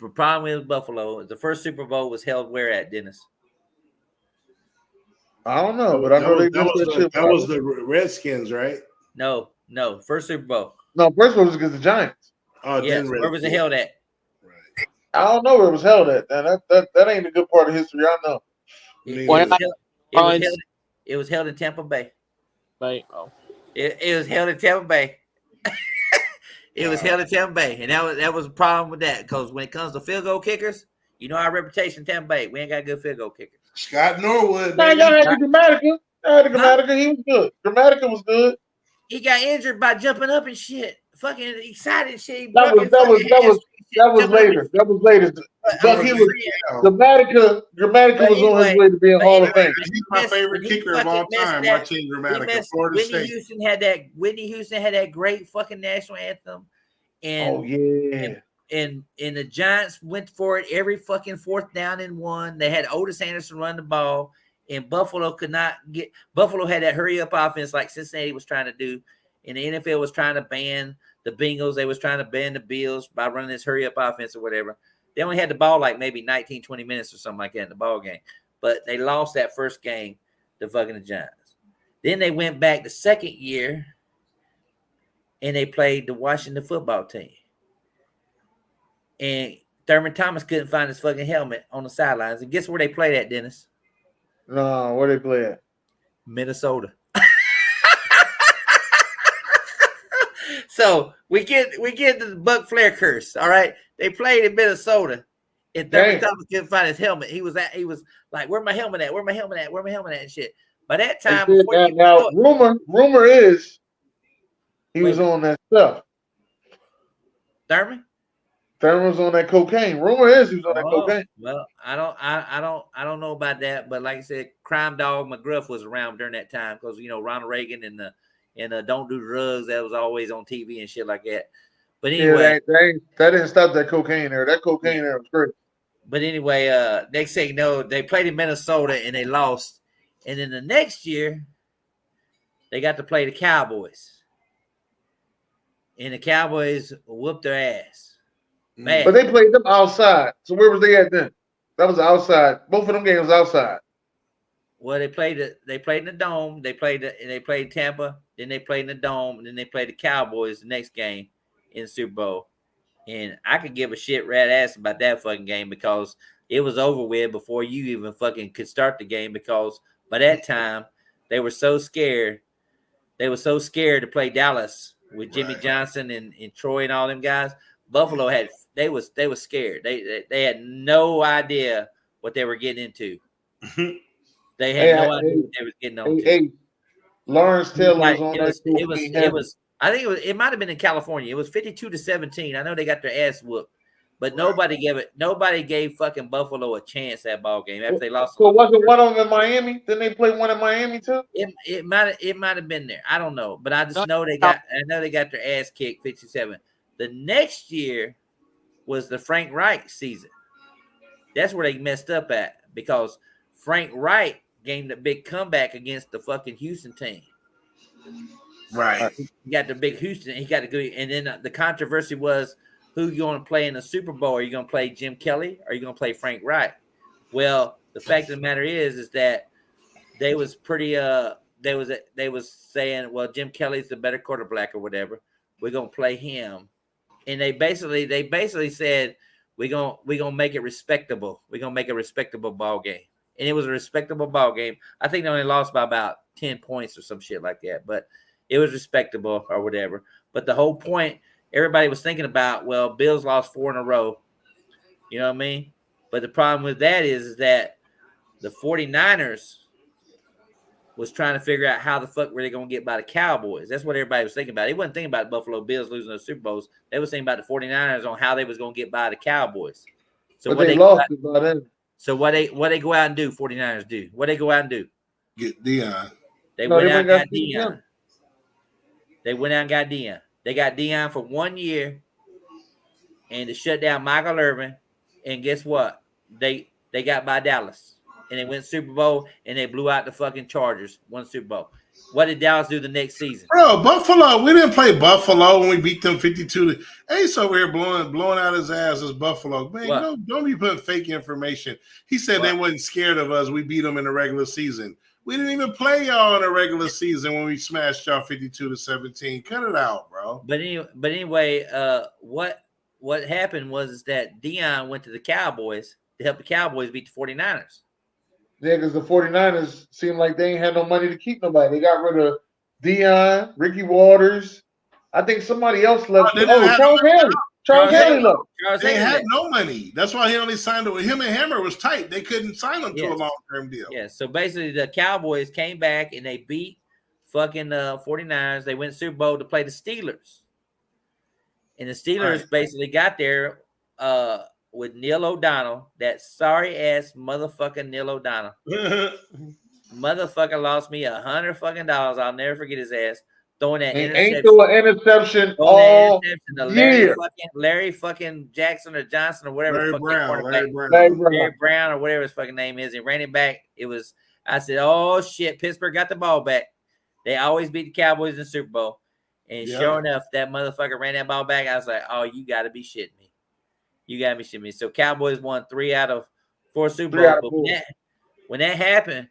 The problem with Buffalo is the first Super Bowl was held where at, Dennis? I don't know, but I know that was the Redskins, right? No, first Super Bowl. No, first one was against the Giants. Oh, yes. Where was it held at? Right. I don't know where it was held at. That ain't a good part of history. I know. It was held in Tampa Bay. It was held in Tampa Bay. It was held in Tampa Bay, and that was a problem with that, because when it comes to field goal kickers, you know our reputation in Tampa Bay, we ain't got good field goal kickers. Scott Norwood. Now y'all had the Dramatica. Grammatica, he was good. Grammatica was good. He got injured by jumping up and shit. Fucking excited shit. That was later. That was later. But he was Grammatica was on his way to being Hall of Fame. He's my favorite kicker of all time. Watching Grammatica, Florida State. Whitney Houston had that great fucking national anthem. And and the Giants went for it every fucking fourth down and one. They had Otis Anderson run the ball, and Buffalo could not get. Buffalo had that hurry up offense like Cincinnati was trying to do, and the NFL was trying to ban the Bengals. They was trying to ban the Bills by running this hurry up offense or whatever. They only had the ball like maybe 19, 20 minutes or something like that in the ball game, but they lost that first game to fucking the Giants. Then they went back the second year, and they played the Washington football team. And Thurman Thomas couldn't find his fucking helmet on the sidelines. And guess where they played at, Dennis? No, where they play at? Minnesota. So we get the Buc Flair curse. All right, they played in Minnesota, and Thurman Thomas couldn't find his helmet. He was like, "Where my helmet at? Where my helmet at? Where my helmet at?" And shit. By that time, rumor is he was on that stuff. Thurman was on that cocaine. Rumor is he was on that cocaine. Well, I don't know about that, but like I said, Crime Dog McGruff was around during that time because Ronald Reagan and Don't Do Drugs, that was always on TV and shit like that. But anyway, that didn't stop that cocaine there. That cocaine there was great. But anyway, next thing you know, they played in Minnesota and they lost. And then the next year, they got to play the Cowboys. And the Cowboys whooped their ass. Man. But they played them outside. So where was they at then? That was outside. Both of them games was outside. Well, they played in the dome. They played Tampa. Then they played in the dome. And then they played the Cowboys the next game in the Super Bowl. And I could give a shit rat ass about that fucking game because it was over with before you even fucking could start the game because by that time they were so scared. They were so scared to play Dallas with Jimmy Johnson and Troy and all them guys. Buffalo they was scared. They had no idea what they were getting into. They had no idea what they were getting on. Lawrence Taylor was on that. It was. I think it might have been in California. It was 52-17. I know they got their ass whooped, but nobody gave fucking Buffalo a chance that ball game after they lost. So wasn't one of them in Miami? Didn't they play one in Miami too? It might have been there. I don't know, but I just know they got their ass kicked 57. The next year was the Frank Reich season. That's where they messed up at because Frank Reich gave the big comeback against the fucking Houston team. Right. He got the big Houston. He got to go. And then the controversy was who you going to play in the Super Bowl. Are you going to play Jim Kelly or are you going to play Frank Reich? Well, the fact of the matter is that they was pretty they was saying, well, Jim Kelly's the better quarterback or whatever. We're going to play him. And they basically said we're gonna make it respectable. We're gonna make a respectable ball game. And it was a respectable ball game. I think they only lost by about 10 points or some shit like that, but it was respectable or whatever. But the whole point, everybody was thinking about, well, Bills lost 4 in a row. You know what I mean? But the problem with that is that the 49ers was trying to figure out how the fuck were they going to get by the Cowboys. That's what everybody was thinking about. They wasn't thinking about the Buffalo Bills losing those Super Bowls. They was thinking about the 49ers on how they was going to get by the Cowboys. So but they lost it by then. So what they go out and do, 49ers do? What they go out and do? Get Deion. They went out and got Deion. They went out and got Deion. They got Deion for 1 year and to shut down Michael Irvin. And guess what? They got by Dallas. And they went Super Bowl, and they blew out the fucking Chargers, won Super Bowl. What did Dallas do the next season? Bro, Buffalo. We didn't play Buffalo when we beat them 52. Ace over here blowing out his ass as Buffalo. Man, don't be putting fake information. He said they wasn't scared of us. We beat them in the regular season. We didn't even play y'all in the regular season when we smashed y'all 52-17. Cut it out, bro. But anyway, what happened was that Deion went to the Cowboys to help the Cowboys beat the 49ers. Yeah, because the 49ers seemed like they ain't had no money to keep nobody. They got rid of Deion, Ricky Waters. I think somebody else left. Charles Charles Haley left. Charles They Haley had left. no money. That's why he only signed it with him and Hammer was tight. They couldn't sign him to a Yes. long-term deal. Yeah, so basically the Cowboys came back and they beat fucking 49ers. They went Super Bowl to play the Steelers. And the Steelers basically got there with Neil O'Donnell, that sorry ass motherfucking Neil O'Donnell. Motherfucker lost me $100 fucking dollars. I'll never forget his ass throwing that And interception. ain't threw an interception all year. Larry fucking Jackson or Johnson or whatever. Larry Brown or whatever his fucking name is. He ran it back. I said, oh shit, Pittsburgh got the ball back. They always beat the Cowboys in the Super Bowl. And sure enough, that motherfucker ran that ball back. I was like, oh, you got to be shitting me. You got to be shitting me. So Cowboys won 3 out of 4 Super Bowls. But when that happened,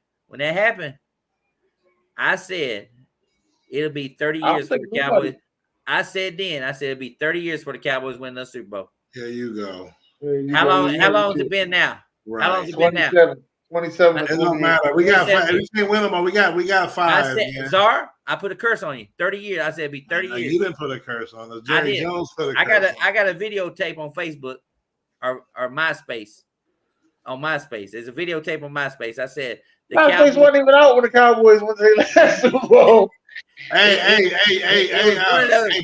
I said, it'll be 30 years for the Cowboys. I said it'll be 30 years for the Cowboys win the Super Bowl. There you go. How long has it been now? Right. How long has it been now? 27. It don't matter. We got 5. We can't win them, but we got 5. I said, Czar, I put a curse on you. 30 years. I said it'd be 30 years. You didn't put a curse on us. Jerry Jones put a curse. I got a videotape on Facebook or MySpace. On MySpace. There's a videotape on MySpace. I said the MySpace wasn't even out when the Cowboys went to their last Super Bowl. Hey,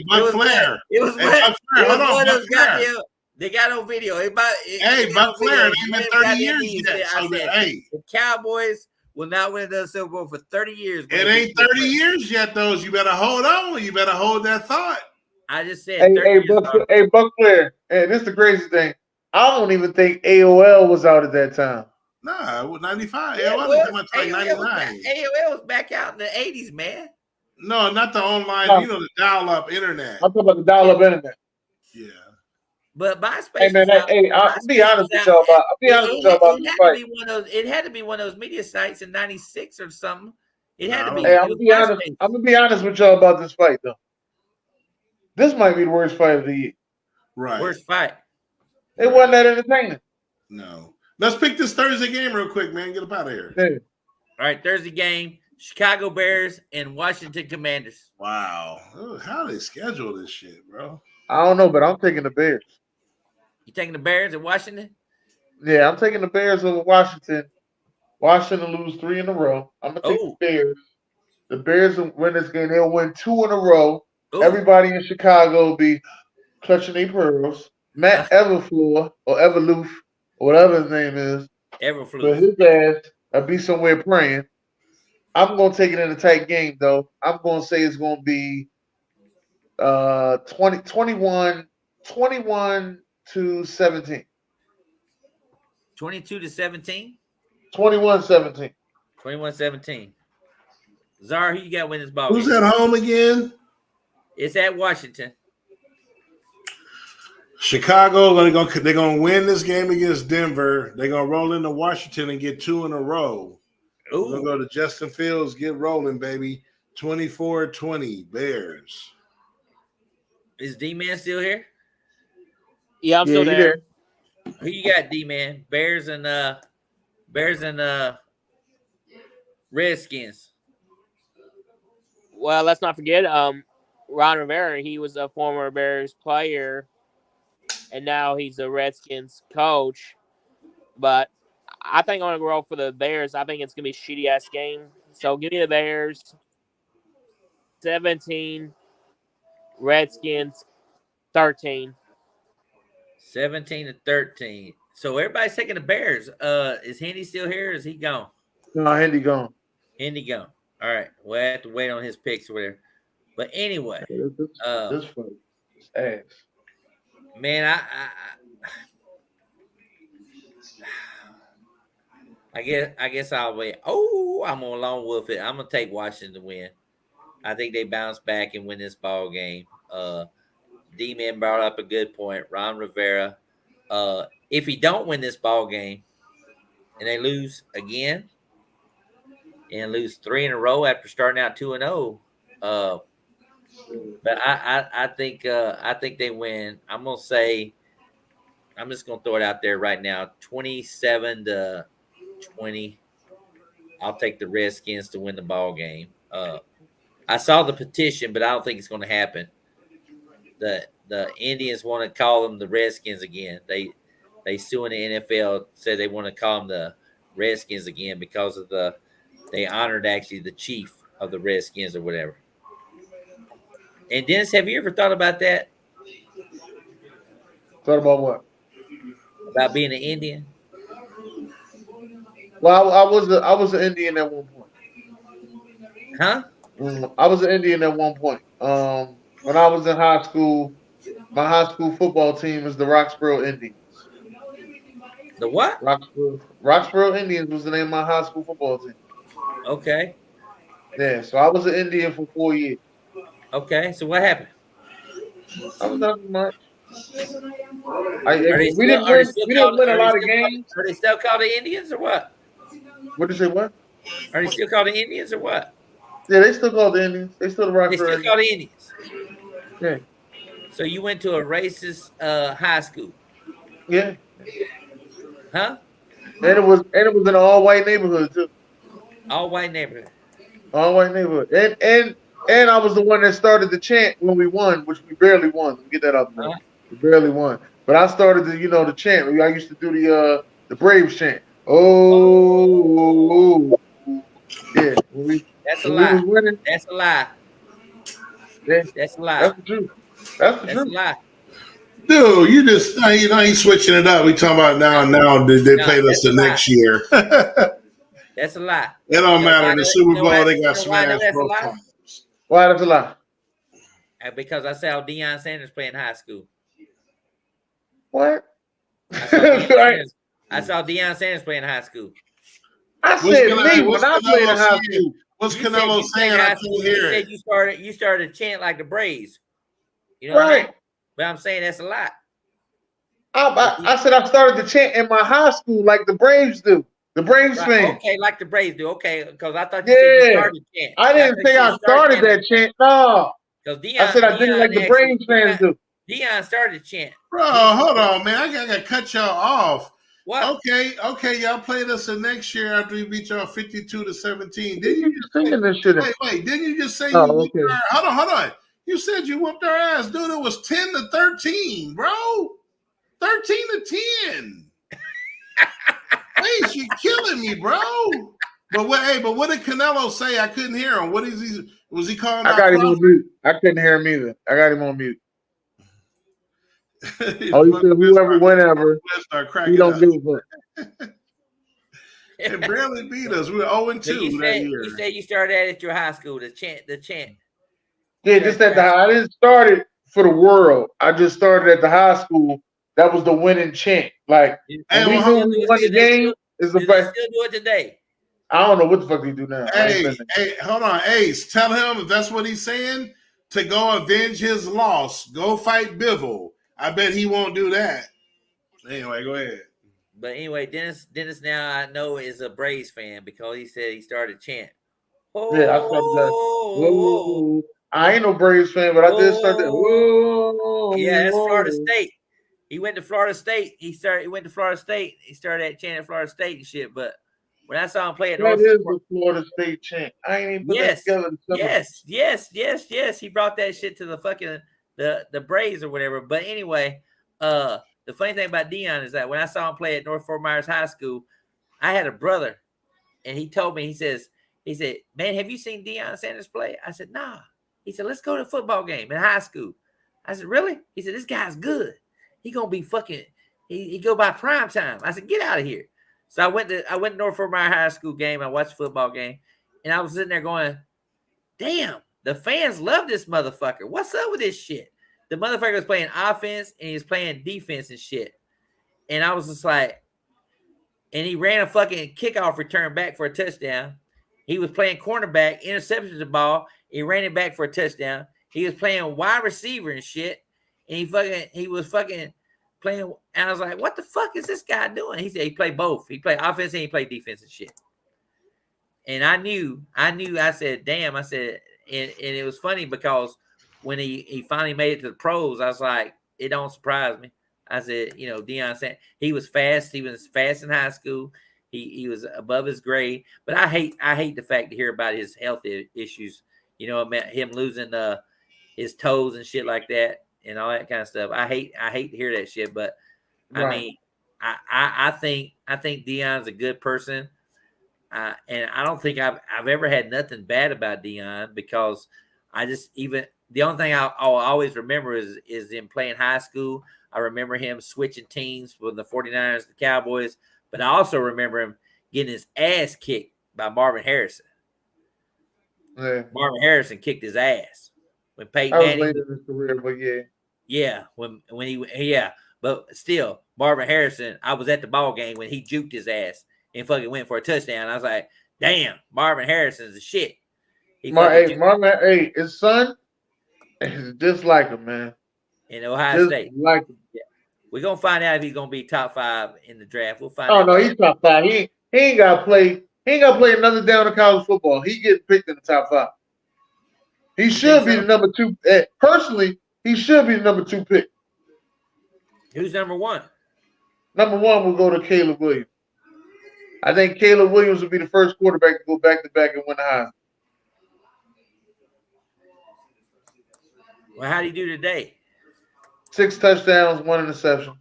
Buc Flair. It was one of those goddamn. They got on video. Buc Flair, it's been 30 years yet. So the Cowboys will not win the Super Bowl for 30 years. It ain't 30 years yet, though. You better hold on. You better hold that thought. I just said, Buc Flair. Hey, this is the crazy thing. I don't even think AOL was out at that time. Nah, it was 95. Yeah, AOL was like 99. AOL was back out in the 80s, man. No, not the online, the dial-up internet. I'm talking about the dial-up internet. Yeah. But MySpace. Hey man, I'll be honest with y'all about. This fight. It had to be one of those media sites in '96 or something. It had to be. Hey, I'm gonna be honest with y'all about this fight though. This might be the worst fight of the year. Right. Worst fight. It wasn't that entertaining. No. Let's pick this Thursday game real quick, man. Get up out of here. Yeah. All right, Thursday game: Chicago Bears and Washington Commanders. Wow. How they schedule this shit, bro? I don't know, but I'm taking the Bears. You taking the Bears in Washington? Yeah, I'm taking the Bears over Washington. Washington lose 3 in a row. I'm gonna take the Bears. The Bears will win this game. They'll win 2 in a row. Ooh. Everybody in Chicago will be clutching their pearls. Matt Everfleur or Everloof or whatever his name is. Everfleur. But his ass will be somewhere praying. I'm gonna take it in a tight game though. I'm gonna say it's gonna be 21 to 17. 22 to 17? 21-17. 21-17. Czar, who you got win this ball? Who's at home again? It's at Washington. Chicago, they're gonna win this game against Denver. They're gonna roll into Washington and get 2 in a row. We're gonna go to Justin Fields, get rolling, baby. 24-20, Bears. Is D-Man still here? Yeah, I'm still there. Who you got, D-Man? Bears and Redskins. Well, let's not forget Ron Rivera. He was a former Bears player, and now he's a Redskins coach. But I think I'm going to roll for the Bears. I think it's going to be a shitty-ass game. So give me the Bears. 17. Redskins 13. 17-13. So everybody's taking the Bears. Is Hendy still here? Or is he gone? No, Hendy gone. Hendy gone. All right. We'll have to wait on his picks or whatever. But anyway, this fight is ass. Man, I guess I'll wait. Oh, I'm on Lone Wolf it. I'm gonna take Washington to win. I think they bounce back and win this ball game. D-Man brought up a good point. Ron Rivera. If he don't win this ball game and they lose again and lose 3 in a row after starting out 2-0, but I think they win. I'm gonna say, I'm just gonna throw it out there right now, 27-20. I'll take the Redskins to win the ball game. I saw the petition, but I don't think it's going to happen. the Indians want to call them the Redskins again. They suing the NFL, said they want to call them the Redskins again because of they honored actually the chief of the Redskins or whatever. And Dennis, have you ever thought about that? Thought about what? About being an Indian? Well, I was an Indian at one point. Huh? I was an Indian at one point. When I was in high school, my high school football team is the Roxborough Indians. The what? Roxborough Indians was the name of my high school football team. Okay. Yeah, so I was an Indian for 4 years. Okay. So what happened? I was nothing much. Are they We still, didn't are they win. still We didn't called, win a are they lot of still called, games. are they still called the Indians or what? What did you say? What? Are they still called the Indians or what? Yeah, they still call the Indians. They still the They Roxborough still call Indians. the Indians. Yeah, So you went to a racist high school, yeah. huh? And it was in an all white neighborhood too. All white neighborhood. All white neighborhood. And I was the one that started the chant when we won, which we barely won. Let me get that out there. Huh? We barely won. But I started the chant. I used to do the Braves chant. Oh, yeah. That's a When we lie. was winning, That's a lie. yeah, That's a lie. that's the truth. That's the That's a truth. lie. Dude, you just he's switching it up. We talking about now. Did they play us that's a the lie. next year? That's a lie. It don't You know matter. why The that- Super you know Bowl, why- they you got know why I know smashed that's a both lie? times. Why that's a lie? Because I saw Deion Sanders play in high school. What? I saw Deion Sanders. I saw Deion Sanders play in high school. I said me when I played in high school. What's You said Canelo you played saying? in I high can't school. hear You it. said you started chant like the Braves. You know what I Right. mean? But I'm saying that's a lie. I said I started the chant in my high school like the Braves do. The Braves Right. fans. Okay, like the Braves do. Okay, because I thought you said you Yeah. started chant. I didn't think I started that chant. No. Because Deion, I said I did it like the Braves fans do. Deion started chant. Bro, hold on, man. I gotta cut y'all off. What? Okay, y'all played us the next year after we beat y'all 52-17. Didn't You you just singing this shit? wait, didn't you just say Oh, you whooped okay. hold on. You said you whooped our ass, dude. It was 10-13, bro. 13-10. Wait, you're killing me, bro. But what did Canelo say? I couldn't hear him. What is he? Was he calling? I got him on mute. I couldn't hear him either. I got him on mute. Oh, he said whoever, whenever. He don't give a fuck. It barely beat us. We were 0-2 that year. You said you started at your high school, the chant. Yeah, just at the high. I didn't start it for the world. I just started at the high school. That was the winning chant. Like when we knew we won the game. Is the best. Still do it today. I don't know what the fuck they do now. Hey, hold on, Ace. Tell him if that's what he's saying to go avenge his loss. Go fight Bivol. I bet he won't do that. Anyway, go ahead. But anyway, Dennis now I know is a Braves fan because he said he started chant. Oh, Yeah, I started that. Whoa. I ain't no Braves fan, but I did start that. Whoa. Yeah, that's Florida State. He went to Florida State. He went to Florida State. He started that chant at Florida State and shit. But when I saw him play at That is the Florida State chant. I ain't even put that together. Yes. He brought that shit to the fucking the Braves or whatever. But anyway, the funny thing about Deion is that when I saw him play at North Fort Myers High School, I had a brother, and he told me, he said, man, have you seen Deion Sanders play? I said, nah. He said, let's go to a football game in high school. I said, really? He said, this guy's good. He gonna be fucking. He go by prime time. I said, get out of here. So I went to North Fort Myers High School game. I watched a football game, and I was sitting there going, damn, the fans love this motherfucker. What's up with this shit? The motherfucker was playing offense and he was playing defense and shit. And I was just like, and he ran a fucking kickoff return back for a touchdown. He was playing cornerback, intercepted the ball. He ran it back for a touchdown. He was playing wide receiver and shit. And he was fucking playing. And I was like, what the fuck is this guy doing? He said he played both. He played offense and he played defense and shit. And I knew, I said, damn, I said, and it was funny because when he finally made it to the pros, I was like, it don't surprise me. I said, Deion Sanders, he was fast. He was fast in high school. He was above his grade. But I hate the fact to hear about his health issues. Him losing his toes and shit like that. and all that kind of stuff. I hate to hear that shit, but I Right. mean, I think Deion's a good person. And I don't think I've ever had nothing bad about Deion, because I just, even the only thing I'll always remember is him playing high school. I remember him switching teams from the 49ers to the Cowboys, but I also remember him getting his ass kicked by Marvin Harrison. Yeah. Marvin Harrison kicked his ass when Peyton I was Manning. late in his career, but yeah. Yeah, when but still, Marvin Harrison. I was at the ball game when he juked his ass and fucking went for a touchdown. I was like, damn, Marvin Harrison's the shit. Marvin, his son is just like him, man. In Ohio Just State. like him. Yeah. We're gonna find out if he's gonna be top 5 in the draft. We'll find Oh out. no, he's top 5. He ain't got to play. He ain't got to play another down in college football. He getting picked in the top 5. He should be the number 2. Personally, he should be the number 2 pick. Who's number 1? Number 1 will go to Caleb Williams. I think Caleb Williams will be the first quarterback to go back-to-back and win the Heisman. Well, how do you do today? 6 touchdowns, 1 interception.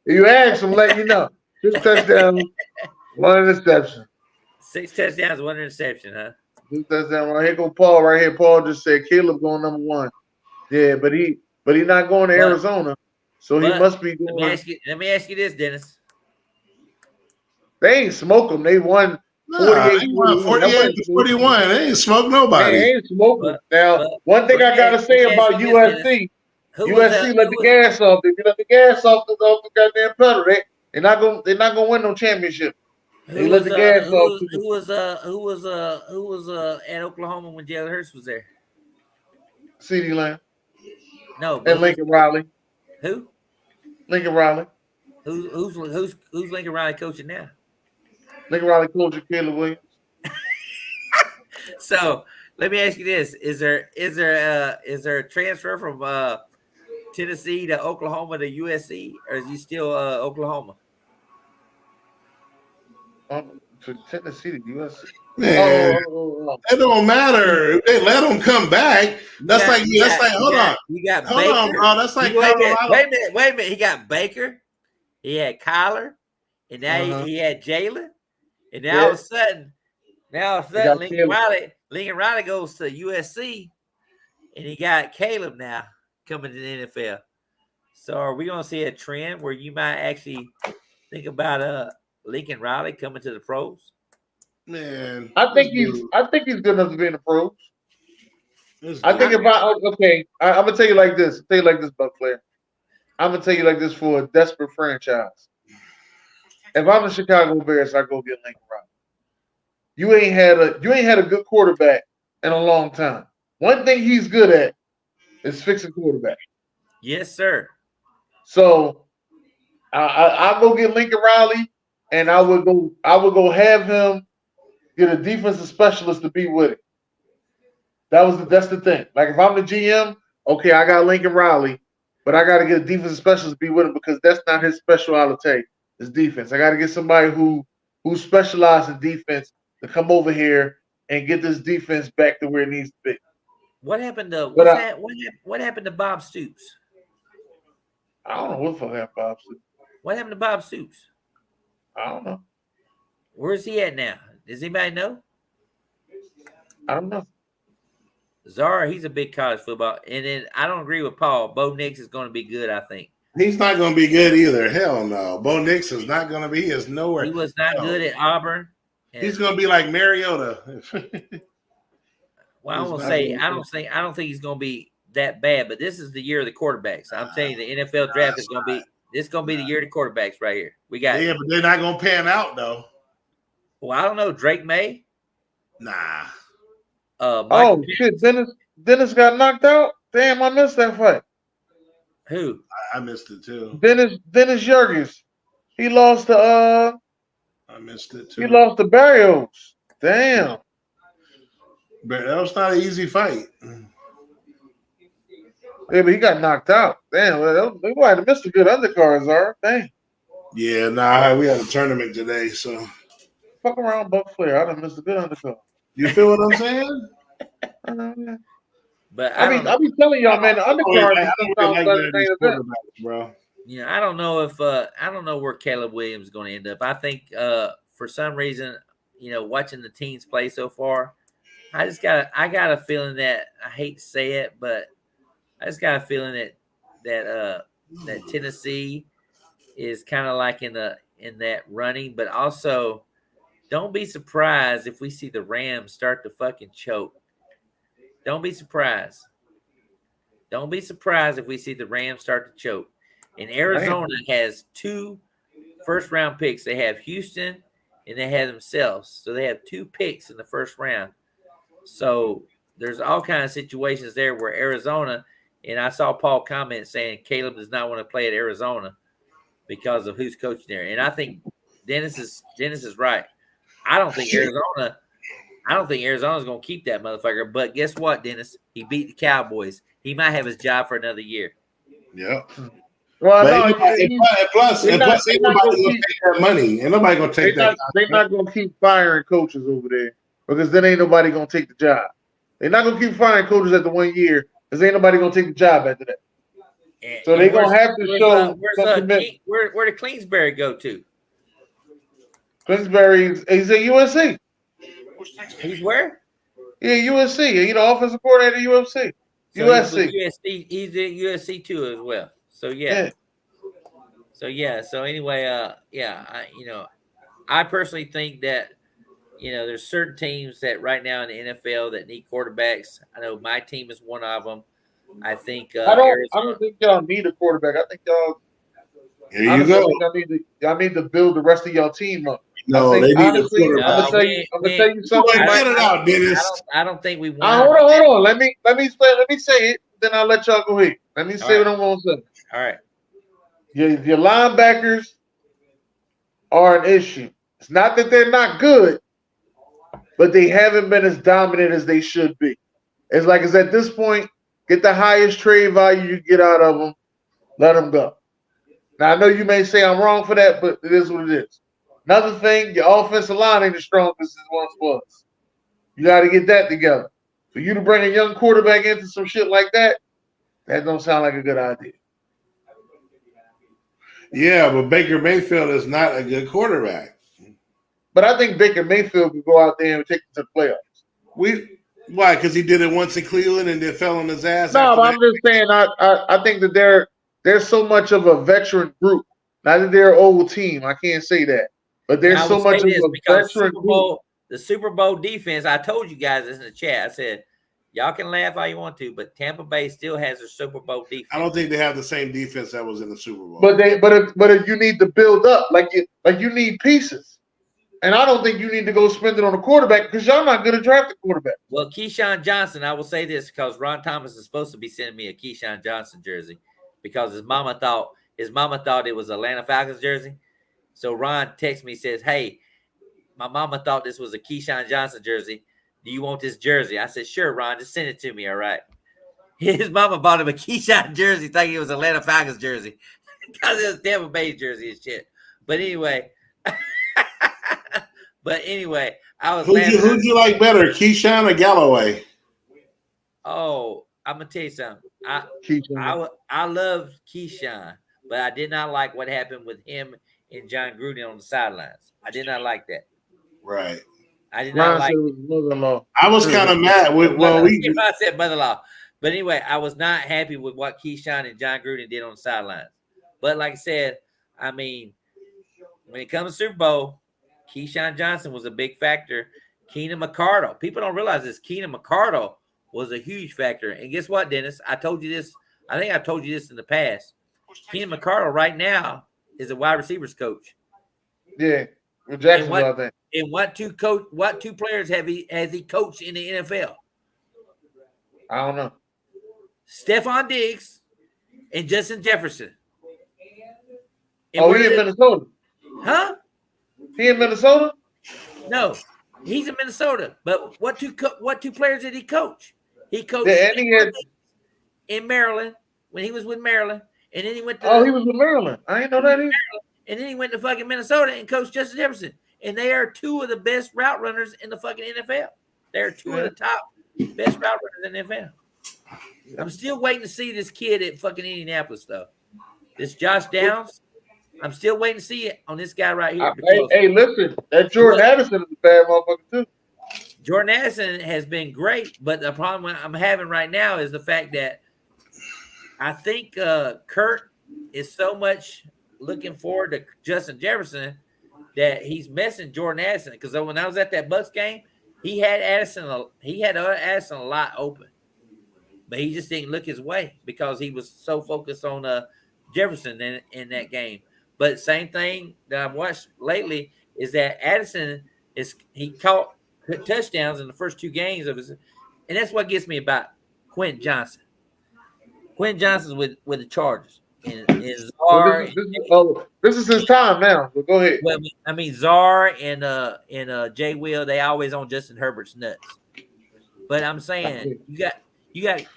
You ask him, let you know. 6 touchdowns, 1 interception. 6 touchdowns, 1 interception, huh? 6 touchdowns. Right here go Paul. Right here, Paul just said Caleb going number 1. Yeah, but he not going to Arizona, so he must be going. Let me ask you this, Dennis. They ain't smoke them. They won 48 to 41. They ain't smoke nobody. They ain't smoke them. Now, one thing I gotta say about USC, USC let the gas off. If you let the gas off the goddamn pedal, they're not gonna win no championship. They let the gas off. Who was at Oklahoma when Jalen Hurts was there? CeeDee Lamb. No, and Lincoln Riley. Who? Lincoln Riley. Who's Lincoln Riley coaching now? Lincoln Riley coaching Caleb Williams. So let me ask you this: Is there a transfer from Tennessee to Oklahoma to USC, or is he still Oklahoma? To Tennessee to USC. Man, it don't matter. If they let him come back, hold on. You got hold Baker. on, bro. That's like wait a minute. He got Baker. He had Kyler, and now he had Jalen, and now all of a sudden, Lincoln Riley goes to USC, and he got Caleb now coming to the NFL. So are we gonna see a trend where you might actually think about Lincoln Riley coming to the pros? Man, I think he's good enough to be in the pros. I'm gonna tell you like this. Buc Flair. I'm gonna tell you like this for a desperate franchise. If I'm the Chicago Bears, I go get Lincoln Riley. You ain't had a good quarterback in a long time. One thing he's good at is fixing quarterbacks. Yes, sir. So I'll go get Lincoln Riley, and I would go have him get a defensive specialist to be with him. That's the thing. Like if I'm the GM, okay, I got Lincoln Riley, but I got to get a defensive specialist to be with him because that's not his specialty. His defense. I got to get somebody who specializes in defense to come over here and get this defense back to where it needs to be. What happened to what happened to Bob Stoops? I don't know what the fuck happened to Bob Stoops. What happened to Bob Stoops? I don't know. Where's he at now? Does anybody know? I don't know. Zara, he's a big college football. And then I don't agree with Paul. Bo Nix is going to be good, I think. He's not going to be good either. Hell no. Bo Nix is not going to be. He is nowhere. He was not good at Auburn. He's going to be like Mariota. Well, I don't think he's going to be that bad, but this is the year of the quarterbacks. I'm saying the NFL draft is going to be the year of the quarterbacks right here. We got but they're not going to pan out though. Well, I don't know. Drake May? Nah. Shit. Dennis got knocked out? Damn, I missed that fight. Who? I missed it too. Dennis Jurgens. He lost to I missed it too. He lost to Barrios. Damn. But that was not an easy fight. Yeah, but he got knocked out. Damn, they might have missed a good undercard, Zara. Dang. Yeah, nah, we had a tournament today, so. Fuck around, Buc Flair. I done missed a good undercard. You feel what I'm saying? But I be telling y'all, man, the undercard is sometimes better than the event. Bro. You know, I don't know if I don't know where Caleb Williams is going to end up. I think for some reason, you know, watching the teams play so far, I got a feeling that I hate to say it, but I just got a feeling that Tennessee is kind of like in that running, but also don't be surprised if we see the Rams start to fucking choke. Don't be surprised. Don't be surprised if we see the Rams start to choke. And Arizona has 2 first-round picks. They have Houston and they have themselves. So they have 2 picks in the first round. So there's all kinds of situations there where Arizona, and I saw Paul comment saying Caleb does not want to play at Arizona because of who's coaching there. And I think Dennis is right. I don't think Arizona's going to keep that motherfucker. But guess what, Dennis? He beat the Cowboys. He might have his job for another year. Yeah. Well, plus, ain't nobody going to take that money. Ain't nobody going to take that. They're not going to keep firing coaches over there because then ain't nobody going to take the job. They're not going to keep firing coaches after 1 year because ain't nobody going to take the job after that. So they're going to have to show where did Kingsbury go to? Kingsbury, he's at USC. He's where? Yeah, USC. He's the offensive coordinator at USC. So USC. He's at USC too as well. So yeah. So anyway, I personally think that there's certain teams that right now in the NFL that need quarterbacks. I know my team is one of them. I think I don't think y'all need a quarterback. I think y'all. Here you go. Y'all need to build the rest of y'all team up. No, they need a quarterback. I'm gonna tell you something. Get it out, Dennis. I don't think we want. Hold on. Let me say it. Then I'll let y'all go ahead. Let me say what I'm gonna say. All right. Your linebackers are an issue. It's not that they're not good, but they haven't been as dominant as they should be. It's like it's at this point, get the highest trade value you get out of them, let them go. Now I know you may say I'm wrong for that, but it is what it is. Another thing, your offensive line ain't as strong as it once was. You got to get that together. For you to bring a young quarterback into some shit like that don't sound like a good idea. Yeah, but Baker Mayfield is not a good quarterback. But I think Baker Mayfield can go out there and take them to the playoffs. Why? Because he did it once in Cleveland and then fell on his ass. No, but I'm just saying. I think that they're so much of a veteran group. Not that they're an old team. I can't say that. But there's so much of a veteran group. The Super Bowl defense, I told you guys this in the chat. I said, y'all can laugh all you want to, but Tampa Bay still has their Super Bowl defense. I don't think they have the same defense that was in the Super Bowl. But if you need to build up, like you need pieces. And I don't think you need to go spend it on a quarterback because y'all not going to draft a quarterback. Well, Keyshawn Johnson, I will say this because Ron Thomas is supposed to be sending me a Keyshawn Johnson jersey because his mama thought it was Atlanta Falcons jersey. So Ron texts me, says, "Hey, my mama thought this was a Keyshawn Johnson jersey. Do you want this jersey?" I said, "Sure, Ron, just send it to me, all right." His mama bought him a Keyshawn jersey thinking it was Atlanta Falcons jersey because it was Tampa Bay jersey and shit. But anyway, I was Who'd you like better, Keyshawn or Galloway? Oh, I'm gonna tell you something. I love Keyshawn, but I did not like what happened with him and John Gruden on the sidelines. I did not like that. Right. I did not like. I was kind of mad with. I said mother-in-law, but anyway, I was not happy with what Keyshawn and John Gruden did on the sidelines. But like I said, I mean, when it comes to Super Bowl, Keyshawn Johnson was a big factor. Keenan McCardle. People don't realize this. Keenan McCardle was a huge factor. And guess what, Dennis? I told you this. I think I told you this in the past. Keenan McCardle right now is a wide receivers coach. Yeah. With Jacksonville, I think. And what two players has he coached in the NFL? I don't know. Stephon Diggs and Justin Jefferson. And he in Minnesota. Huh? He in Minnesota? No, he's in Minnesota. But what two players did he coach? He coached in Maryland when he was with Maryland, and then he went to. Oh, he was with Maryland. I didn't know that either. And then he went to fucking Minnesota and coached Justin Jefferson, and they are two of the best route runners in the fucking NFL. They're two of the top best route runners in the NFL. I'm still waiting to see this kid at fucking Indianapolis, though. This Josh Downs. I'm still waiting to see it on this guy right here. Hey, listen, that Jordan Addison is a bad motherfucker too. Jordan Addison has been great, but the problem I'm having right now is the fact that I think Kurt is so much looking forward to Justin Jefferson that he's messing Jordan Addison. Because when I was at that Bucs game, he had Addison a lot open, but he just didn't look his way because he was so focused on Jefferson in that game. But same thing that I've watched lately is that Addison he caught touchdowns in the first 2 games of his, and that's what gets me about Quentin Johnson. Quentin Johnson's with the Chargers. And Czar, this is his time now. So go ahead. Well, I mean Czar and Jay Will, they always on Justin Herbert's nuts. But I'm saying you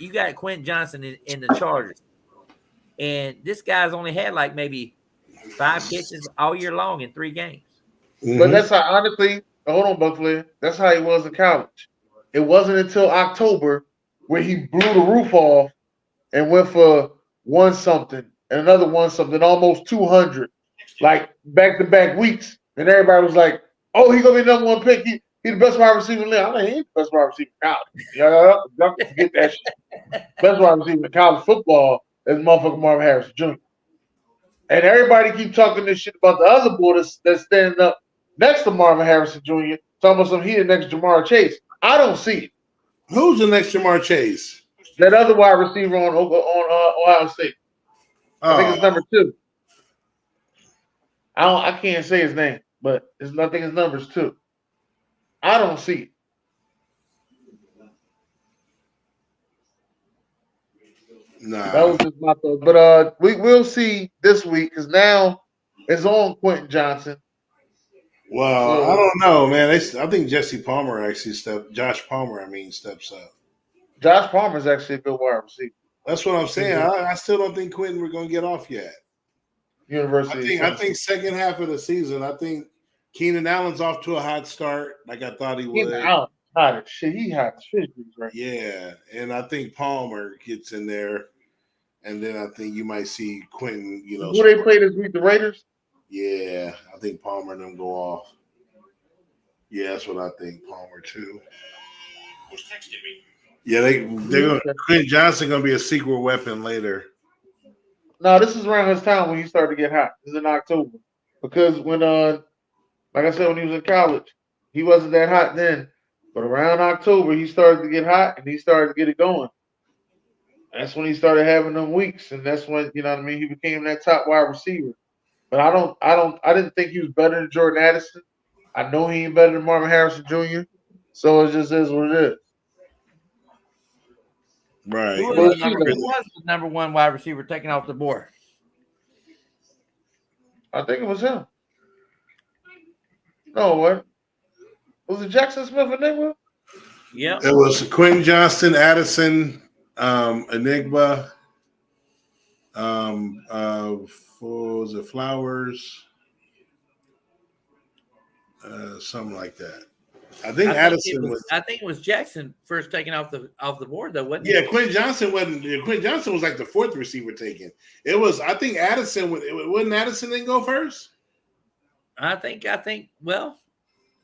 got Quentin Johnson in the Chargers, and this guy's only had like maybe 5 catches all year long in 3 games. Mm-hmm. But that's how, honestly, hold on, Buc Flair. That's how he was in college. It wasn't until October where he blew the roof off and went for 1-something and another 1-something, almost 200, like back-to-back weeks. And everybody was like, "Oh, he's gonna be the number 1 pick. He the best wide receiver in the league." I'm like, he ain't the best wide receiver in college. Y'all forget that shit. Best wide receiver in college football is motherfucking Marvin Harrison Jr. And everybody keep talking this shit about the other boy that's standing up next to Marvin Harrison Jr. Talking about some he the next Jamar Chase. I don't see it. Who's the next Jamar Chase? That other wide receiver on Ohio State. I think it's number 2. I can't say his name, but I think his number's 2. I don't see it. Nah. That was just my thought. But we'll see this week because now it's on Quentin Johnson. Well, I don't know, man. I think Josh Palmer steps up. Josh Palmer is actually a good wide receiver. That's what I'm saying. I still don't think Quentin we're gonna get off yet. University. I think second half of the season. I think Keenan Allen's off to a hot start, like I thought he would. Keenan Allen hot as shit. He hot as shit, right? Yeah, and I think Palmer gets in there, and then I think you might see Quentin. Who they play this week? The Raiders. Yeah, I think Palmer and them go off. Yeah, that's what I think. Palmer too. Who's texting me? Yeah, they're gonna. Quentin Johnson gonna be a secret weapon later. No, this is around his time when he started to get hot. This is in October because when like I said, when he was in college, he wasn't that hot then. But around October, he started to get hot and he started to get it going. That's when he started having them weeks, and that's when he became that top wide receiver. But I didn't think he was better than Jordan Addison. I know he ain't better than Marvin Harrison Jr. So it just is what it is. Right. Who was the number 1 wide receiver taken off the board? I think it was him. No, what? Was it Jackson Smith Enigma? Yeah. It was Quentin Johnston, Addison, Enigma. Was it Flowers? Something like that. I think it was Jackson first taken off the board though, wasn't it? Yeah, Quentin Johnson wasn't. Quentin Johnson was like the 4th receiver taken. It was. I think Addison wouldn't Addison then go first. I think. Well,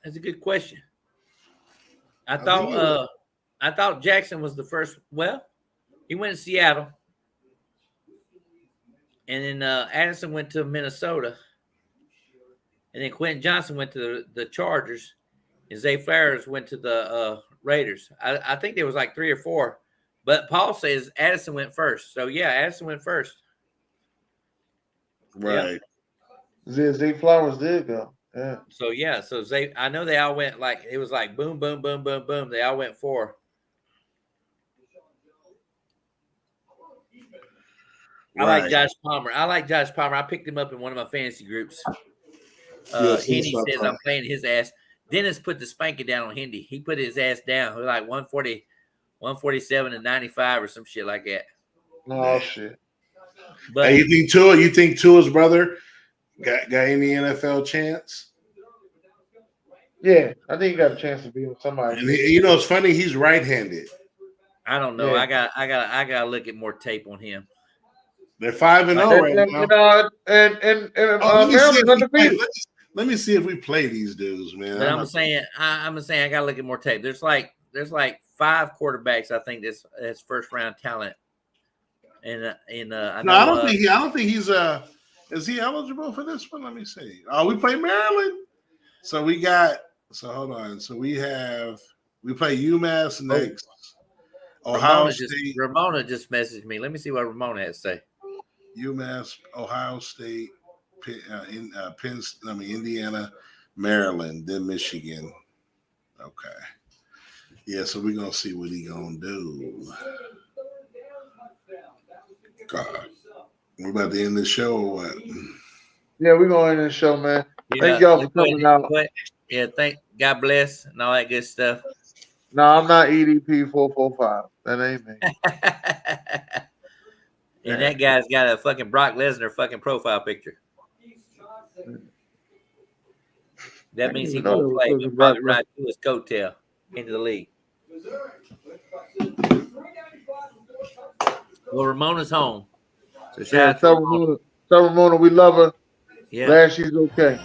that's a good question. I thought Jackson was the first. Well, he went to Seattle, and then Addison went to Minnesota, and then Quentin Johnson went to the Chargers. And Zay Flowers went to the Raiders. I think there was like 3 or 4. But Paul says Addison went first. So, yeah, Addison went first. Right. Yeah. Zay Flowers did go. Yeah. So, yeah. So, Zay, I know they all went like – it was like boom, boom, boom, boom, boom. They all went 4. Right. I like Josh Palmer. I picked him up in one of my fantasy groups. Hendy says I'm playing his ass. Dennis put the spanking down on Hendy. He put his ass down. Like 140, 147 and 95 or some shit like that. Oh shit! But hey, you think Tua's brother got any NFL chance? Yeah, I think he got a chance to be with somebody. And it's funny. He's right-handed. I don't know. Yeah. I got to look at more tape on him. They're 5-0 right now. And Let me see if Maryland's we play. undefeated. Let me see if we play these dudes, man. But I'm saying I got to look at more tape. There's like 5 quarterbacks I think that's first round talent. And I don't think he's is he eligible for this one? Let me see. Oh, we play Maryland. So hold on. So we play UMass next. Ohio State. Ramona just messaged me. Let me see what Ramona has to say. UMass, Ohio State, Indiana, Maryland, then Michigan. Okay. Yeah, so we're gonna see what he gonna do. God. We're about to end the show or what? Yeah, we're going to end the show, man. Thank y'all for coming out. Thank God bless and all that good stuff. No, I'm not EDP 445. That ain't me. And that guy's got a fucking Brock Lesnar fucking profile picture. That means he won't play, but probably ride to his coattail into the league. Well, Ramona's home. So Tell Ramona we love her. Yeah. Glad she's okay.